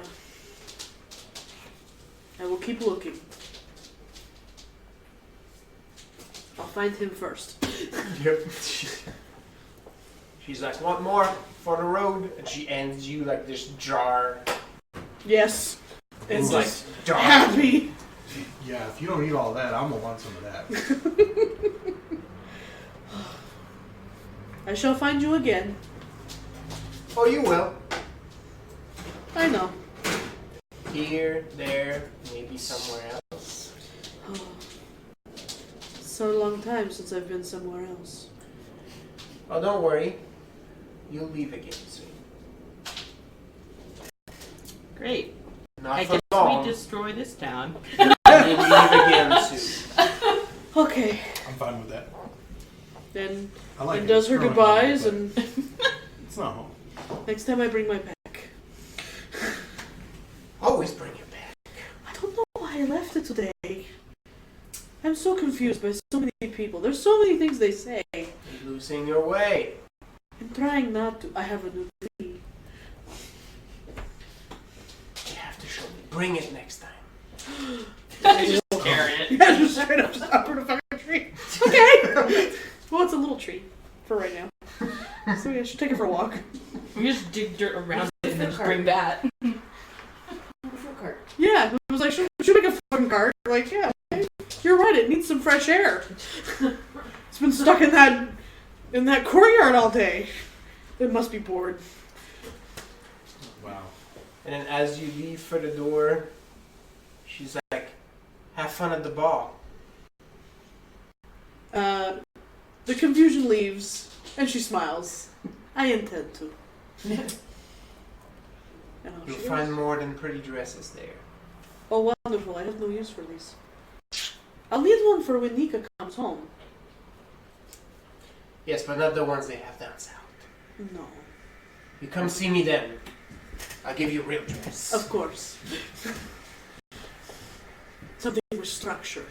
I will keep looking. I'll find him first. Yep. She's like, want more for the road? And she hands you like this jar. Yes. And It's like just dark. happy. Yeah, if you don't eat all that, I'm gonna want some of that. I shall find you again. Oh, you will. I know. Here, there, maybe somewhere else. So long time since I've been somewhere else. Oh, don't worry. You'll leave again soon. Great. Not I for guess long. we destroy this town. You'll leave again soon. Okay. I'm fine with that. Then I like and it. does It's her growing goodbyes, on me, and but it's not home. next time I bring my pack. Always bring it back. I don't know why I left it today. I'm so confused by so many people. There's so many things they say. You're losing your way. I'm trying not to. I have a new tree. You have to show me. Bring it next time. Just carry it. Yeah, just straight up just up her to fucking tree. Okay. Well, it's a little tree for right now. So yeah, I should take it for a walk. We just dig dirt around it and then just bring that. Fruit cart. Yeah, it was like, should make a fucking cart. Like, yeah, okay. You're right. It needs some fresh air. It's been stuck in that courtyard all day. It must be bored. Wow. And then as you leave for the door, she's like, have fun at the ball. The confusion leaves, and she smiles. I intend to. And off You'll she find goes. more than pretty dresses there. Oh, wonderful. I have no use for these. I'll need one for when Nika comes home. Yes, but not the ones they have down south. No. You come see me then. I'll give you a real dress. Of course. Something with structure.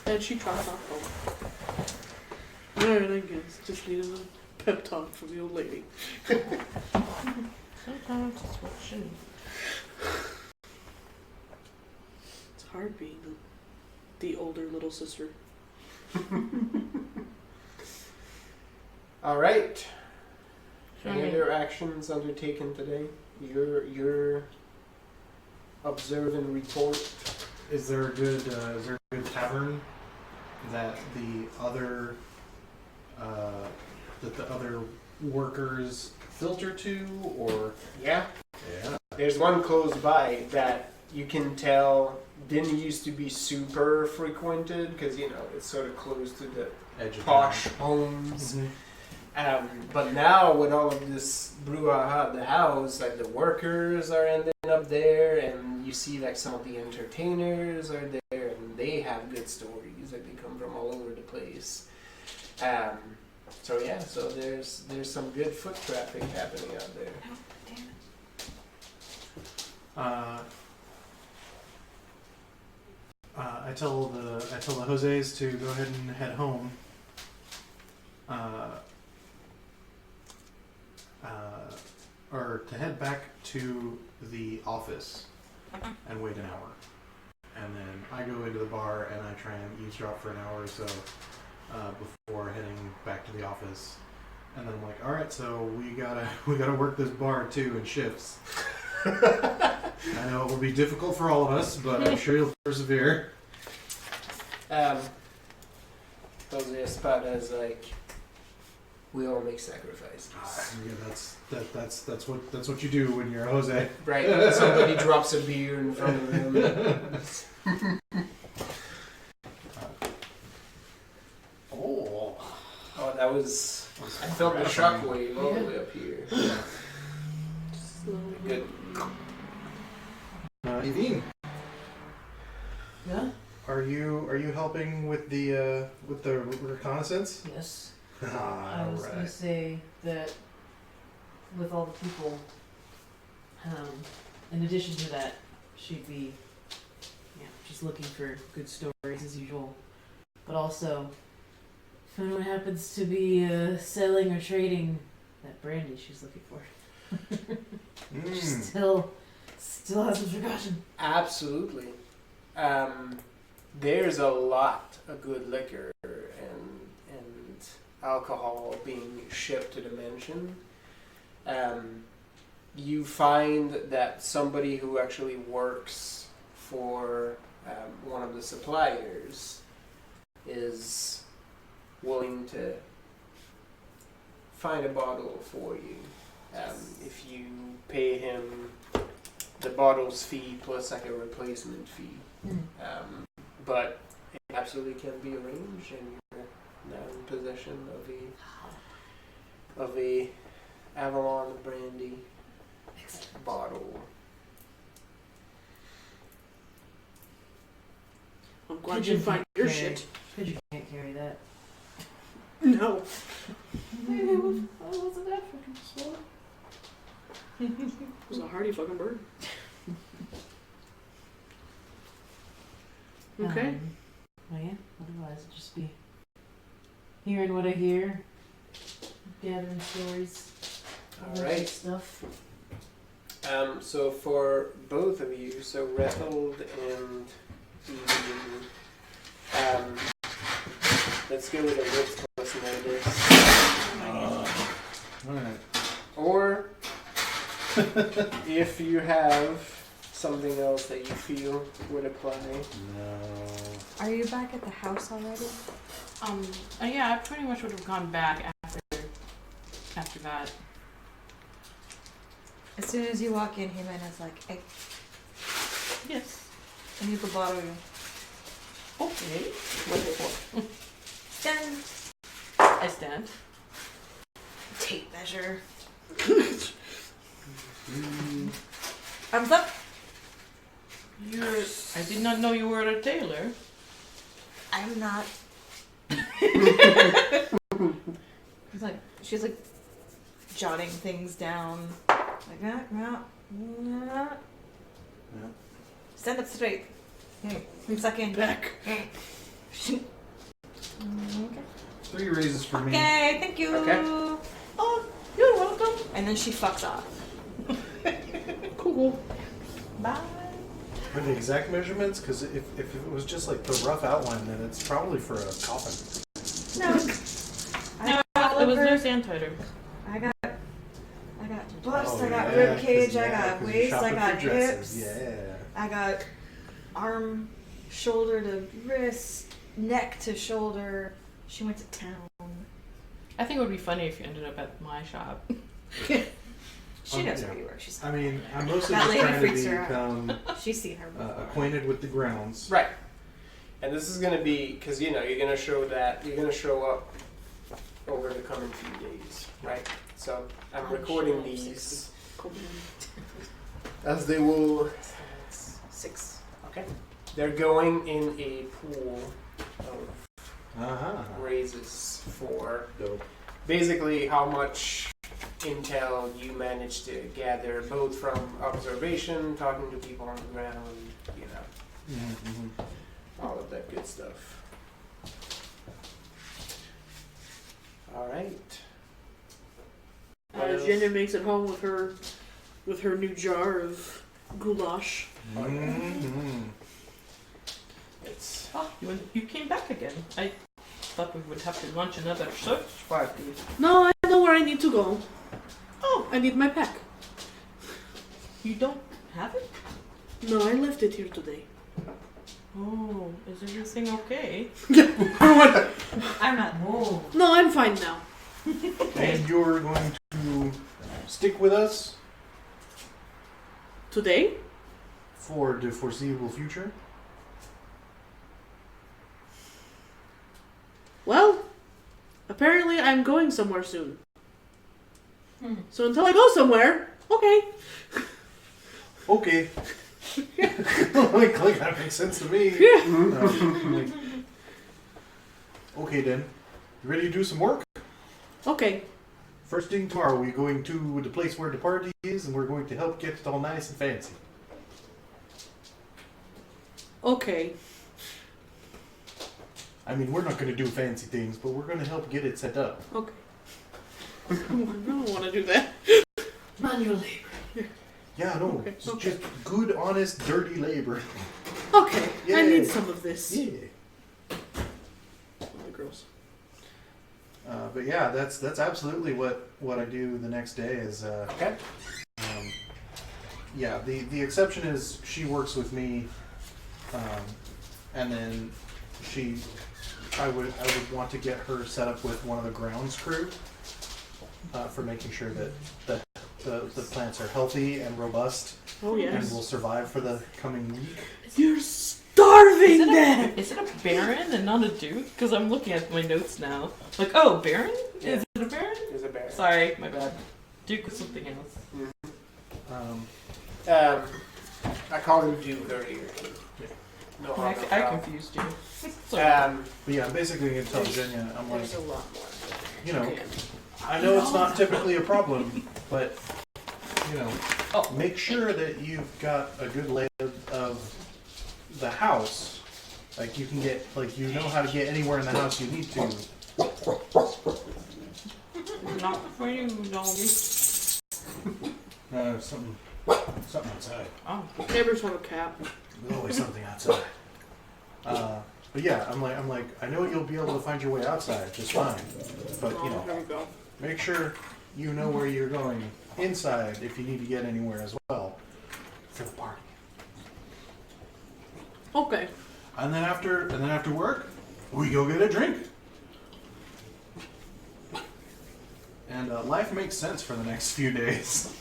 And she trots off home. Alright, I guess. Just needed a pep talk from the old lady. Sometimes it's what shouldn't. It's hard being the older little sister. All right. Show Any me. other actions undertaken today? Your observe and report. Is there a good tavern that the other workers filter to, or Yeah. yeah? There's one close by that you can tell didn't used to be super frequented because it's sort of close to the Edge of posh town. homes. Mhm. But now with all of this brouhaha at the house, like the workers are ending up there, and you see like some of the entertainers are there, and they have have good stories. Like they come from all over the place. So there's some good foot traffic happening out there. Oh, damn it. I tell the Jose's to go ahead and head home. Or to head back to the office and wait an hour. And then I go into the bar and I try and eavesdrop for an hour or so before heading back to the office. And then I'm like, all right, so we gotta work this bar too in shifts. I know it will be difficult for all of us, but I'm sure you'll persevere. Jose Espada is like, we all make sacrifices. Yeah, that's what you do when you're a Jose. Right. Somebody drops a beer in front of him. Oh, that was. I felt the shockwave all the way up here. Good. Evine, Yeah? are you helping with the reconnaissance? Yes. Ah, I was going to say that with all the people, in addition to that, she'd be just looking for good stories as usual. But also, if anyone happens to be selling or trading that brandy she's looking for, still hasn't forgotten. Absolutely. There's a lot of good liquor and alcohol being shipped to the mansion. You find that somebody who actually works for one of the suppliers is willing to find a bottle for you if you pay him the bottle's fee plus like a replacement fee. But it absolutely can be arranged, and you're now in possession of a Avalon brandy bottle. I'm glad you find your shit. Because you can't carry that. No. I wasn't that fucking slow. It was a hardy fucking bird. Okay. Well, yeah. Otherwise, it'd just be hearing what I hear, gathering stories, all that good stuff. So for both of you, so Retold and Evie, let's go with a wits plus notice. Alright. Or if you have something else that you feel would apply. No. Are you back at the house already? Yeah, I pretty much would have gone back after that. As soon as you walk in, Jimena's like, hey, Yes. I need the bottle you. Okay. What's it for? Stand. I stand. Tape measure. Thumbs up. I did not know you were a tailor. I'm not. She's like jotting things down. Like that, no. Stand up straight. Suck in. Back. Okay. 3 raises for me. Okay, thank you. Okay. Oh, you're welcome. And then she fucks off. Cool. Bye. For the exact measurements, because if it was just like the rough outline, then it's probably for a coffin. No. It was no Centaur. I got bust, Oh, I got yeah, rib cage, 'cause- I yeah, got 'cause you waist, shop I at got food dresses. hips, Yeah. I got arm, shoulder to wrist, neck to shoulder. She went to town. I think it would be funny if you ended up at my shop. She knows yeah. where you work. She's I mean, I'm mostly That just lady trying to freaks her out. become she's seen her before. acquainted with the grounds. Right. And this is going to be, because you're going to show up over the coming few days, right? So I'm recording these as they will. 6. Okay. They're going in a pool of Uh-huh. raises for Dope. basically how much intel you managed to gather, both from observation, talking to people on the ground, you know, Mm-hmm. all of that good stuff. All right. What else? Jenya makes it home with her new jar of goulash. Mm-hmm. It's Oh, you came back again. I thought we would have to launch another search party. No, I know where I need to go. Oh, I need my pack. You don't have it? No, I left it here today. Oh, is everything okay? I'm not. Whoa. No, I'm fine now. And you're going to stick with us Today? for the foreseeable future? Well, apparently I'm going somewhere soon. Hmm. So until I go somewhere, okay. Okay. like that makes sense to me. Yeah. Like, okay then. You ready to do some work? Okay. First thing tomorrow, we're going to the place where the party is, and we're going to help get it all nice and fancy. Okay. I mean, we're not going to do fancy things, but we're going to help get it set up. Okay. I don't want to do that. Manual labor. Yeah, no, Okay, it's okay. just good, honest, dirty labor. Okay. I Yeah. need some of this. Yeah. Oh, gross. But yeah, that's absolutely what I do the next day is. okay. Yeah, the exception is she works with me, and then I would want to get her set up with one of the grounds crew for making sure that the plants are healthy and robust Oh, and yes. will survive for the coming week. You're starving then! Is it a baron and not a duke? Because I'm looking at my notes now. Like, oh, baron? Yeah. Is it a baron? There's a bear. Sorry, my bad. Duke was something else. I called him Duke earlier. No harm, no I foul. confused you. Sorry. But yeah, basically you can tell Virginia, I'm like, There's a lot more. you know, I know it's not typically a problem, but you know, make sure that you've got a good layout of the house. Like you can get, like you know how to get anywhere in the house you need to. Not for you, doggy. Something outside. Oh. Neighbors have a cat. There's always something outside. But yeah, I'm like, I know you'll be able to find your way outside just fine. But you Oh, there know, we go. make sure you know where you're going inside if you need to get anywhere as well for the party. Okay. And then after work, we go get a drink. And life makes sense for the next few days.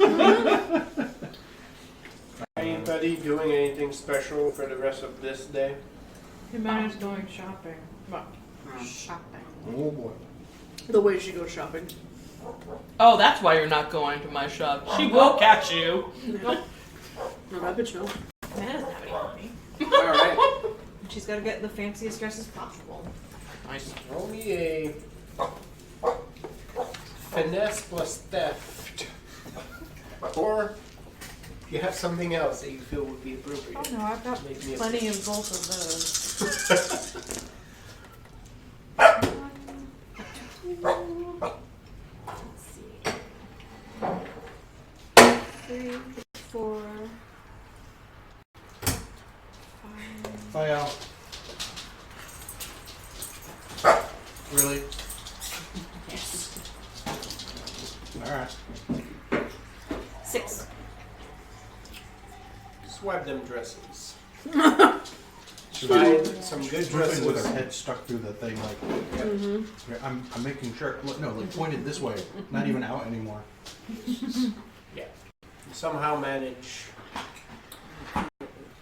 Anybody doing anything special for the rest of this day? Humana's going shopping. Well, shopping. Oh boy. The way she goes shopping. Oh, that's why you're not going to my shop. She will catch you. No, that bitch no. That doesn't have any money. Alright. She's got to get the fanciest dresses possible. Nice. Roll me a finesse plus theft. Or you have something else that you feel would be appropriate. Oh no, I've got Make me a plenty fist. of both of those. Let's see. 3, 4, 5. Bye out. Really? Yes. Alright. 6. Swipe them dresses. She Find some good She's with her dresses. head stuck through the thing, like Mm-hmm. I'm making sure. Look, no, like pointed this way, not even out anymore. Yeah. Somehow manage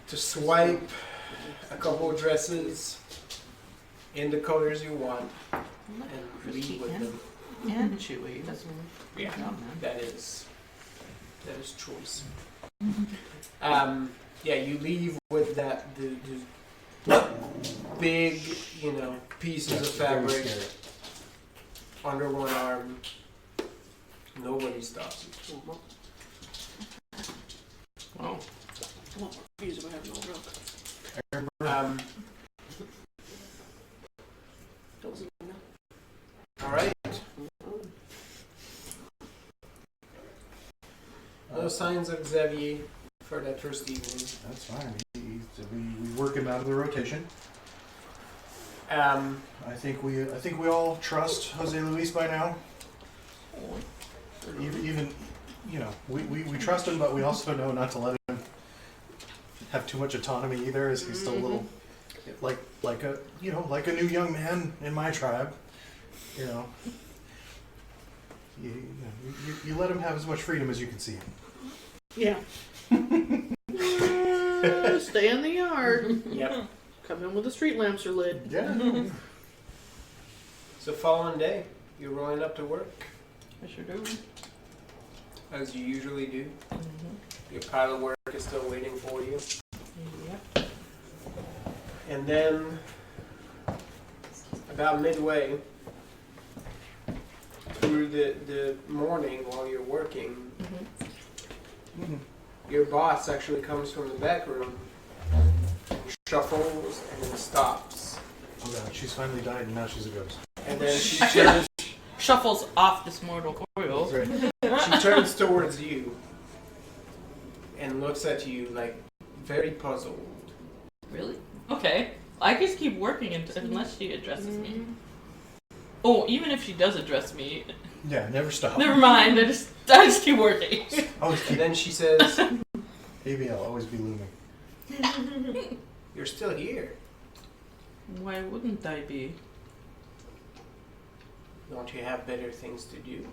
to swipe a couple of dresses in the colors you want and leave with them. And chewy. That's Yeah, good job, man. that is choice. Yeah, you leave with that the big, pieces of Very fabric scary. under one arm. Nobody stops you. Oh. I want more views if I have no milk. That wasn't enough. All right. No signs of Xavier for that first evening. That's fine. We work him out of the rotation. I think we all trust Jose Luis by now. Even we trust him, but we also know not to let him have too much autonomy either, as he's still a little like a new young man in my tribe. You let him have as much freedom as you can see him. Yeah. Stay in the yard. Yep. Come in when the street lamps are lit. Yeah. So following day, you're rolling up to work, I sure do. as you usually do. Mm-hmm. Your pile of work is still waiting for you. Yep. And then, about midway through the morning while you're working, Mm-hmm. your boss actually comes from the back room and shuffles and then stops. Oh god, she's finally died and now she's a ghost. And then she turns, Shuffles off this mortal coil. That's right. she turns towards you and looks at you like very puzzled. Really? Okay. I just keep working unless she addresses me. Oh, even if she does address me, Yeah, never stop. never mind. I just keep working. Always And keep then she says, ABL, always be looming. "You're still here. Why wouldn't I be? Don't you have better things to do?"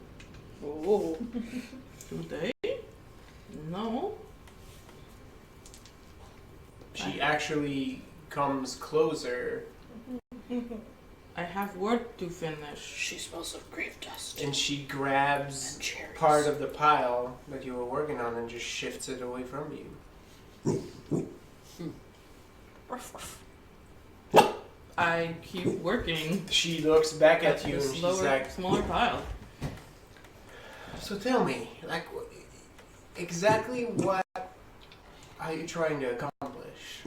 Oh. Do they? No. She actually comes closer I have work to finish. She smells of grave dust. and she grabs And cherries. part of the pile that you were working on and just shifts it away from you. I keep working. She looks back at At you and this she's lower, like, smaller pile. "So tell me, like, exactly what are you trying to accomplish?"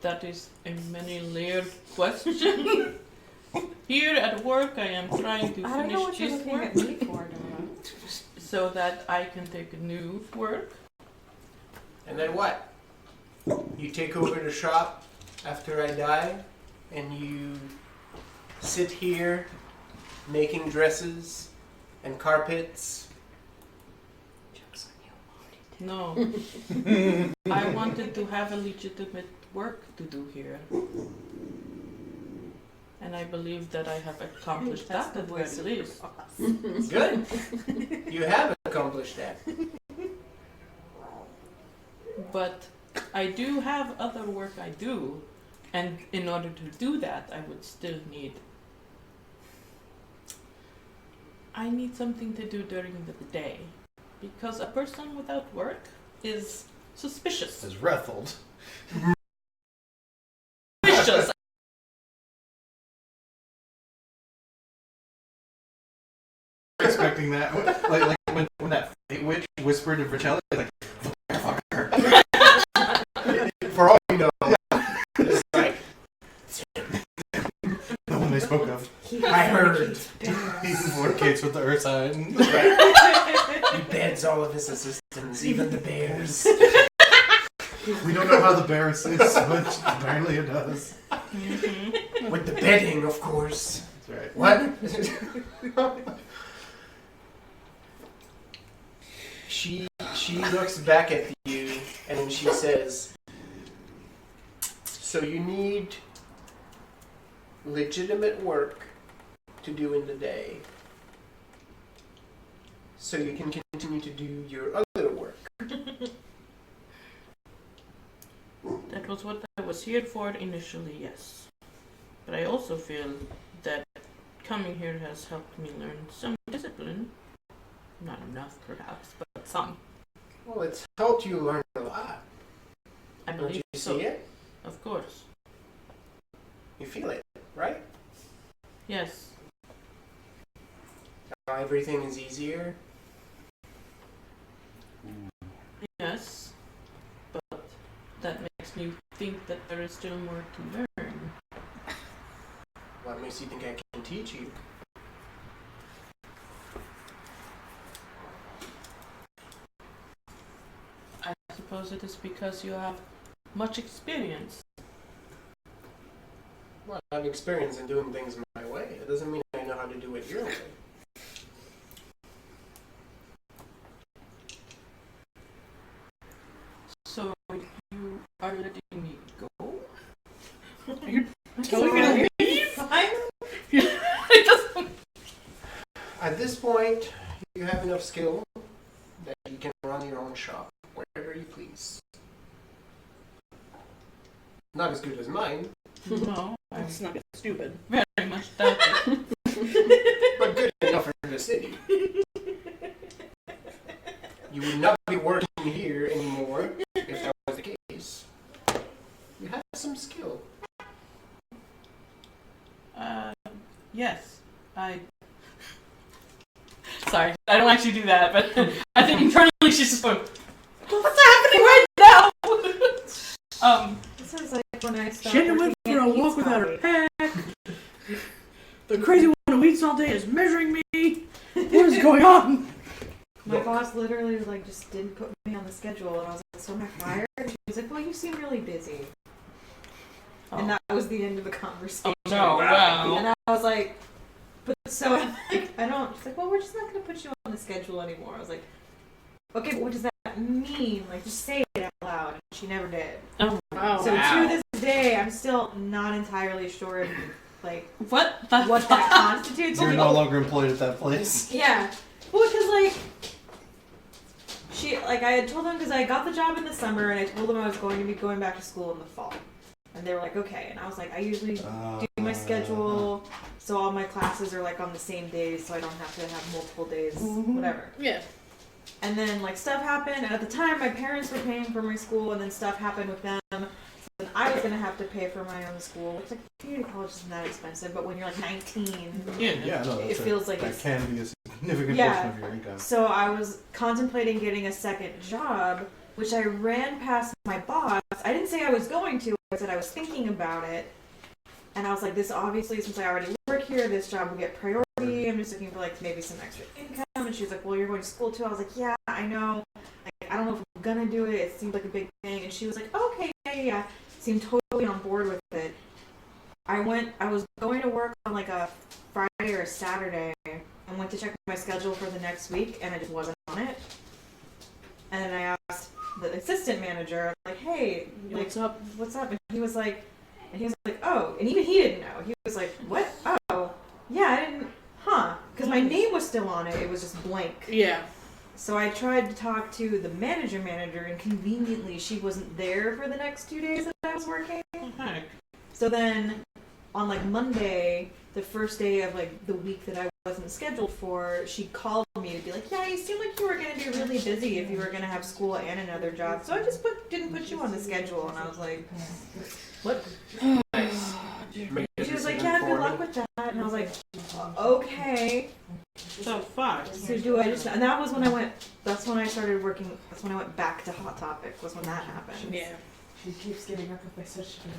That is a many-layered question. Here at work, I am trying to I don't know finish what you're this looking work at me for, Dora. so that I can take new work. And then what? You take over the shop after I die, and you sit here making dresses and carpets. No. I wanted to have a legitimate work to do here. And I believe that I have accomplished That's that the at the voice very of least. us. Good. You have accomplished that. But I do have other work I do, and in order to do that, I would still need. I need something to do during the day, because a person without work is suspicious. Is Rethold. Suspicious. Expecting that, like when that fate witch whispered to Fratelli, like, fucker. For all you know, It's like, the one they spoke of. I heard. He communicates with the Earth side. He beds all of his assistants, even the bears. We don't know how the bear sleeps, but apparently it does. Mhm. With the bedding, of course. That's right. What? She looks back at you and then she says, "So you need legitimate work to do in the day, so you can continue to do your other work." That was what I was here for initially, yes. But I also feel that coming here has helped me learn some discipline. Not enough, perhaps, but some. Well, it's helped you learn a lot. I Don't believe you so. see it? Of course. You feel it, right? Yes. Now everything is easier. Yes. But that makes me think that there is still more to learn. What makes you think I can teach you? I suppose it is because you have much experience. Well, I have experience in doing things my way. It doesn't mean I know how to do it your way. So you are letting me go? So we're gonna leave? It doesn't. At this point, you have enough skill that you can run your own shop wherever you please. Not as good as mine, No, I'm Let's not get stupid. very much doubt it. but good enough for the city. You would not be working here anymore if that was the case. You have some skill. Yes, I. Sorry, I don't actually do that, but I think internally she's just going, "What's happening right now?" This is like when I stopped Shannon went working for at a walk Pete's without her Coffee. pack. The crazy one who eats all day is measuring me. What is going on? My boss literally like just didn't put me on the schedule, and I was like, "So am I fired?" And she was like, "Well, you seem really busy," and that was the end of the conversation. Oh no! Wow. And I was like, "But so I'm like, I don't." She's like, "Well, we're just not going to put you on the schedule anymore." I was like, "Okay, but what does that mean? Like, just say it out loud." And she never did. Oh Wow. So to this day, I'm still not entirely sure, like, what? That's what that constitutes. You're People- no longer employed at that place. Yeah. Well, because, like, I had told them, because I got the job in the summer, and I told them I was going to be going back to school in the fall. And they were like, okay. And I was like, I usually do my schedule, so all my classes are, like, on the same days, so I don't have to have multiple days, whatever. Yeah. And then, like, stuff happened, and at the time, my parents were paying for my school, and then stuff happened with them. So then I was going to have to pay for my own school, which, like, community college isn't that expensive, but when you're, like, 19... Yeah. No, It feels like that it's- can be a significant Yeah. portion of your income. So I was contemplating getting a second job, which I ran past my boss. I didn't say I was going to. I said I was thinking about it. And I was like, this obviously, since I already work here, this job will get priority. I'm just looking for like maybe some extra income. And she was like, well, you're going to school too. I was like, yeah, I know. Like, I don't know if I'm gonna do it. It seemed like a big thing. And she was like, okay, yeah. Seemed totally on board with it. I was going to work on like a Friday or a Saturday. I went to check my schedule for the next week, and I just wasn't on it. And then I asked the assistant manager, I'm like, hey, like, What's up? what's up? And he was like, oh, and even he didn't know. He was like, what? Oh, yeah, I didn't, because my name was still on it. It was just blank. Yeah. So I tried to talk to the manager, and conveniently she wasn't there for the next 2 days that I was working. Heck. So then, on like Monday, the first day of like the week that I wasn't scheduled for, she called me to be like, yeah, you seem like you were going to be really busy if you were going to have school and another job. So I just didn't put you on the schedule. And I was like, what? She was like, yeah, good luck with that. And I was like, okay. So fuck. So do I just, and that was when that's when I started working, that's when I went back to Hot Topic, was when that happened. Yeah. She keeps getting up if I said she can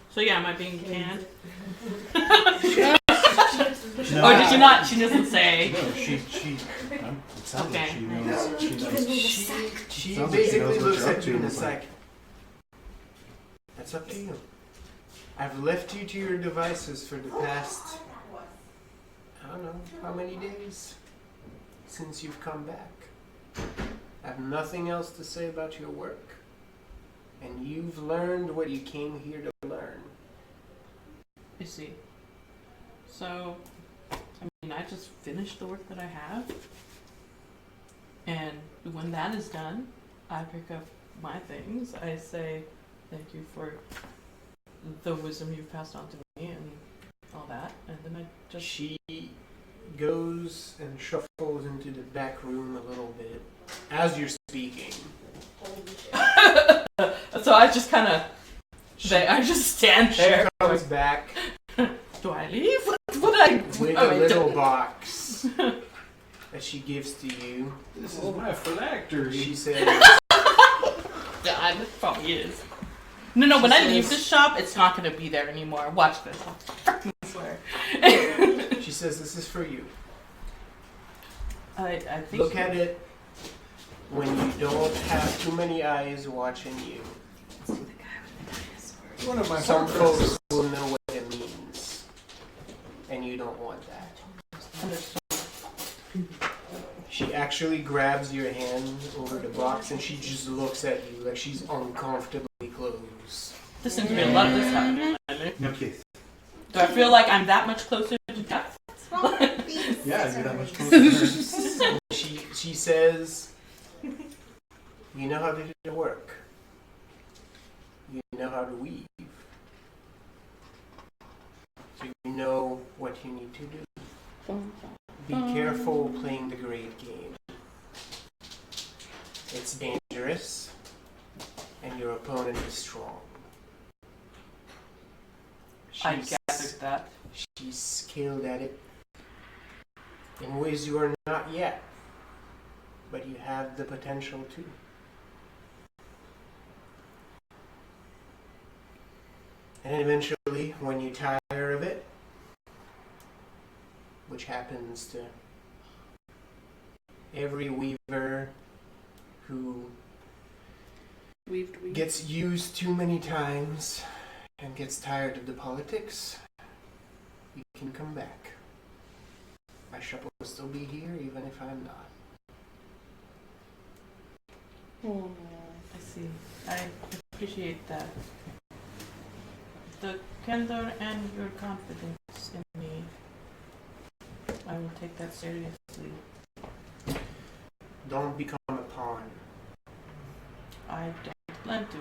So yeah, am I being canned? No. Or did you not? She doesn't say. No, it sounds like Okay. she knows. She knows. She Sounds like she basically knows what looks you're up at to you in a and it's like- second. That's up to you. I've left you to your devices for the past, I don't know, how many days since you've come back. I have nothing else to say about your work. And you've learned what you came here to learn. I see. So, I mean, I just finished the work that I have. And when that is done, I pick up my things. I say, thank you for the wisdom you've passed on to me and all that. And then I just... She goes and shuffles into the back room a little bit as you're speaking. So I just kind of, I just stand She there. comes back Do I leave? What I? with oh, a I little don't- box that she gives to you. This is my phylactery. She says, God, it probably is. No. When I leave the shop, it's not gonna be there anymore. Watch this. I swear. she says, this is for you. I think. Look at it when you don't have too many eyes watching you. One of my Some favorite. folks will know what it means, and you don't want that. She actually grabs your hand over the box, and she just looks at you like she's uncomfortably close. This seems to be a lot of this happening. Okay. Do I feel like I'm that much closer to death? Yeah, you're that much closer to her. She says, you know how to do the work. You know how to weave. So you know what you need to do. Be careful playing the great game. It's dangerous, and your opponent is strong. I gathered that. She's skilled at it in ways you are not yet, but you have the potential to. And eventually, when you tire of it, which happens to every weaver who Weaved. gets used too many times and gets tired of the politics, you can come back. My shop will still be here even if I'm not. Oh. I see. I appreciate that. The candor and your confidence in me. I will take that seriously. Don't become a pawn. I don't plan to.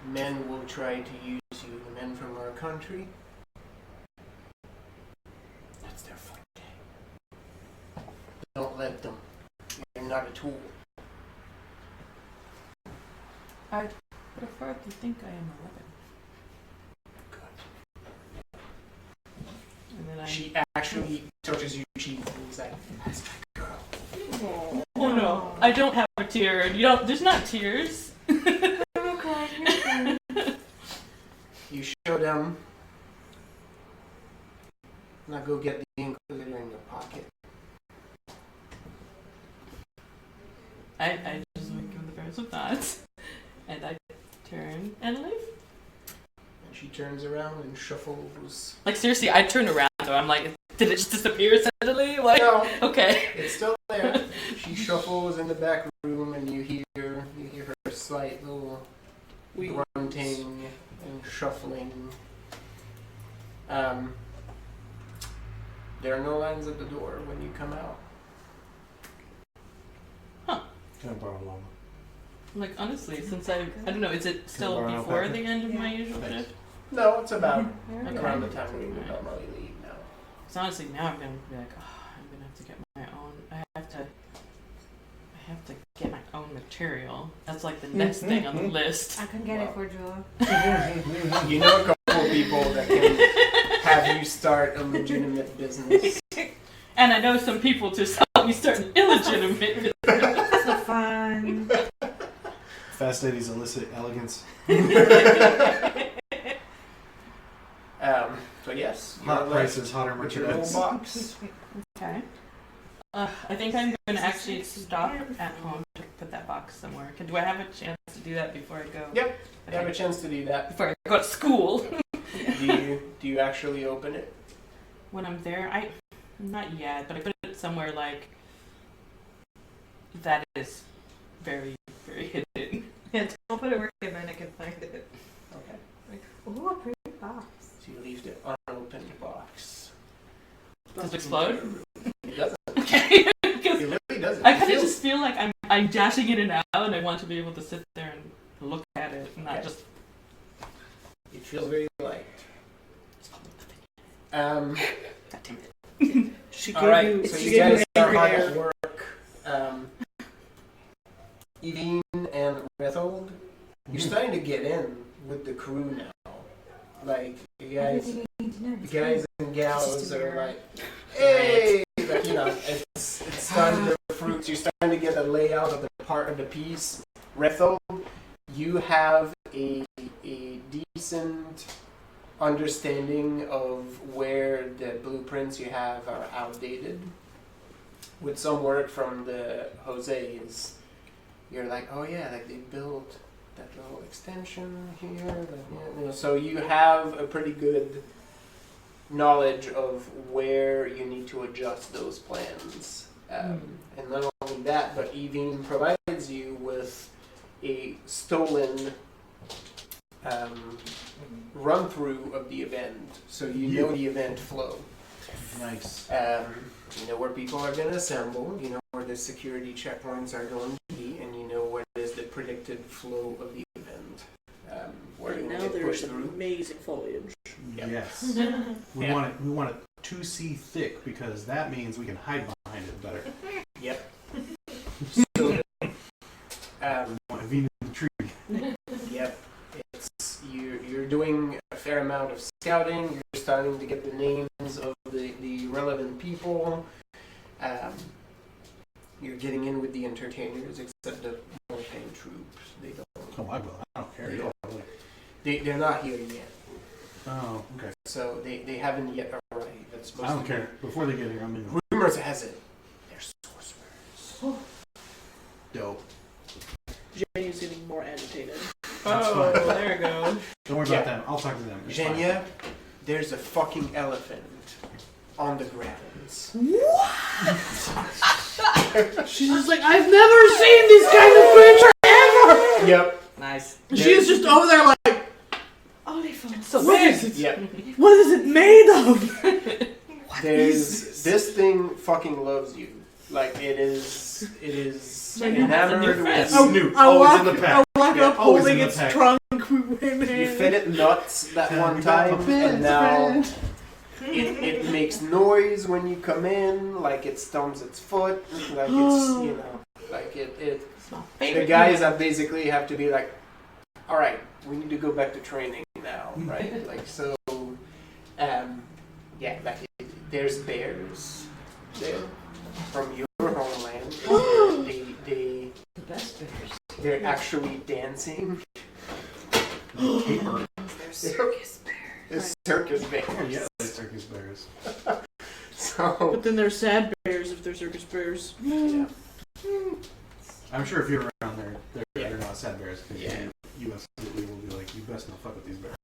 Men will try to use you, the men from our country. That's their forte. Don't let them. You're not a tool. I prefer to think I am a weapon. Good. And then I. She actually touches your cheek and is like, that's my girl. Oh no! I don't have a tear. You don't. There's not tears. You show them. Now go get the Inquisitor in your pocket. I just give the bear some thoughts, and I turn and leave. And she turns around and shuffles. Like seriously, I turn around though. I'm like, did it just disappear suddenly? Like, No, okay. it's still there. She shuffles in the back room, and you hear her slight little grunting and shuffling. There are no lines at the door when you come out. Can I borrow one? Like honestly, since I don't know, is it still borrow a before paper? the end of my Yeah. usual Thanks. shift? No, it's about Okay. around the time we would normally leave now. Because honestly, now I'm gonna be like, oh, I'm gonna have to get my own. I have to get my own material. That's like the next thing on the list. I can get it for Joe. You know a couple of people that can have you start a legitimate business. And I know some people to help me start an illegitimate business. That's so fun. Fast Lady's illicit elegance. So yes, Hot you're left prices, hotter with your little merchandise. box. Okay. I think I'm gonna actually stop at home to put that box somewhere. Do I have a chance to do that before I go? Yep, you have Okay. a chance to do that. Before I go to school. Do you actually open it? When I'm there, not yet, but I put it somewhere like that is very, very hidden. Yeah, I'll put it where I can find it. Okay. Like, ooh, a pretty box. So you leave the unopened box. Does it explode? It doesn't. Okay. Because It really doesn't. I It kind of feels- just feel like I'm dashing in and out, and I want to be able to sit there and look at it, and not Okay. just. It feels very light. God damn it. She All right, gave you, so she you gave guys you are angry hard hair. at work. Evine and Rethold, You're starting to get in with the crew now. Like, you guys, the guys and gals are like, hey! Like, you know, it's starting to bear fruits. You're starting to get a layout of the part of the piece. Retho, you have a decent understanding of where the blueprints you have are outdated. With some work from the Jose's, you're like, oh yeah, like they built that little extension here. Like, yeah, you know, so you have a pretty good knowledge of where you need to adjust those plans. And not only that, but even provides you with a stolen run through of the event, so you know the event flow. Nice. You know where people are going to assemble, you know where the security checkpoints are going to be, and you know what is the predicted flow of the event. Where And you now get there's pushed some through. amazing foliage. Yep. Yes. We want it 2C thick because that means we can hide behind it better. Yep. So, Venus the tree. yep. You're doing a fair amount of scouting. You're starting to get the names of the relevant people. You're getting in with the entertainers, except the more-paid troops. They don't. Oh, I will. I don't care. Yeah. They're not here yet. Oh, okay. So they haven't yet arrived. That's supposed I don't to care. Before they get here, I'm in. Rumors has it they're sorcerers. Dope. Jenny's getting more agitated. Oh, there we go. Don't worry about them. I'll talk to them. It's fine. Zhenya, there's a fucking elephant on the grounds. She's just like, I've never seen this kind of creature ever! Yep. Nice. She's just over there like, Oliphant. So what big. is it? Yep. What is it made of? There's this thing fucking loves you. Like it is Maybe it has a new enamored friend. with Snoop, I always walk, in the pack. I walk Yeah, up always holding in the its pack. trunk. you fed it nuts that one time, and now it makes noise when you come in, like it stomps its foot, like it's you know, like it. It's my The favorite. guys basically have to be like, all right, we need to go back to training now, right? Like so, yeah, like there's bears there from your homeland. The best bears. They're actually dancing. Caper. They're circus bears. It's circus bears. Oh, yeah, they're circus bears. So But then they're sad bears if they're circus bears. yeah. I'm sure if you're around there, they're Yeah. not sad bears because Yeah. you absolutely will be like, you best not fuck with these bears.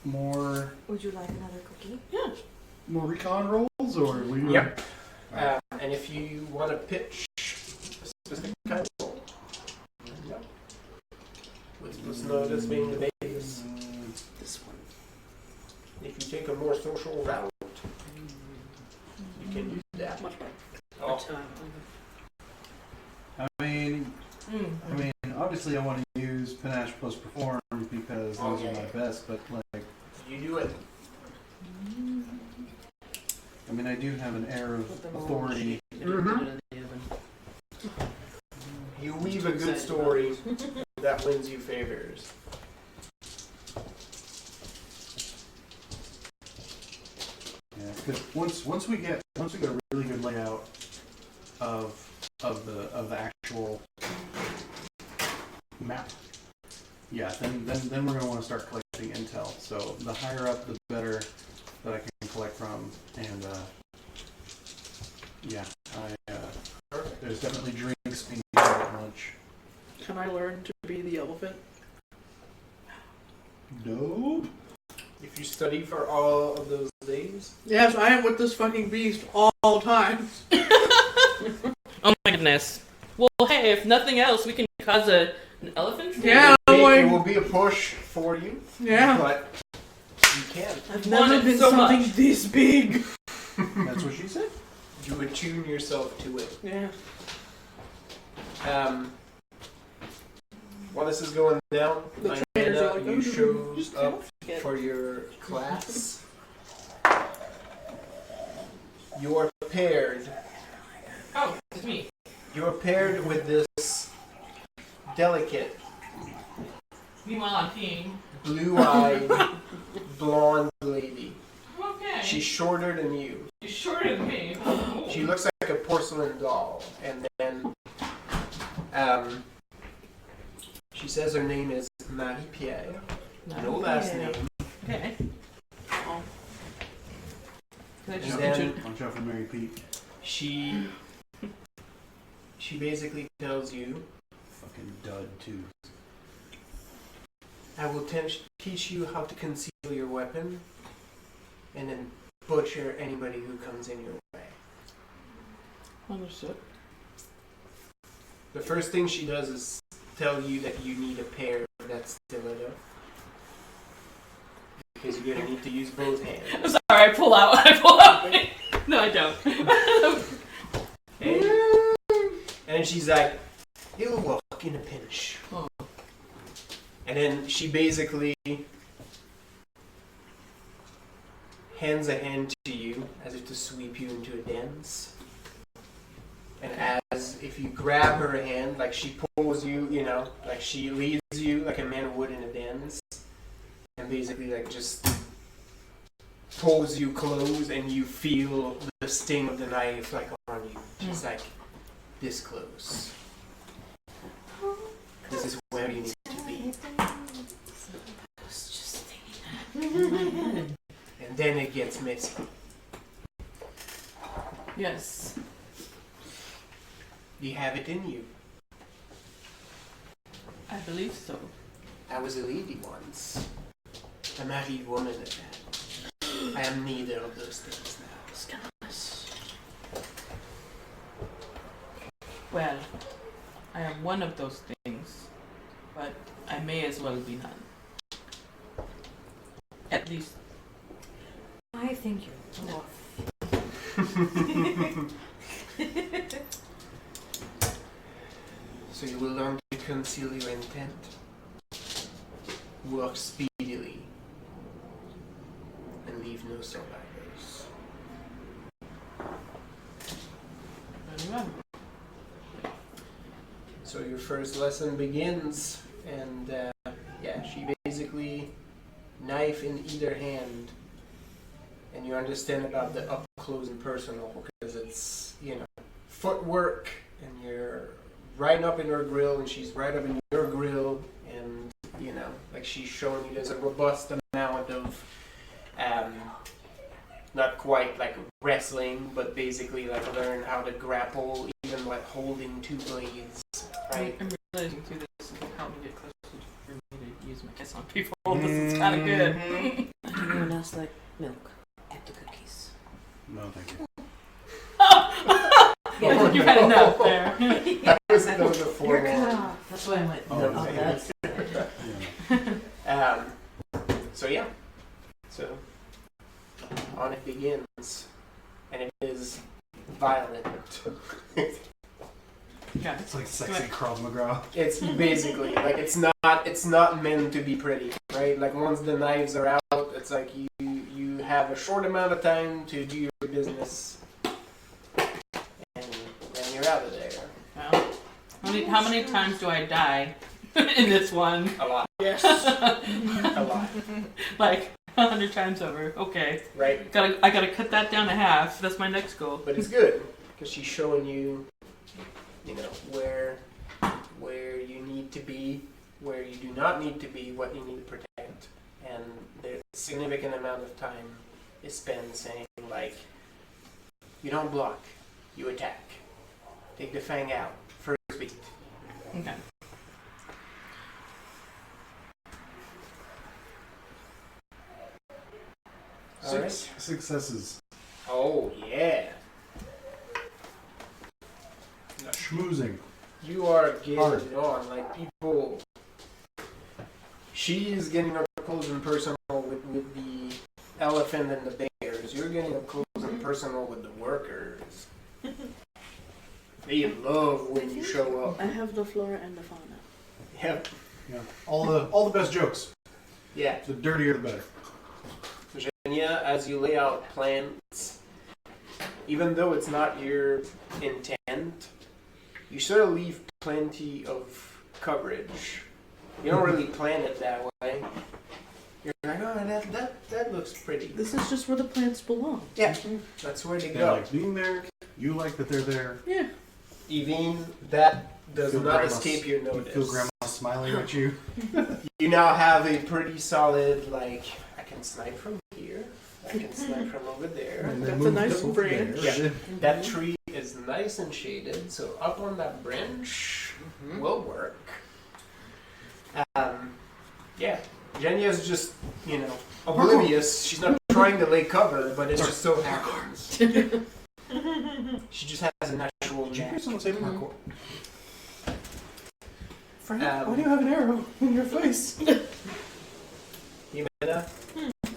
More Would you like another cookie? more recon rolls, or we? Yep. And if you want to pitch a specific kind of role, yep. What's known as being the base. This one. If you take a more social route, you can use that. Much better. Oh, I mean, obviously, I want to use panache plus perform because those are my best. But like, you do it. I mean, I do have an air of Put them all authority. You weave a good story that wins you favors. Yeah, because once we get a really good layout of the actual map, yeah, then we're gonna want to start collecting intel. So the higher up, the better that I can collect from, and yeah, there's definitely drinks being had at lunch. Can I learn to be the elephant? Nope. If you study for all of those days, Yes, I am with this fucking beast all times. Oh my goodness. Well, hey, if nothing else, we can cause an elephant tree. Yeah, it will be a push for you, yeah. but you can. I've Want never it been so something much. this big. That's what she said. You attune yourself to it. Yeah. While this is going down, The trainers are like, you "Oh, shows just up get-" for your class. You are paired Oh. delicate, Meanwhile, I'm peeing. blue-eyed, blonde lady. Okay. She's shorter than you. She's shorter than me. She looks like a porcelain doll. And then she says her name is Marie-Pierre. No last name. Okay. Oh. Can I And just then Watch out for Mary Pete. she basically tells you, Fucking dud too. I will teach you how to conceal your weapon and then butcher anybody who comes in your way. Understood. The first thing she does is tell you that you need a pair of that stiletto. Because you're gonna need to use both hands. I'm sorry, I pull out. No, I don't. Okay? And then she's like, it'll work in a pinch. Oh. And then she basically hands a hand to you as if to sweep you into a dance. And as if you grab her hand, like she pulls you, like she leads you like a man would in a dance. And basically like just pulls you close and you feel the sting of the knife like on you. She's like this close. This is where you need to be. And then it gets messy. Yes. You have it in you. I believe so. I was a lady once. A married woman at that. I am neither of those things now. Well, I am one of those things, but I may as well be none. At least. I think you're off. So you will learn to conceal your intent. Work speedily. And leave no survivors. Very well. So your first lesson begins, and she basically knife in either hand, and you understand about the up close and personal because it's footwork, and you're right up in her grill, and she's right up in your grill, and like she's showing you there's a robust amount of not quite like wrestling, but basically like learn how to grapple, even like holding two blades. Right. I'm realizing too that this will help me get closer for me to use my kiss on people. This is kind of good. Anyone else like milk? Get the cookies. No, thank you. Yeah, you had enough there. That was a You're formal. cut off. That's why I went, Oh, no, okay. that's... Yeah. So on it begins, and it is violent. Okay. It's like sexy Krav Maga. It's basically like it's not meant to be pretty, right? Like once the knives are out, it's like you have a short amount of time to do your business, and then you're out of there. Well, how many times do I die in this one? A lot. Yes. A lot. Like 100 times over. Okay. Right? I gotta cut that down to half. That's my next goal. But it's good because she's showing you, where you need to be, where you do not need to be, what you need to protect, and the significant amount of time is spent saying like, you don't block, you attack. Take the fang out. First beat. Okay. All right. Successes. Oh yeah. Schmoozing. You are getting Hard. it on. Like people. She's getting up close and personal with the elephant and the bears. You're getting up close and personal with the workers. They love when you show up. I have the flora and the fauna. Yep. Yeah. All the best jokes. Yeah. The dirtier the better. Virginia, as you lay out plans, even though it's not your intent, you sort of leave plenty of coverage. You don't really plan it that way. You're like, oh, that looks pretty. This is just where the plants belong. Yeah, that's where they They go. like being there. You like that they're there. Yeah. Even that does Feel not grandma's- escape your You notice. feel grandma smiling at you. You now have a pretty solid, like, I can snipe from here. I can snipe from over there. And That's then a move nice over branch. there. Yeah. That tree is nice and shaded, so up on that branch will work. Yeah, Jenya's just, oblivious. She's not trying to lay cover, but it just so happens. She just has a natural Did you hear knack. someone say parkour? Frank, Um, why do you have an arrow in your face? Yamina,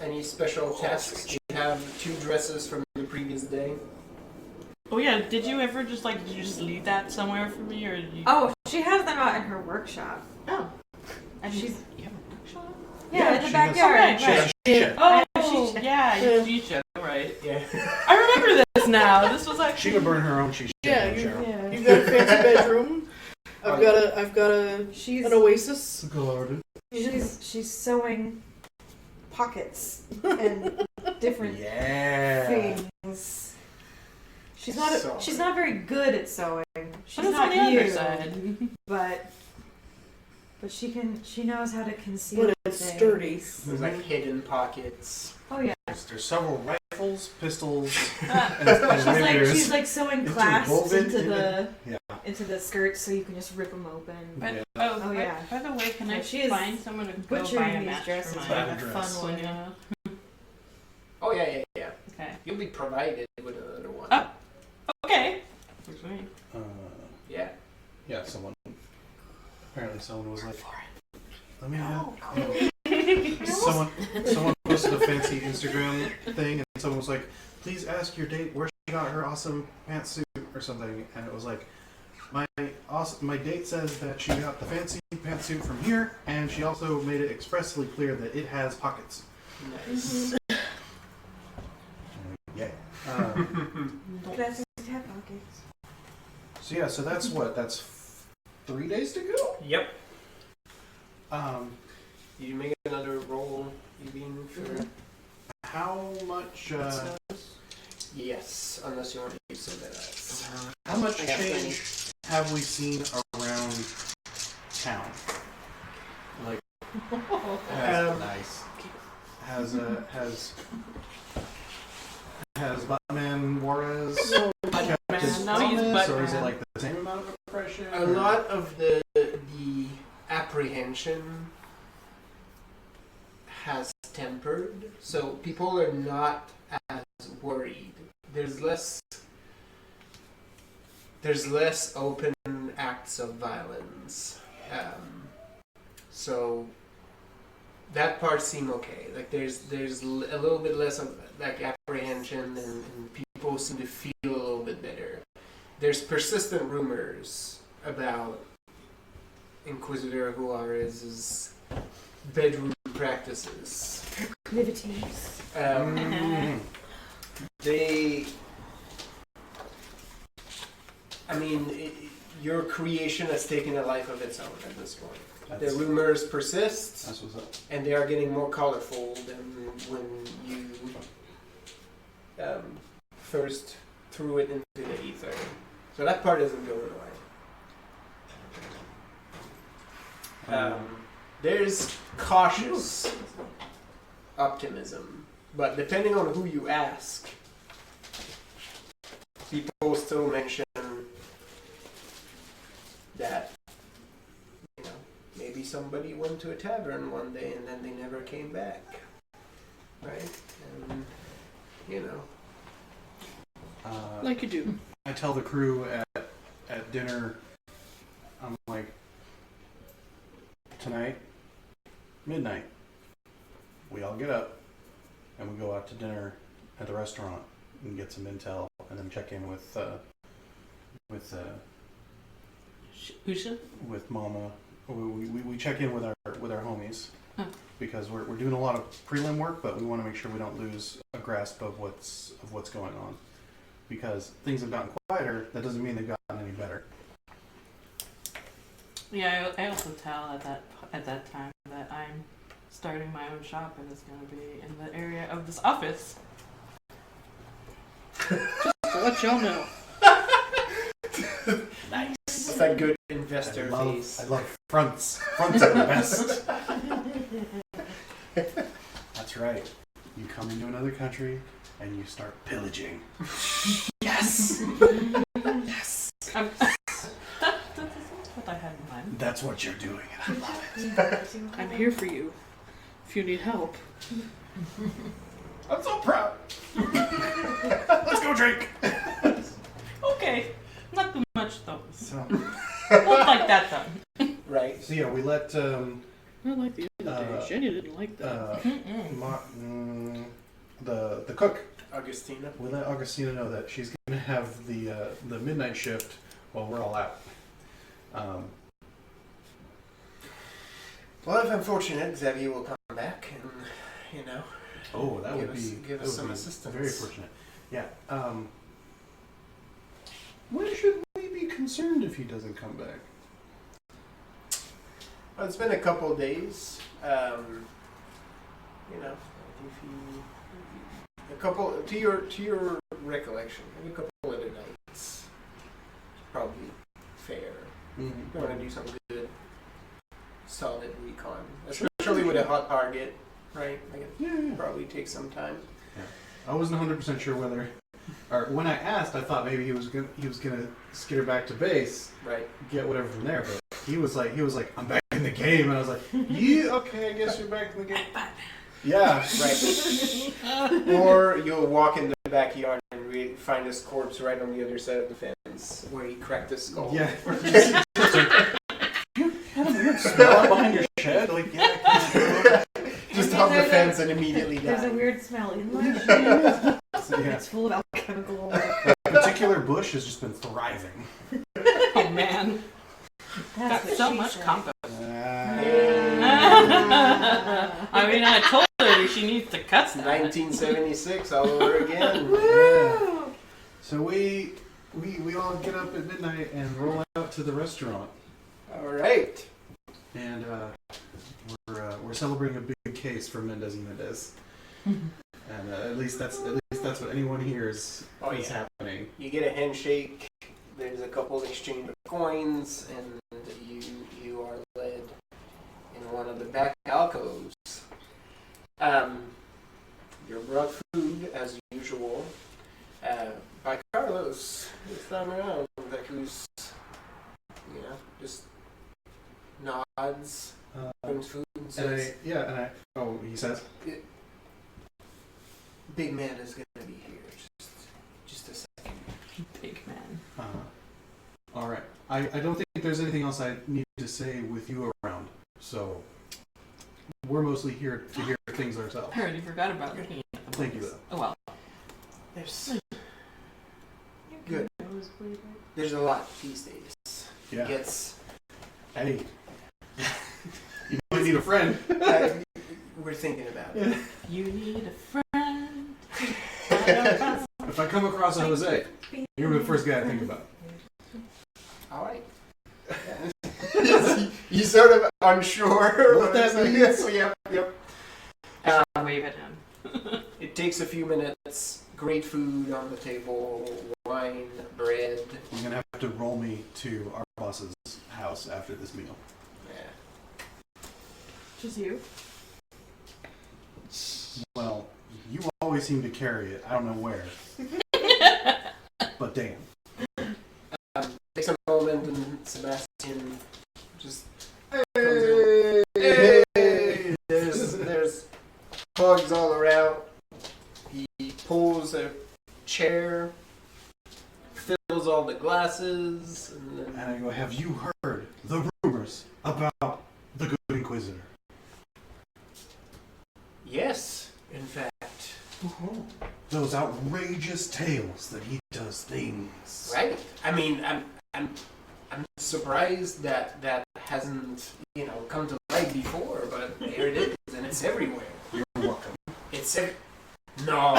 any special tasks? Do you have 2 dresses from the previous day? Oh yeah, did you just leave that somewhere for me, or did you? Oh, she has them out in her workshop. Oh. And She's- you have a workshop? Yeah, in the she backyard. Right, She has shit. Oh, she- yeah, you should, right. Yeah. I remember this now. This was like She could burn her own cheese. Yeah, Cheryl. Yeah. You've got a fancy bedroom. I've got She's an oasis. Garden. she's sewing pockets and different Yeah. things. She's not Sewing. she's not very good at sewing. She's But it's not on the you, other side. but she knows how to conceal. But it's things. sturdy. There's like hidden pockets. Oh yeah. There's several rifles, pistols, and She's like sewing clasps interwoven into the Yeah. into the skirts so you can just rip them open. But, Yeah. oh, Oh, yeah. by the way, can Yeah, I she is find someone to go butchering buy a these match dresses for in my Buy a the fun dress. way. Oh, yeah. Okay. You'll be provided with another one. Oh. Okay. Works for me. Yeah. Yeah, apparently someone was like, let me have someone posted a fancy Instagram thing and someone was like, please ask your date where she got her awesome pantsuit or something, and it was like, my date says that she got the fancy pantsuit from here, and she also made it expressly clear that it has pockets. Nice. Yeah. Dresses have pockets. So yeah, so that's 3 days to go. Yep. Um, You make another roll, Evine, for... how much Yes, unless you want to use something else. how much I got change have we seen around town? Like, Nice. has Batman Juarez kept his No, he's promise, or is it Batman. like the same amount of oppression? A lot of the apprehension has tempered, so people are not as worried. There's less open acts of violence. So that part seem okay. Like there's a little bit less of like apprehension, and people seem to feel a little bit better. There's persistent rumors about Inquisitor Juarez's bedroom practices. Proclivities. Your creation has taken a life of its own at this point. The That's rumors persist, what's up. and they are getting more colorful than when you first threw it into the ether. So that part isn't going away. There's cautious optimism, but depending on who you ask, people still mention that maybe somebody went to a tavern one day and then they never came back, right? And Like you do. I tell the crew at dinner, I'm like, tonight, midnight, we all get up and we go out to dinner at the restaurant and get some intel, and then check in with Usha? with Mama. We check in with our homies Oh. because we're doing a lot of prelim work, but we want to make sure we don't lose a grasp of what's going on, because things have gotten quieter. That doesn't mean they've gotten any better. Yeah, I also tell at that time that I'm starting my own shop and it's going to be in the area of this office. To let y'all know. Nice. That's that good investor face. I love fronts. Fronts are the best. That's right. You come into another country and you start pillaging. Yes. Yes. That's what I had in mind. That's what you're doing, and I love it. I'm here for you. If you need help. I'm so proud. Let's go drink. Okay. Not too much though. So Not like that though. Right. yeah, we let Not like the other day. Jenny didn't like that. the cook. Augustina. We let Augustina know that she's gonna have the midnight shift while we're all out. Well, if I'm fortunate, Xavier will come back and, you know, Oh, that Give would us- be give that us would some be assistance. Very fortunate. Yeah. When should we be concerned if he doesn't come back? well, it's been a couple of days. You know, if you a couple to your recollection, maybe a couple of the nights. Probably fair. You want to do something good, solid recon, especially with a hot target, right? Like it probably takes some time. I wasn't 100% sure whether, or when I asked, I thought maybe he was gonna skitter back to base, Right. get whatever from there. But he was like, I'm back in the game, and I was like, yeah, okay, I guess you're back in the game. Yeah, Right. Or you'll walk in the backyard and find his corpse right on the other side of the fence where he cracked his skull. yeah. You had a weird smell behind your shed, like yeah. Just off the fence and immediately There's a died. weird smell in my shed. So, yeah. It's full of alchemical. That particular bush has just been thriving. Oh man. Got That's what so she much said. compost. Yeah. I mean, I told her she needs to cut It's that. 1976 all over again. Woo! So we all get up at midnight and roll out to the restaurant, All right. and we're celebrating a big case for Mendez y Mendez, and at least that's what anyone hears is happening. You get a handshake. There's a couple exchange of coins, and you are led in one of the back alcoves. You're brought food as usual by Carlos this time around. Like who's, just nods, brings food, and says, he says, "Big man is gonna be here. Just a second." Big man. all right. I don't think there's anything else I need to say with you around, so we're mostly here to hear things ourselves. I already forgot about looking at them. Thank you, though. Oh well. Good. There's a lot these days. Yeah. It gets. Hey, you might need a friend. We're thinking about it. You need a friend. If I come across a Jose, you're the first guy I think about. All right. You sort of unsure What that means. Yep. Wave at him. It takes a few minutes. Great food on the table, wine, bread. You're gonna have to roll me to our boss's house after this meal. Yeah. Just you. Well, you always seem to carry it. I don't know where, but damn. Takes a moment, and Sebastian just Hey! hey! There's hugs all around. He pulls a chair, fills all the glasses, and then And I go, have you heard the rumors about the Good Inquisitor? yes, in fact. Those outrageous tales that he does things. Right. I mean, I'm surprised that hasn't come to light before, but here it is, and it's everywhere. You're welcome. It's no,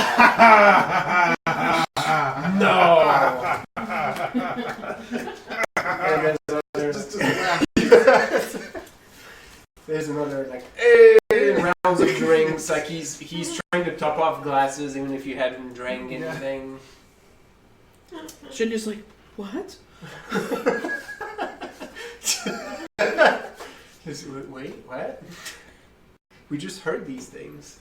no. And there's others. There's another like, hey, rounds of drinks. Like he's trying to top off glasses even if you hadn't drank anything. Shinya's like, what? Wait, what? We just heard these things.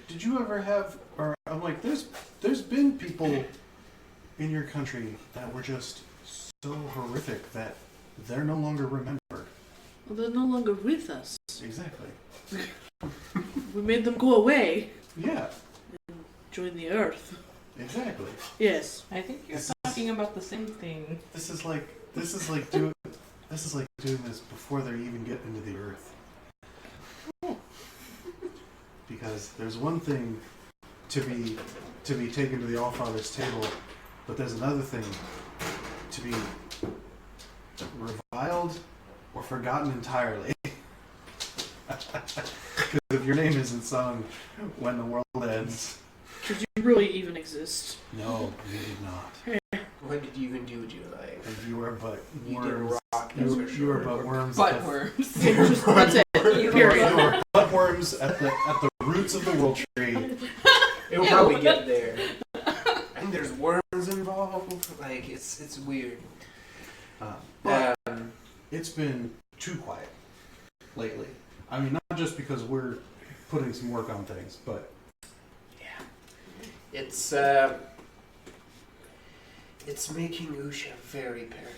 Did you ever have, or I'm like, there's been people in your country that were just so horrific that they're no longer remembered. Well, they're no longer with us. Exactly. We made them go away. Yeah, And join the Earth. exactly. Yes. I think you're This talking about the same thing. This is like doing this before they're even getting into the Earth. Because there's one thing to be taken to the Allfather's table, but there's another thing to be reviled or forgotten entirely. Because if your name isn't sung when the world ends, Did you really even exist? no, you did not. What did you even do with your life? And you are but You did worms. rock, that's for You are sure. but worms. Butt worms. That's it. Period. You are but worms at the roots of the world tree. It'll probably get there. I think there's worms involved. Like it's weird. But it's been too quiet lately. I mean, not just because we're putting some work on things, but It's making Usha very paranoid.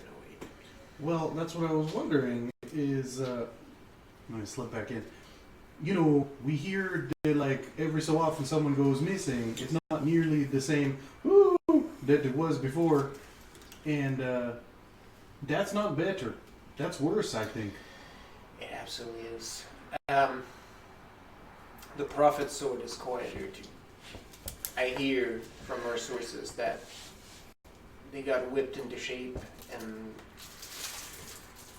well, that's what I was wondering. Is let me slip back in. You know, we hear that like every so often someone goes missing. It's not nearly the same "Ooh," that it was before, and that's not better. That's worse, I think. It absolutely is. The Prophet's sword is quieter too. I hear from our sources that they got whipped into shape, and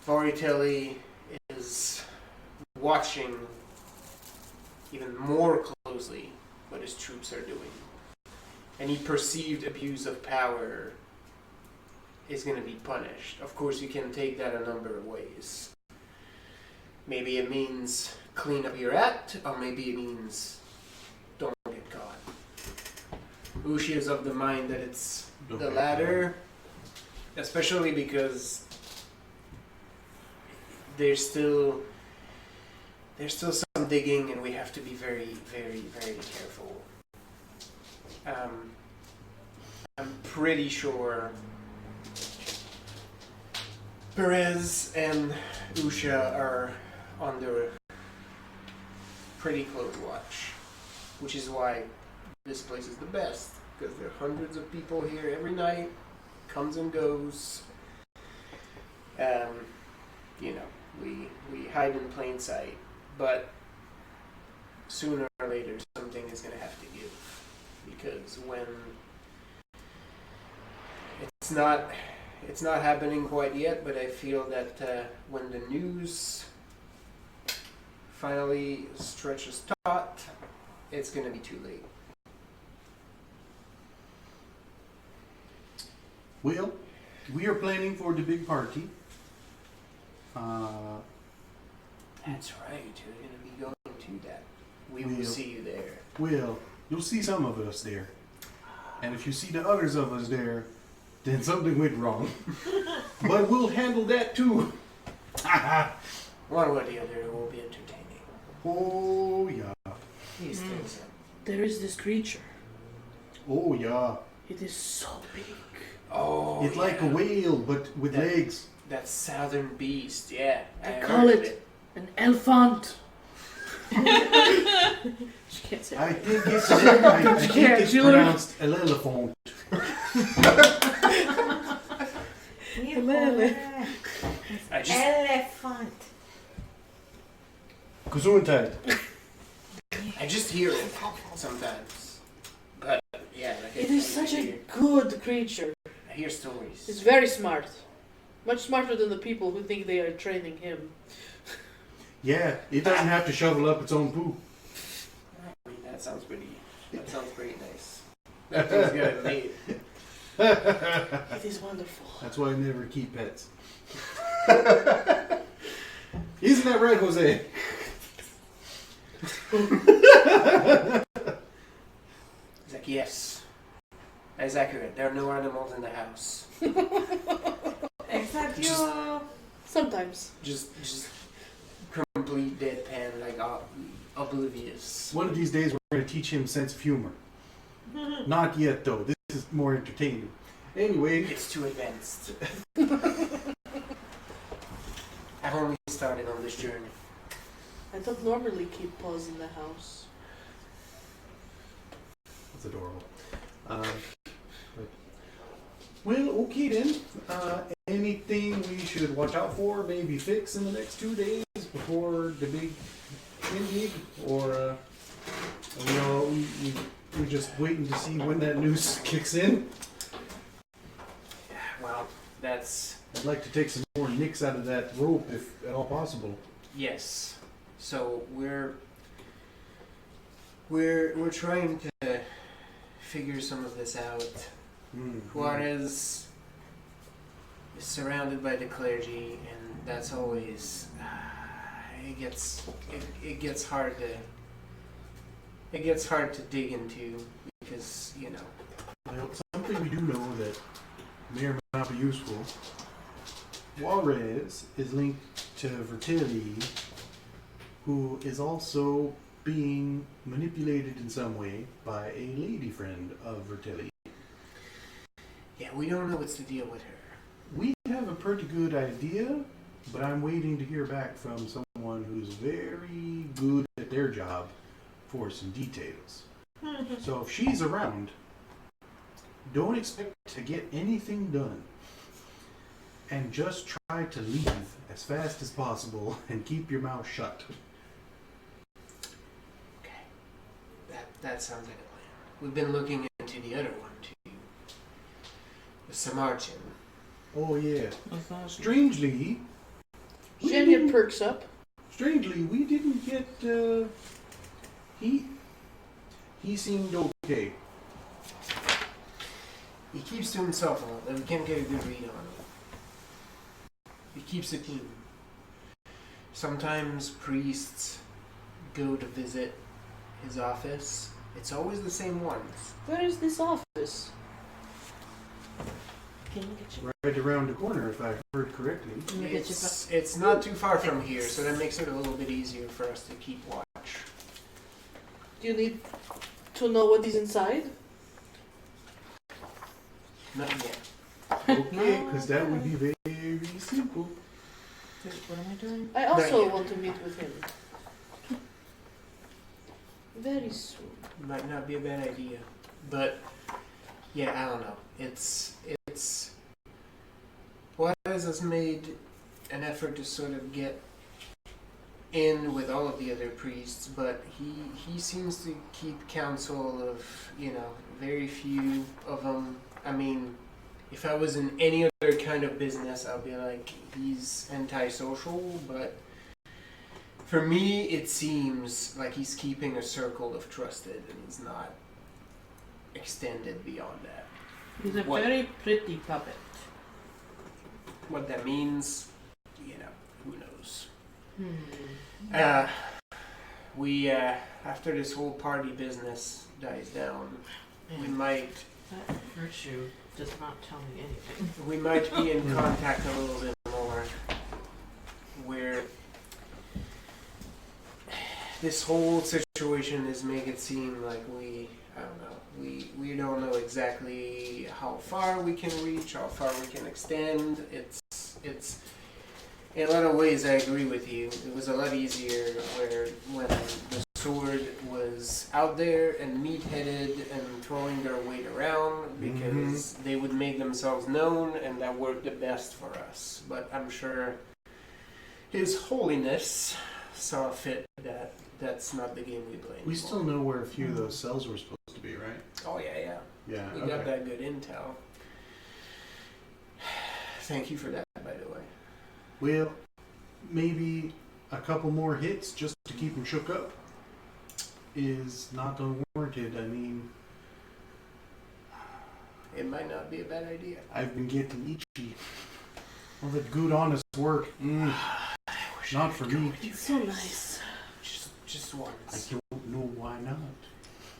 Varitelli is watching even more closely what his troops are doing. Any perceived abuse of power is going to be punished. Of course, you can take that a number of ways. Maybe it means clean up your act, or maybe it means don't get caught. Ushi is of the mind that it's Don't the get latter, especially because there's still some digging, and we have to be very, very, very careful. I'm pretty sure Perez and Usha are under pretty close watch, which is why this place is the best, because there are hundreds of people here every night, comes and goes. You know, we hide in plain sight, but sooner or later something is going to have to give, because when it's not happening quite yet, but I feel that when the news finally stretches taut, it's going to be too late. Well, we are planning for the big party. That's right, you're going to be going to that. We will We'll- see you there. Well, you'll see some of us there. And if you see the others of us there, then something went wrong. But we'll handle that too. One way or the other, it will be entertaining. Oh, yeah. These things. There is this creature. Oh, yeah. It is so big. Oh, It's like a whale, but with That- legs. that southern beast, yeah. They I call heard of it an elephant. She can't say I it. think it's, Yeah, it's Julie. pronounced elephant. I just Elephant. Gesundheit. I just hear it sometimes. But yeah, like It is such a good creature. I hear stories. It's very smart. Much smarter than the people who think they are training him. Yeah, it doesn't have to shovel up its own poo. I mean, that sounds pretty nice. That thing's good made. It is wonderful. That's why I never keep pets. Isn't that right, Jose? He's like, yes. That is accurate. There are no animals in the house. Except you. Sometimes. Just complete deadpan, like oblivious. One of these days, we're going to teach him sense of humor. Not yet, though. This is more entertaining. Anyway, It's too advanced. I've only started on this journey. I don't normally keep paws in the house. it's adorable. Well, okay then. Anything we should watch out for, maybe fix in the next 2 days before the big shindig, or we just waiting to see when that noose kicks in. Well, that's I'd like to take some more nicks out of that rope if at all possible. yes. So we're trying to figure some of this out. Juarez is surrounded by the clergy, and that's always it gets hard to dig into because Well, something we do know that may or may not be useful. Juarez is linked to Vertilli, who is also being manipulated in some way by a lady friend of Vertilli. yeah, we don't know what's the deal with her. We have a pretty good idea, but I'm waiting to hear back from someone who's very good at their job for some details. So if she's around, don't expect to get anything done. And just try to leave as fast as possible and keep your mouth shut. Okay, that sounds like a plan. We've been looking into the other one too, the Samarchin. Oh yeah. What's that? Strangely, Shania perks up. we didn't get. He seemed okay. He keeps to himself a lot, and we can't get a good read on him. He keeps it in. Sometimes priests go to visit his office. It's always the same ones. Where is this office? Can you get your Right around the corner, if I heard correctly. Can you get your It's not too far from here, so that makes it a little bit easier for us to keep watch. Do you need to know what is inside? Not yet. Okay, because that would be very simple. What am I doing? I also yet. want to meet with him. Very soon. Might not be a bad idea, but yeah, I don't know. It's Juarez has made an effort to sort of get in with all of the other priests, but he seems to keep counsel of very few of them. I mean, if I was in any other kind of business, I'd be like, he's antisocial, but for me, it seems like he's keeping a circle of trusted, and he's not extended beyond that. He's a What? very pretty puppet. What that means, who knows. We, after this whole party business dies down, we might That virtue does not tell me anything. We might be in contact a little bit more. Where this whole situation is making it seem like we don't know exactly how far we can reach, how far we can extend. It's in a lot of ways I agree with you. It was a lot easier when the sword was out there and meat-headed and throwing their weight around because they would make themselves known, and that worked the best for us. But I'm sure His Holiness saw fit that that's not the game we play anymore. We still know where a few of those cells were supposed to be, right? Oh yeah. Yeah. We got that good intel. Thank you for that, by the way. Well, maybe a couple more hits just to keep him shook up is not unwarranted. I mean, It might not be a bad idea. I've been getting itchy. All that good, honest work. Not for me. It's so nice. Just once. I don't know why not.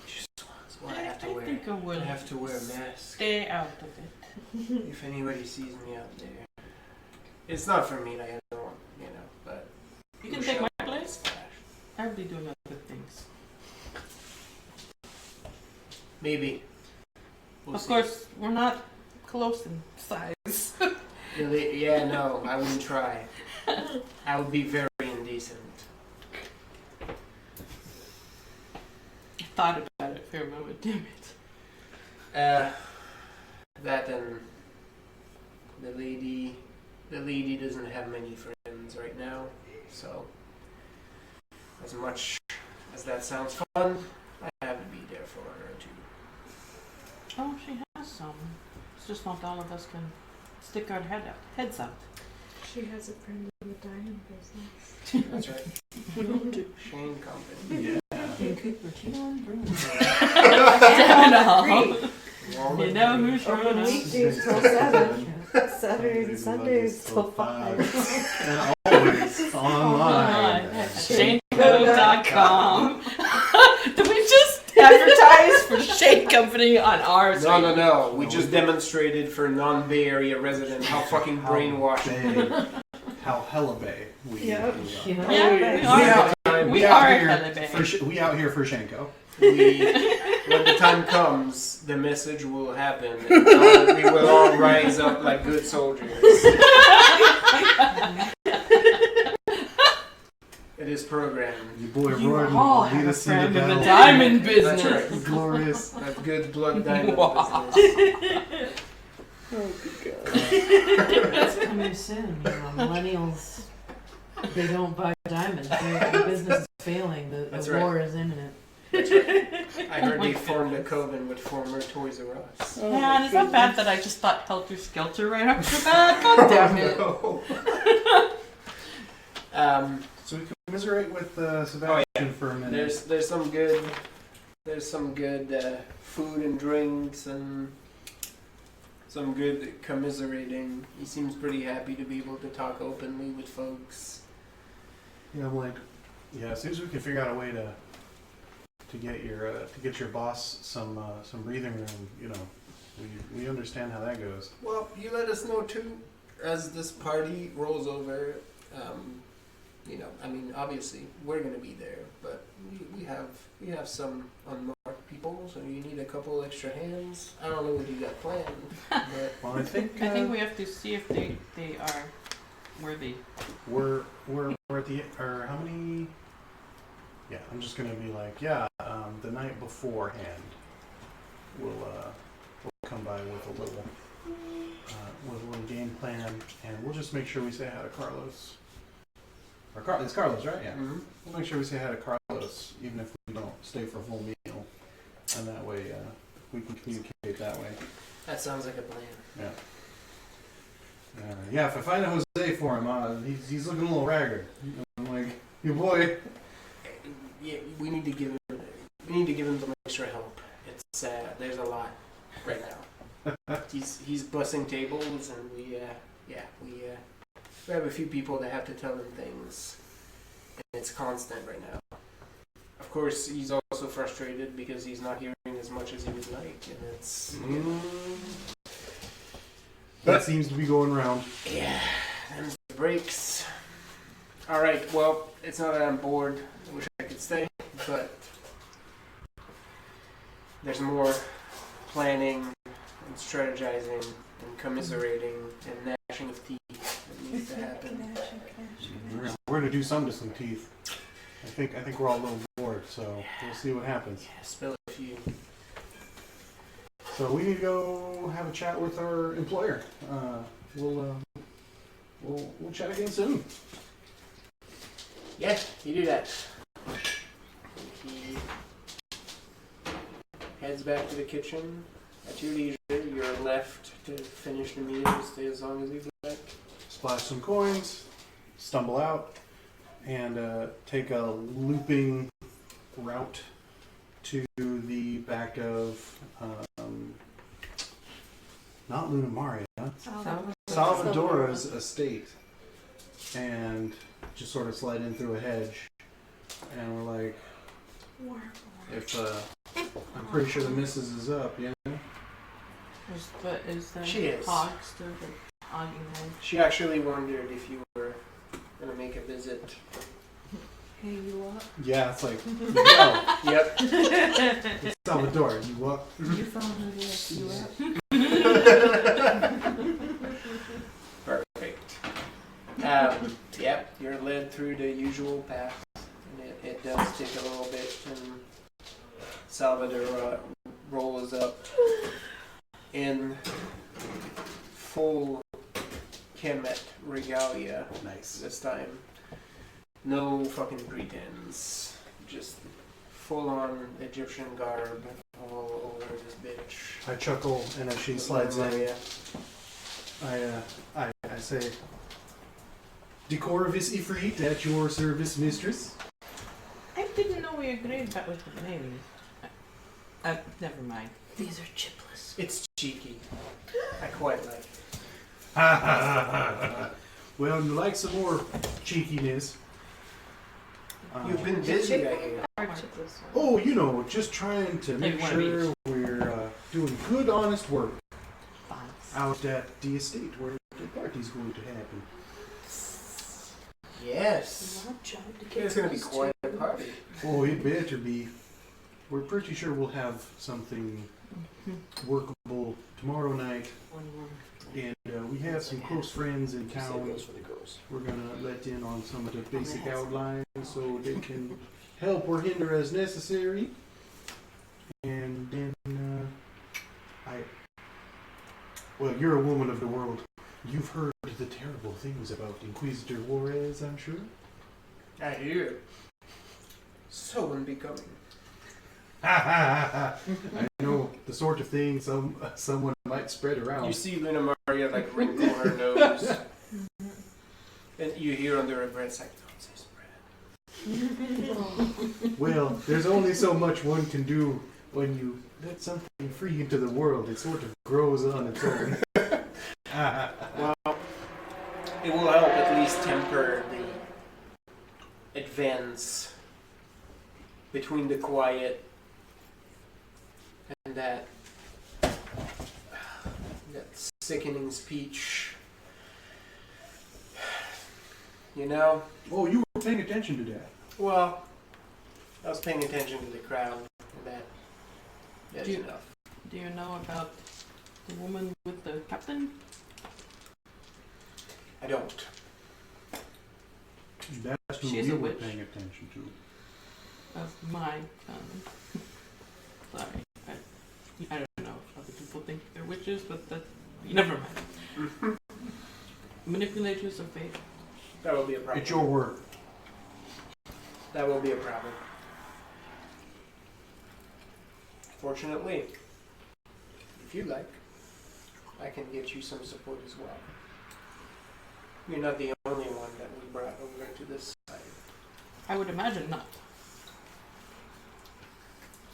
Just once. Well, I have to wear. think I will I have to wear a mask. stay out of it. If anybody sees me out there, it's not for me. I don't, but You can take my place. I'll be doing other things. Maybe. We'll Of see. course, we're not close in size. Really? Yeah, no, I wouldn't try. I would be very indecent. I thought about it for a moment, damn it. That and the lady doesn't have many friends right now, so as much as that sounds fun, I have to be there for her too. Oh, she has some. It's just not all of us can stick our heads out. She has a friend in the diamond business. That's right. We don't do. Shane Company. Yeah. You know who's Open running? weekdays till 7. Saturdays and Sundays till 5. And always online. ShaneCo.com. Did we just advertise for Shane Company on ours? No. We just demonstrated for non-Bay Area resident how fucking brainwashed. How hella bay we Yep. are. You know? Yeah, we are hella big. We out here for Shenko. When the time comes, the message will happen, and we will all rise up like good soldiers. It is programmed. Your boy You Roy all will lead have a us into friend in the battle. diamond That's business. right. Glorious. That good blood diamond Wow. business. Oh, good God. It's coming soon. You know, millennials, they don't buy diamonds. The business is failing. That's The right. war is imminent. That's right. I heard my they formed a goodness. coven with former Toys R Us. Oh, Man, my it's not bad that I just thought Helter Skelter right off the bat. God damn it. So we commiserate with Sebastian for a minute. There's some good food and drinks and some good commiserating. He seems pretty happy to be able to talk openly with folks. Yeah, I'm like, as soon as we can figure out a way to get your boss some breathing room, we understand how that goes. Well, you let us know too as this party rolls over. Obviously we're gonna be there, but we have some unmarked people, so you need a couple extra hands. I don't know what you got planned, but Well, I think we have to see if they are worthy. we're at the how many? Yeah, I'm just gonna be like, the night beforehand, we'll come by with a little game plan, and we'll just make sure we say hi to Carlos. It's Carlos, right? Yeah. mhm. We'll make sure we say hi to Carlos, even if we don't stay for a full meal, and that way we can communicate that way. That sounds like a plan. Yeah. If I find a Jose for him, he's looking a little ragged. I'm like, your boy. Yeah, we need to give him some extra help. It's there's a lot right now. He's bussing tables, and we have a few people that have to tell him things, and it's constant right now. Of course, he's also frustrated because he's not hearing as much as he would like, and it's That seems to be going around. yeah, them's the breaks. All right, well, it's not that I'm bored. I wish I could stay, but there's more planning and strategizing and commiserating and gnashing of teeth that needs to happen. We're gonna do some to some teeth. I think we're all a little bored, so we'll see what happens. Yeah, spill a few. So we need to go have a chat with our employer. We'll chat again soon. Yeah, you do that. He heads back to the kitchen. At your leisure, you're left to finish the meal, stay as long as you'd like. Splash some coins, stumble out, and take a looping route to the back of not Luna Maria, Salvadora's estate, and just sort of slide in through a hedge And we're like, if I'm pretty sure the missus is up, yeah. Is the She is. hog still hogging her? She actually wondered if you were gonna make a visit. Hey, you up? Yeah, it's like, no, Yep. it's Salvador, you up? You found her there. You up? Perfect. Yep, you're led through the usual path, and it does take a little bit, and Salvador rolls up in full Kemet regalia Nice. this time. No fucking pretense. Just full on Egyptian garb all over this bitch. I chuckle, and as she slides in, Yeah. I say, Decorvis Ifrit, at your service, mistress. I didn't know we agreed that was the name. Never mind. These are chipless. It's cheeky. I quite like it. Well, you like some more cheekiness. You've been busy, I hear. Oh, you know, just trying to Like make one sure we're doing good, honest work Fonts. out at the estate where the party's going to happen. Yes. Not job to get It's gonna be close to. quite a party. Oh, it better be. We're pretty sure we'll have something workable tomorrow night, and we have some close friends in town. for the girls. We're gonna let in on some of the basic outlines so they can help or hinder as necessary. And then, well, you're a woman of the world. You've heard the terrible things about Inquisitor Juarez, I'm sure. I hear. So unbecoming. I know the sort of thing someone might spread around. You see Luna Maria like wrinkle her nose, and you hear under her breath, like, "Don't say spread." Well, there's only so much one can do when you let something free into the world. It sort of grows on its own. Well, it will help at least temper the advance between the quiet and that sickening speech. You know? Oh, you were paying attention to that. Well, I was paying attention to the crowd, and that's Do you- enough. Do you know about the woman with the captain? I don't. That's who She's you a were witch. paying attention to. Of my sorry. I don't know if other people think they're witches, but that never mind. Manipulators of fate. That will be a problem. It's your work. That will be a problem. Fortunately, if you like, I can get you some support as well. You're not the only one that we brought over to this side. I would imagine not.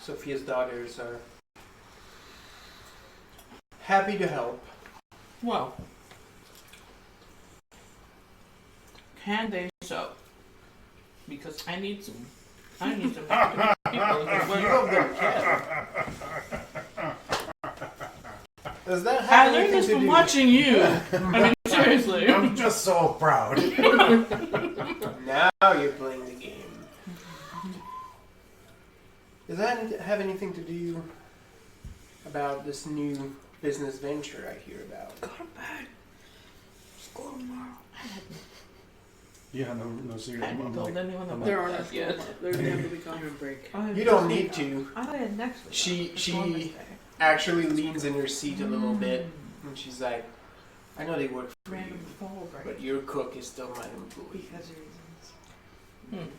Sophia's daughters are happy to help. Well, can they so? Because I need some people to Few of them can. Does that I have learned anything this to from do? watching you. I mean, seriously. I'm just so proud. Now you're playing the game. Does that have anything to do about this new business venture I hear about? Got him bad. School tomorrow. Yeah, no, I seriously. haven't I'm told like, anyone about There are no that school yet. tomorrow. There's going to be common break. You don't need to. I thought I had next week. She actually leans in her seat a little bit, and she's like, I know they work for you, Random fall break. but your cook is still my employee. Because of reasons.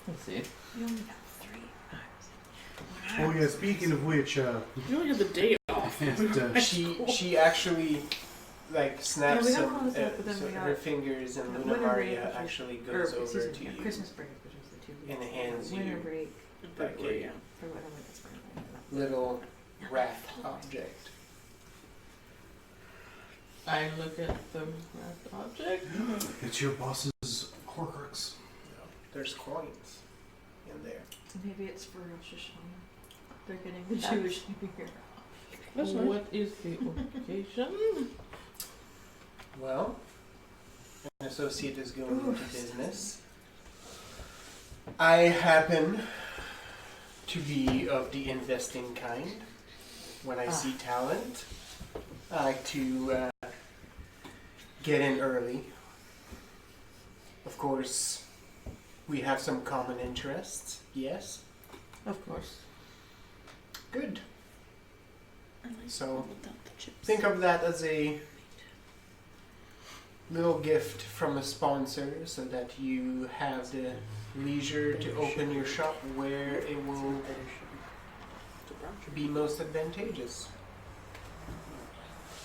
Let's see. You only got 3 hours. oh yeah, speaking of which, You only have the day off. She actually like snaps Yeah, we got some, all this stuff, but then we got her fingers, and Luna winter break, Maria which is- actually Or, goes over excuse to me, you Christmas break, which is the 2 weeks. and hands Winter you break, like a or whatever the spring break. little wrapped object. I look at the wrapped object. it's your boss's Horcrux. There's coins in there. Maybe it's for Rosh Hashanah. They're getting the That's- Jewish New Year. That's nice. What is the occasion? Well, an associate is going into business. I happen to be of the investing kind. When I see talent, I like to get in early. Of course, we have some common interests, yes? Of course. Good. So, Without the chips. think of that as a little gift from a sponsor so that you have the leisure to open your shop where it will be most advantageous.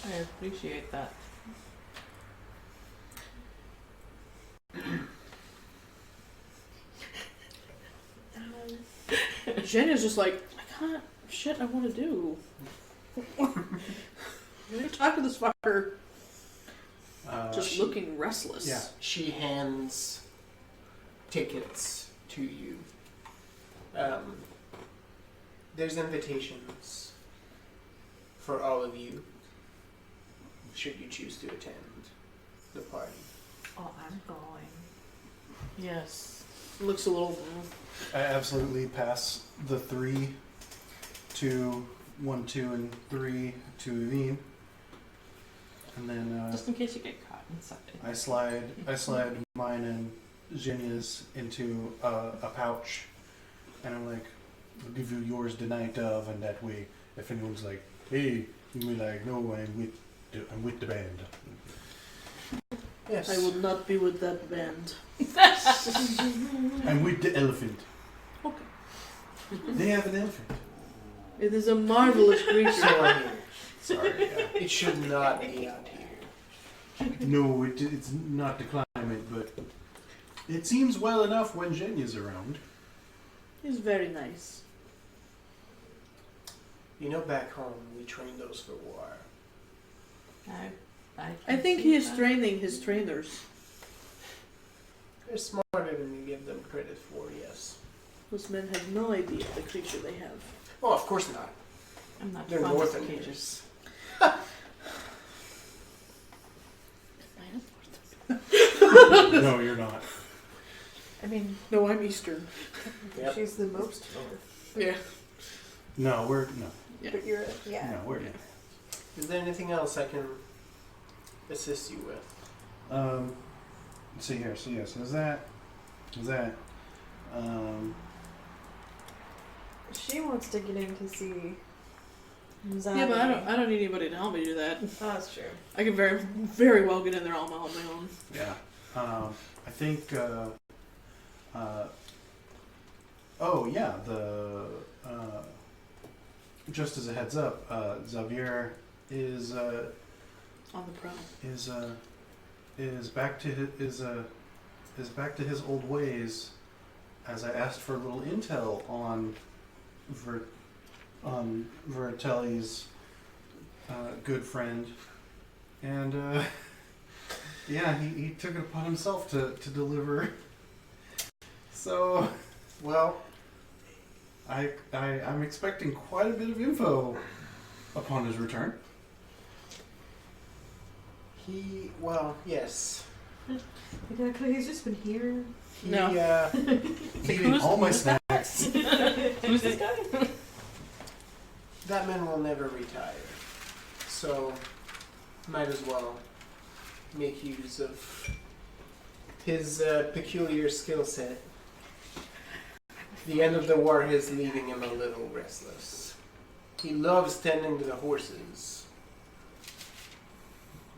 I appreciate that. Jen is just like, I can't. Shit, I want to do. You talk to this fucker. Just she- looking restless. Yeah. She hands tickets to you. There's invitations for all of you, should you choose to attend the party. Oh, I'm going. Yes. Looks a little. I absolutely pass the 3 to 1, 2, and 3 to Evine. And then Just in case you get caught inside. I slide mine and Zhenya's into a pouch, and I'm like, I'll give you yours the night of, and that way, if anyone's like, hey, you can be like, no, I'm with the band. Yes. I will not be with that band. I'm with the elephant. Okay. They have an elephant. It is a marvelous creature. So, I mean, Sorry. it should not be out here. No, it's not the climate, but it seems well enough when Zhenya's around. He's very nice. You know, back home, we train those for war. I think he is training his trainers. They're smarter than you give them credit for, yes. Those men have no idea the creature they have. Oh, of course not. I'm not They're fond of cages. Northerners. No, you're not. I mean, No, I'm Eastern. Yep. she's the most north. Yeah. No, we're But you're, yeah. no, we're Is there anything else I can assist you with? Let's see here. So yes, is that She wants to get in to see Zabi. Yeah, but I don't need anybody to help me do that. Oh, that's true. I can very, very well get in there all on my own. yeah. I think oh yeah, the just as a heads up, Xavier is On the prowl. is back to his old ways, as I asked for a little intel on Vertelli's good friend, and yeah, he took it upon himself to deliver. So, well, I'm expecting quite a bit of info upon his return. Yes. Exactly, he's just been here. He, No. Eating all my snacks. Who's this guy? that man will never retire. So, might as well make use of his peculiar skill set. The end of the war is leaving him a little restless. He loves tending to the horses,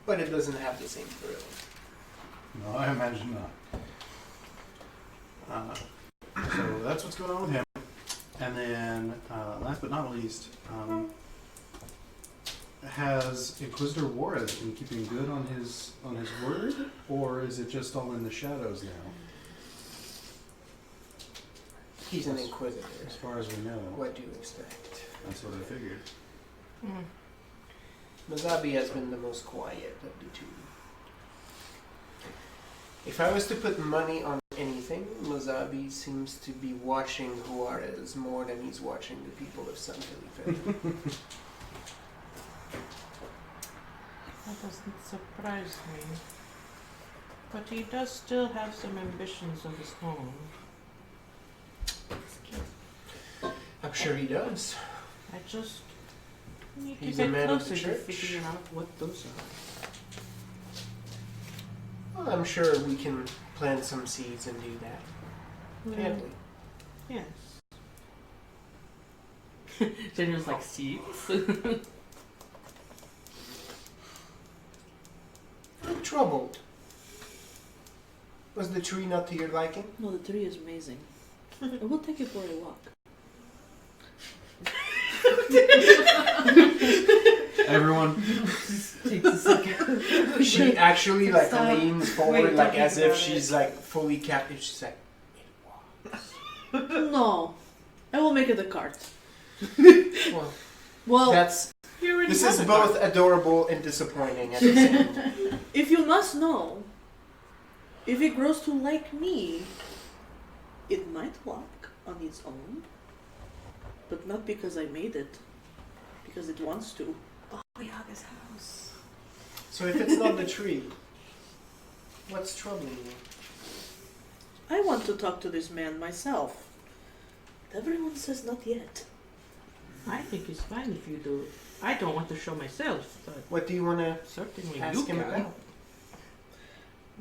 but it doesn't have the same thrill. No, I imagine not. So that's what's going on with him. And then, last but not least, has Inquisitor Juarez been keeping good on his word, or is it just all in the shadows now? He's an inquisitor. As far as we know, What do you expect? that's what I figured. Mazabi has been the most quiet of the two. If I was to put money on anything, Mazabi seems to be watching Juarez more than he's watching the people of San Felipe. That doesn't surprise me. But he does still have some ambitions of his own. I'm sure he does. I just need He's to a get man of the closer to church. figuring out what those are. Well, I'm sure we can plant some seeds and do that. Can't we? Yes. Daniel's like seeds. I'm troubled. Was the tree not to your liking? No, the tree is amazing. I will take you for a walk. Everyone, Takes a second. She actually like Stop. leans forward Wait, like don't as think if about she's it. like fully captive. She's like, No, I will make it a cart. well, Well, that's You already this have is a both car. adorable and disappointing at the same time. if you must know, if it grows to like me, it might walk on its own, but not because I made it, because it wants to. Oh, we hug his house. So if it's not the tree, what's troubling you? I want to talk to this man myself. Everyone says not yet. I think it's fine if you do. I don't want to show myself, but What do you want to certainly ask you him can. about?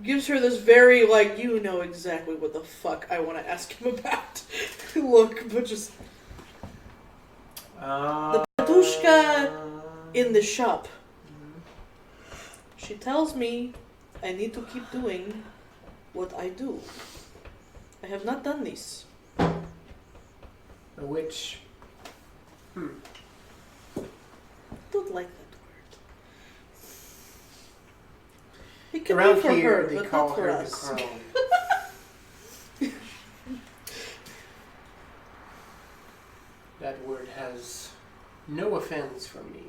Gives her this very, like, you know exactly what the fuck I want to ask him about. Look, but just The Patushka in the shop. She tells me I need to keep doing what I do. I have not done this. Which, Don't like that word. It can around be for here her, they but call not for her the us. crone. That word has no offense from me.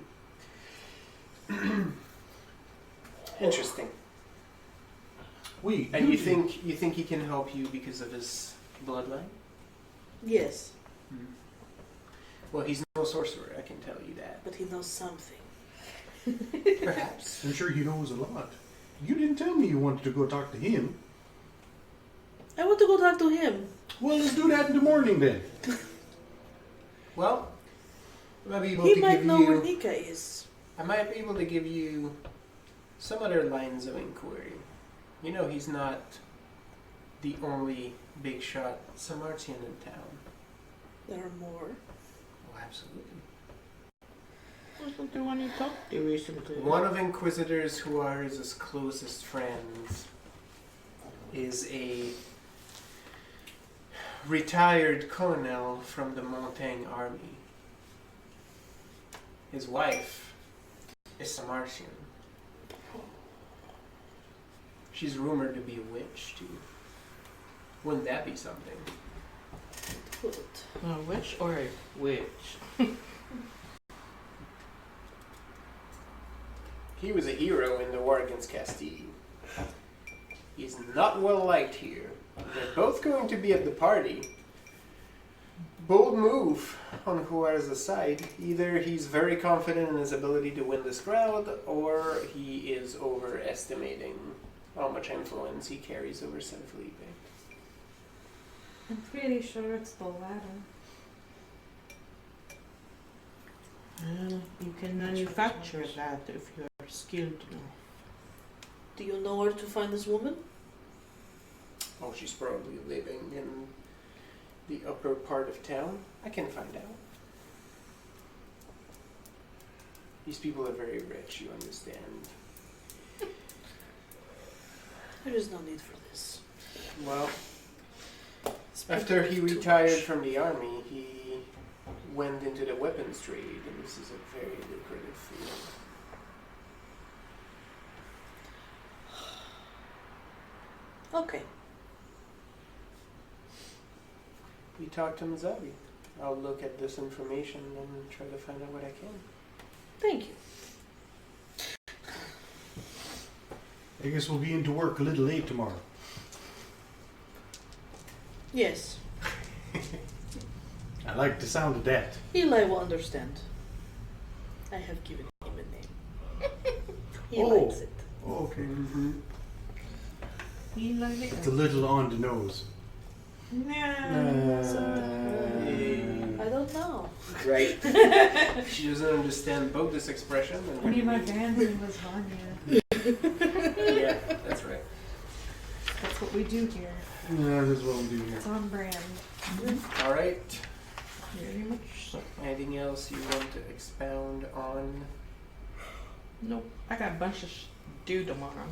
Interesting. And you think he can help you because of his bloodline? Yes, Well, he's no sorcerer, I can tell you that. but he knows something. Perhaps. I'm sure he knows a lot. You didn't tell me you wanted to go talk to him. I want to go talk to him. Well, let's do that in the morning then. Well, I might be able He to might give know you. where Nika is. I might be able to give you some other lines of inquiry. You know, he's not the only big shot Samartian in town. There are more. Oh, absolutely. Wasn't the one you talked to recently? One of Inquisitors Juarez's closest friends is a retired colonel from the Montaigne army. His wife is Samartian. She's rumored to be a witch, too. Wouldn't that be something? Good. A witch or a witch? He was a hero in the war against Castile. He's not well liked here. They're both going to be at the party. Bold move on Juarez's side. Either he's very confident in his ability to win this crowd, or he is overestimating how much influence he carries over San Felipe. I'm pretty sure it's the latter. Well, you can manufacture that if you're skilled enough. Do you know where to find this woman? Oh, she's probably living in the upper part of town. I can find out. These people are very rich, you understand. There is no need for this. Well, It's after he too retired much. from the army, he went into the weapons trade, and this is a very lucrative field. Okay. We talked to Mazabi. I'll look at this information and try to find out what I can. Thank you. I guess we'll be into work a little late tomorrow. Yes. I like the sound of that. Eli will understand. I have given him a name. He Oh. likes it. Oh, okay. Mm-hmm. It's a little on the nose. I don't know. Right. She doesn't understand both this expression and I what mean, you my mean. band name was Vanya. Yeah, that's right. That's what we do here. Yeah, that's what we do here. It's on brand. All right. Very much so. Anything else you want to expound on? Nope. I got a bunch of due tomorrow.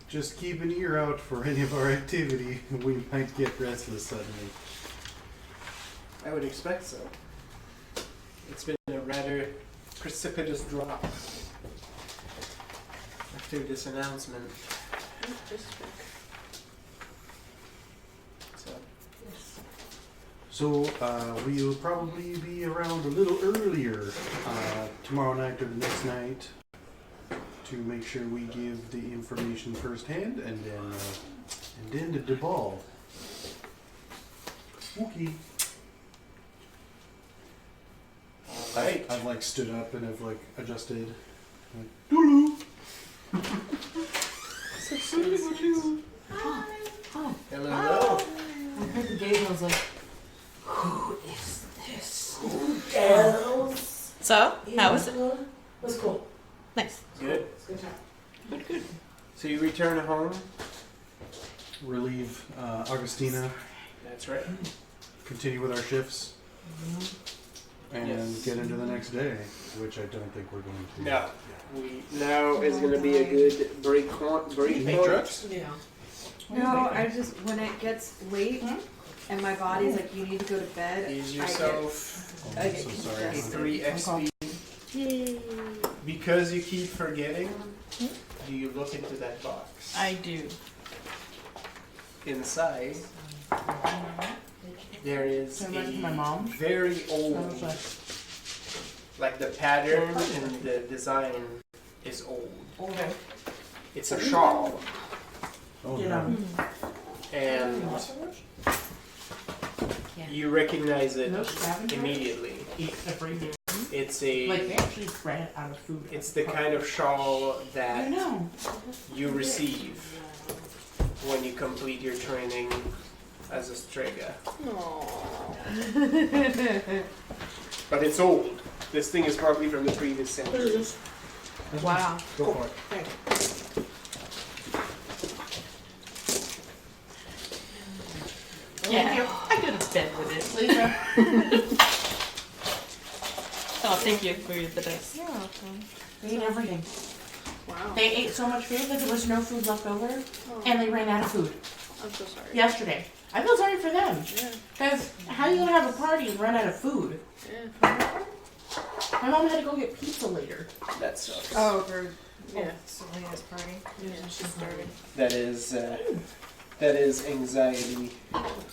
Just keep an ear out for any of our activity. We might get restless suddenly. I would expect so. It's been a rather precipitous drop after this announcement. So, So we'll probably be around a little earlier tomorrow night or the next night to make sure we give the information firsthand, and then the ball. Spooky. Right. I've like stood up and I've like adjusted. Like, doo-doo. Oh, Hello. I heard the gate and I was like, who is this? So, how was it? It was cool. Nice. Good. It's a good time. Good, good. So you return home. Relieve Augustina, That's right. continue with our shifts, and Yes. get into the next day, which I don't think we're going to. No. Now is going to be a good break point. Paint trucks? Yeah. No, I just, when it gets late and my body's like, you need to go to bed, Ease I yourself. Oh, I I'm get so sorry. congested. 3 XP. Yay. Because you keep forgetting, do you look into that box? I do. Inside, there is Can I run a to my mom? very old, I was like the pattern and the design is old. Okay. It's a shawl, Oh, Yeah. no. and you recognize it No scavenger? immediately. Eat every day. It's Like, a, they actually ran out of food. it's the kind of shawl I that know. you receive when you complete your training as a Strega. But it's old. This thing is probably from the previous century. Wow. Go for it. Yeah, I could have been with it. Lisa. Oh, thank you for the dice. You're welcome. They ate everything. Wow. They ate so much food that there was no food left over, and they ran out of food I'm so sorry. yesterday. I feel sorry for them. Yeah. Because how are you gonna have a party and run out of food? Yeah. My mom had to go get pizza later. That sucks. Oh, for Yeah. Selena's party. Yeah, she started. That is anxiety.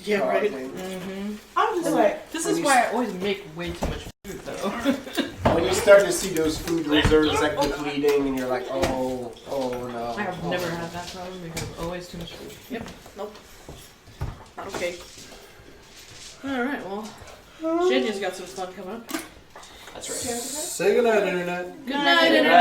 Yeah, right. causing. Mm-hmm. I was just like, This When is you why I always make way too much food, though. When you start to see those food reserves like depleting, and you're like, oh no. I have never had that problem because of always too much food. Yep. Nope. Not okay. Alright, well. Shandy's got some fun coming up. That's right. Say goodnight, Internet. Good night, Internet.